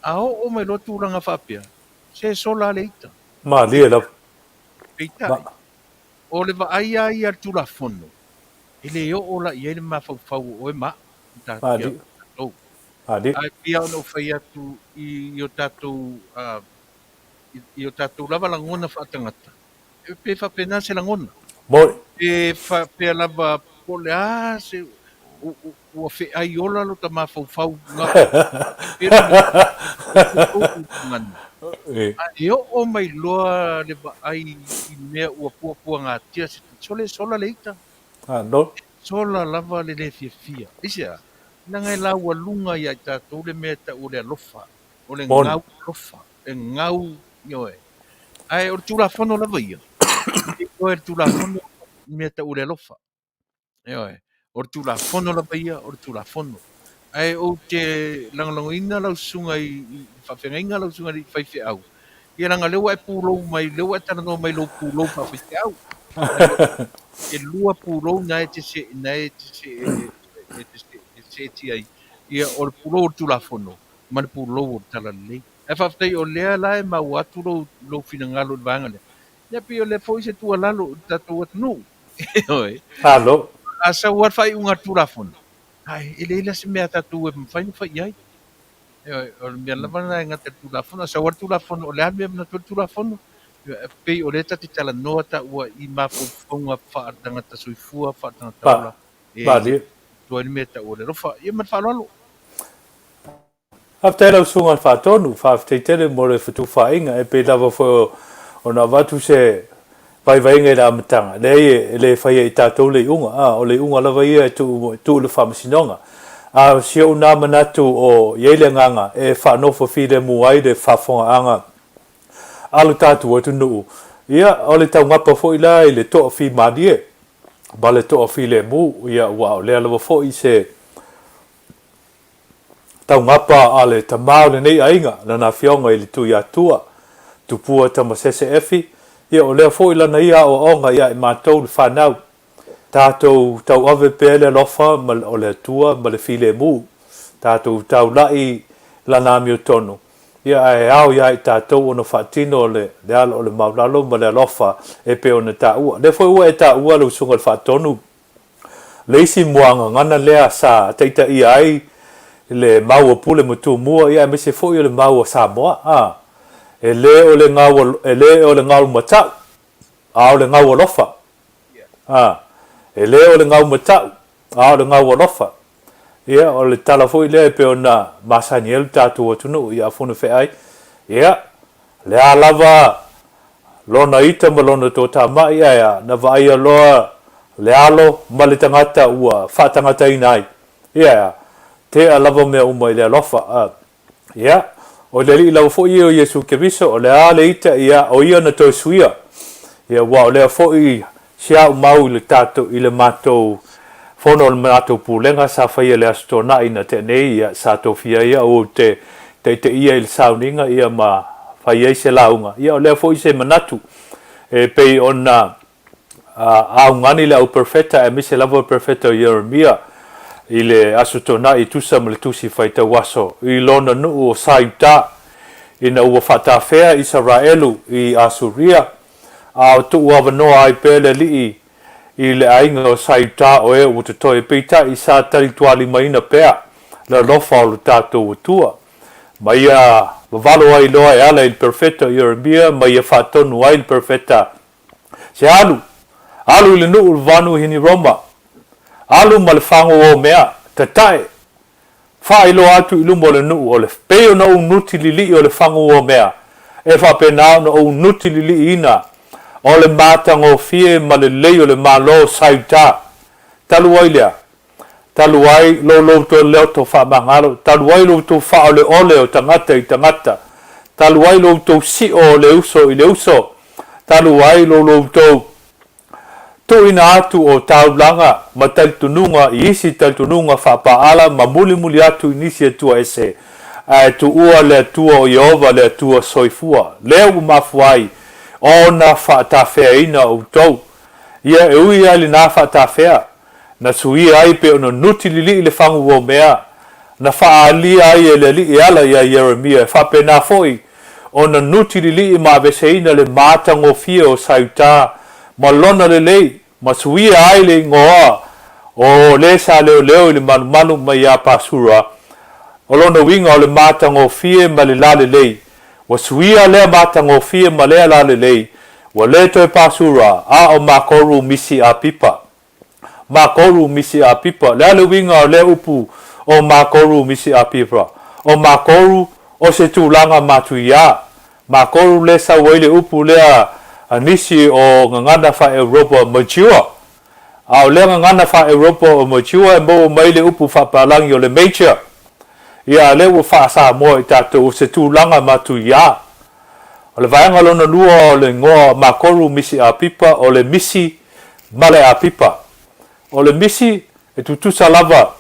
A o mai lotu ranga whapea. Se sola le ita. ma lia la Peitai. O le wa aia ia tula fono. Ele o la ia le mawhau o e ma. ma di Ai pia ono whai atu i o tātou i o tātou lava langona whaatangata. E pe whapena se langona. mo E whapea lava pole se ua whi ai ola lo ta mawhau ngā. E o mai loa le wa ai i mea ua pua ngā tia se sola leita. no Sola lava le fia. Isia. Nanga la ua lunga ia tātou le mea ta o le alofa. O le ngau alofa. E ngau ioe. Ai o tula fono lava ia. O tula fono mea ta o le alofa. Ioe. O tula fono lava ia, o tula fono. Ai o te langalongoina lau sunga i whawhengainga lau sunga i Faifeau. Ia ranga lewa e pūlou mai, lewa e tarano mai lau pūlou pa Faifeau. E lua pūlou na e te se, se ti ai. Ia o le pūlou o tula fono. Ma le pūlou o tala lei. E whawhtei o lea la e mau atu lau finangalo le vanga lea. Ia pi o le foi se tua lalo tatou atunu. Oi. Halo. Asa ua fai unga tula fono. Ai, ele ila se mea tatu e mwhai ai. O le mea lavana e ngata tula fono. Asa ua tula fono, o le ame mna tula fono. Pei o le tati tala noa ta ua i mawhauwhaunga whaatangata Soifua, whaatangata ola. Ba di. Tua ni mea ta o le rofa. Ia mat whalalo. After lau sunga whaatonu, whaaftei tele mo le whatu whainga, e pei lava fo o na watu se whaivainga i la amatanga. Le whaia i tātou le unga, o le unga lava ia e tu le whamasinonga. Si o nā manatu o yeile nganga, e whanofo while muai le whafonga anga. Alu tātou atu nuu. Ia, o le tau ngapa fo i la i le toa whi madie. Ba le toa whi le mu, ia wao, le alawa fo i se tau ngapa a le tamau le nei ainga, na na fionga i le tui atua, tupua Tamasese efi, ia o lea fo i lana ia o onga ia i mātou le whanau. Tātou tau ave pēle lofa, o le atua, ma le file mu, tātou tau lai lana amio tonu. Ia e au ia i tātou ono whaatino le ala o le maulalo, ma le lofa e pe ona tā ua. Le fo ua e tā ua le usunga le whaatonu. Leisi muanga ngana lea sa teita ia ai, le mau pule mutu mua ia me se foi le mau Samoa e le o le ngau mata o le ngau lofa e le o le ngau mata o le ngau lofa ia o le tala foi le pe ona masaniel tatu tunu ia fonu fe ai ia le alava lona ita malona to tama ia na vai lo le alo malitangata ua fatangata inai ia te alava mea uma i le alofa. Ia, o le li lau fo i o Yesu Keriso, o le ale ita ia o ia na toi suia. Ia, wa o lea fo i sia umau i le tato i le matou fono le mato pulenga sa faia le astona ina te nei ia sa tofia ia o te ia il sauninga ia ma faia se launga ia le foi se manatu e pe ona a ngani le au perfetta e mise lavo perfetta Jeremia ile asutona i tusa mle tusi faita waso i lona nu o saita ina ua fatafea Israelu i Asuria a tu ua noa ai pele li i le ainga o saita o e utotoe peita i sa tali tuali maina pea le lofa o le tatou tua ma ia vavalo ai loa e ala il perfetta Jeremia ma ia fatonu ai il perfetta se alu le nuu vanu hini Roma alu ma le fango o mea tatae failo atu i lumo le nuu o le peo na unuti lili o le fango o mea e whapenao na unuti lili ina o le mātango fie ma le leo le malo saita talu ai lea talu ai lo to leo to wha mangalo talu ai lo to wha ole o tangata i tangata talu ai lo to si o le uso i le uso talu ai lo to to ina atu o taulanga ma taltununga i isi taltununga whapaala ma muli atu inisi atua ese tu ua le atua o Yehova le atua Soifua leo mafuai ona whaatawhea ina o tau ia e ui ali na whaatawhea na sui ai pe ona nuti lili le whangu o mea na whaali ai e le li ala ia Jeremia whapena foi ona nuti lili ma vese ina le mātango fia o sauta ma lona le lei ma suia ai le ngoa o le sa leo le manu mai a pasura o lona winga o le mātango fie ma le lale lei wa suia le mātango fie ma le lale lei wa le toi pasura a o makoru misi a pipa le ale winga o le upu o makoru misi a pipa o makoru o se tūlanga matuia makoru le sa waile upu lea anisi o ngana fa Europa mature au le ngana fa Europa o mature mo maile upu fa palangi o le major ia le wo fa Samoa i tatou se tūlanga matuia o le vaenga lona lua o le ngoa makoru misi a pipa o le misi male a pipa o le misi e tutusa lava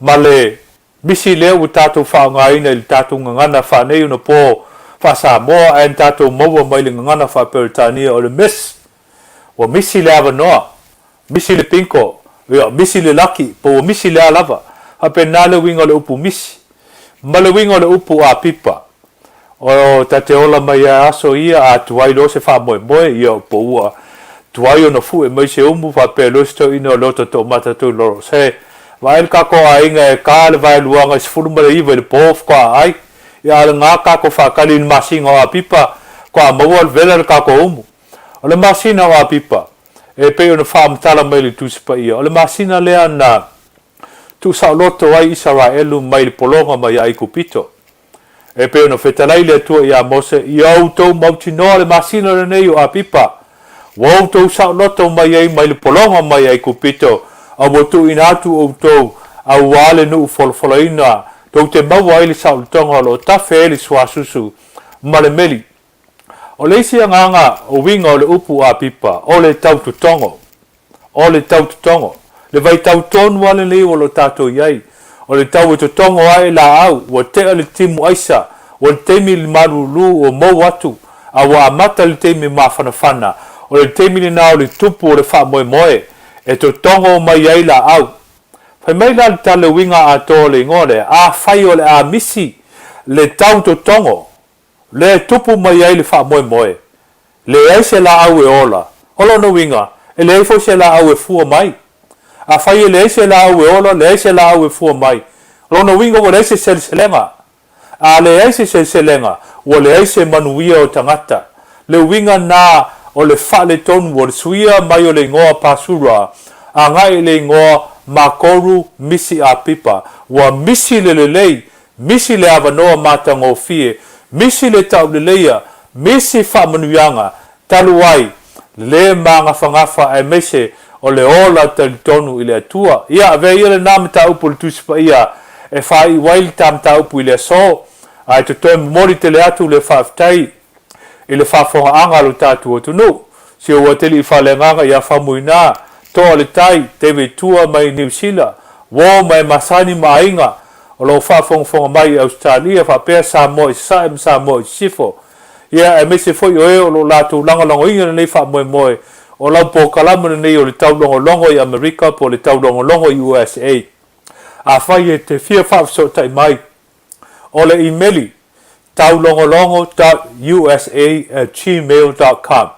ma le misi le o tatou whaongaina i tatou ngana fa nei una po fa Samoa en tatou maua mai le ngana fa Peritania o le wa misi le avanoa misi le pinko misi le laki po misi le alava apena le winga le upu misi ma le winga le upu a pipa o tate ola mai aso ia a tuai lo se fa moe ia po ua tuai ona fu e mai se umu fa pelo sto ino loto to mata tu lo se vai ka ko ainga e ka le vai luanga se fulu mai i le pof ko ai ia le ngā kako whakali ni masinga o a pipa kua maua le vela le kako umu o le masina o a pipa e peo na whaamtala mai le tusipa ia o le masina lea na tu sa loto ai Israelu mai le polonga mai ai kupito e peo na whetalai le atua ia Mose i autou mautinoa le masina le nei o a pipa wa autou sa loto mai ai mai le polonga mai ai kupito a motu inatu autou a wale nu folofoloina tau te maua ai le sautonga lo tafe le suasusu ma le meli o le isi anganga o winga o le upu a pipa o le taututongo le vai tautonu ale lei o lo tato iai o le tau tutongo ai la au wa te le timu aisa o le temi le marulu o mau atu a wa amata le temi mawhanawhana o le temi le nao le tupu o le wha moe e tutongo mai ai la au fai mai la tale winga a tō le ngore a fai o le a misi le tau tutongo le tupu mai ai le wha moe le ai se la au e ola olo no winga e le eifo se la au e fua mai a fai le ai se la au e ola le ai se la au e fua mai olo no winga o le ai se selenga a le ai se selenga o le ai se manuia o tangata le winga na o le wha le tonu o le suia mai o le ngoa pasura a ngai le ngoa makoru misi a pipa wa misi le lei misi le avanoa matango fie misi le tau le leia misi fa manuianga taluai le manga fangafa e mese o le ola talitonu ile atua ia ave ia le nam tau pul tuspa ia e fai wail tam tau pu ile so ai to toi mori tele atu le faftai ile fa fo anga lo tatu tunu si o tele fa le nganga ia fa muina to le tai te ve tua mai New Zealand wo mai masani mainga o lo fa fonga mai Australia fa pe Samoa Samoa sifo ia e mese foi o lo latu langa longo inga nei fa moe o la po kalama nei o le taulogologo i Amerika po le taulogologo USA a fai e te fia fa so tai mai o le emaili taulogologo.usa@gmail.com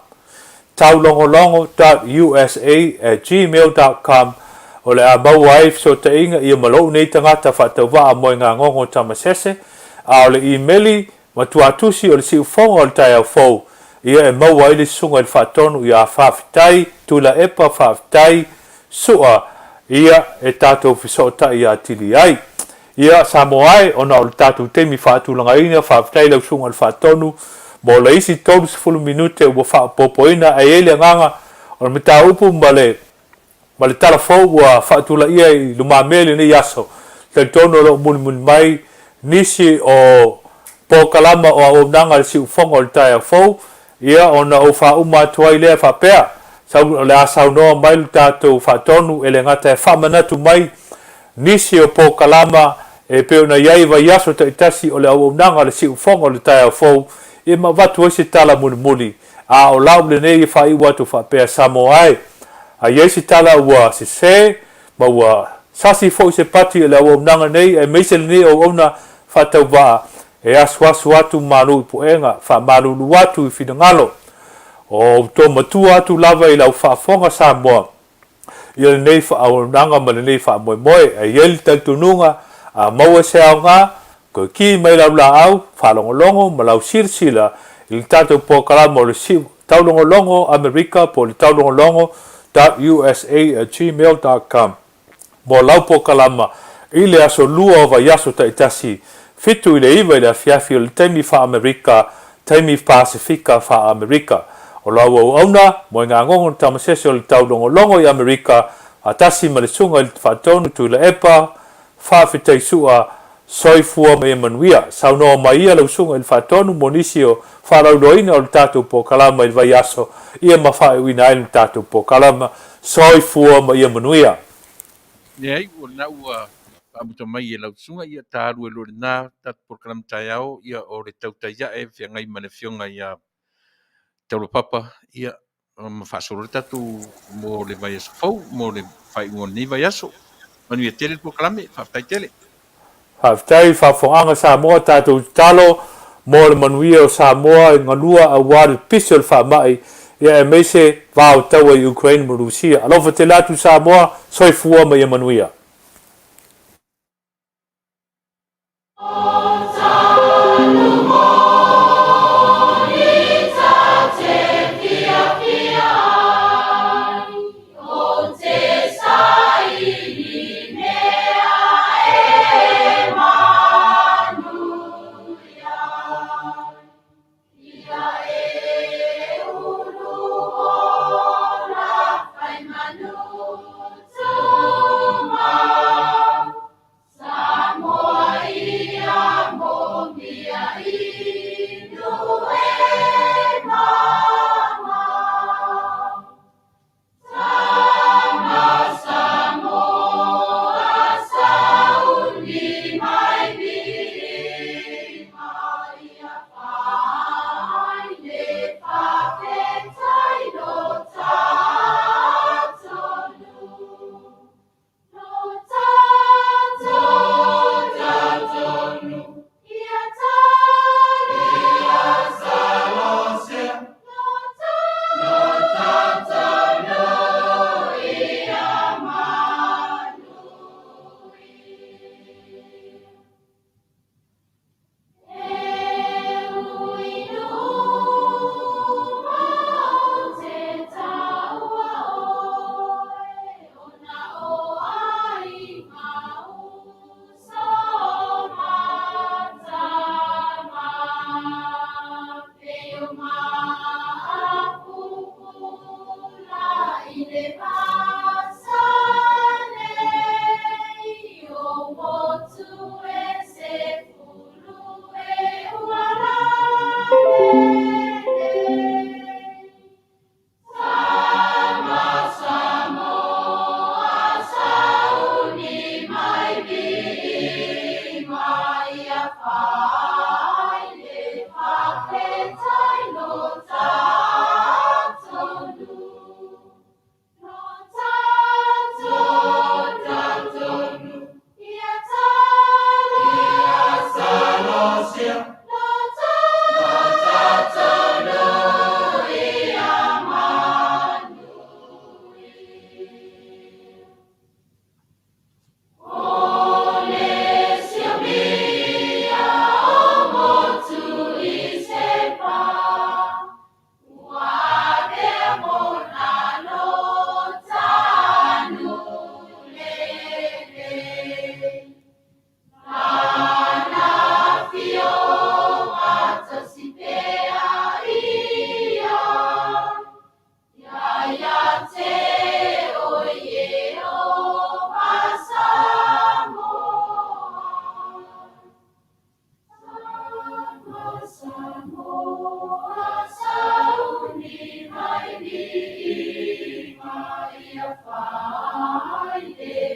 taulogologo.usa@gmail.com o le abau ai so te inga i malou nei tangata whatauwa mo ngā ngongo Tamasese a o le emaili matuatusi o le siufonga o le tai au fou ia e mau ai le sunga i le whatonu i a whawhitai tula epa whawhitai sua ia e tātou whisota i a tili ai ia Samoa ona o le tātou temi whaatulanga ina whawhitai lau sunga i le whatonu mo le isi tolu sifulu minute ua whaapopoina e ele nganga o le mita upu ma le talafou ua whaatula ia i lumamele ni yaso te tono lo muni mai nisi o pokalama o aunanga le siufonga o le tai au fou ia ona o whauma atuai lea whapea sau le asau noa mai le tātou whaatonu ele ngata e whamanatu mai nisi o pokalama e peona iai vai yaso te itasi o le aunanga le siufonga o le tai au fou e ma watu ese tala muni a o lau le nei whai watu whapea Samoa a yesi tala ua se ma ua sasi fo se pati le o nanga nei e meise le nei o ona fatau va e asu atu malu poenga fa malu watu i finangalo o to matua atu lava i lau whaafonga Samoa i le nei fa o nanga ma le nei fa moe e yel tantununga a maua se au ngā ko ki mai lau la au whalongolongo ma lau sirsila i le tātou pokalama o le taulogologo Amerika po le taulogologo.usa@gmail.com mo lau pokalama i le aso lua o vai aso taitasi fitu i le iwa i le afiafi o le taimi wha Amerika taimi Pasifika wha Amerika o lau au auna mo ngā ngongo Tamasese o le taulogologo i Amerika a tasi ma le sunga i le whatonu tu le epa whawhitai sua Soifua me Manuia saunoa mai ia lau sunga i le whatonu mo nisi o wharauloina o le tātou pokalama i le vai aso ia mawhai uina ai le tātou pokalama Soifua ma ia Manuia. Nei, o na ua amuta mai e lau sunga ia tāru e lore nā tātou program tai au ia o le tautaya e whia ngai mana fionga ia tauro papa ia ma whaasoro tātou mo le vai aso fau, mo le whai ni vai aso. Manuia tele proklame, whaatai tele. Whaatai whaafonga Samoa tātou talo mo le Manuia o Samoa i ngalua a wāre piso le whaamai ia e meise vāo taua i Ukraine mo Rusia. Alofa te latu Samoa, Soifua ma ia Manuia. ia whai te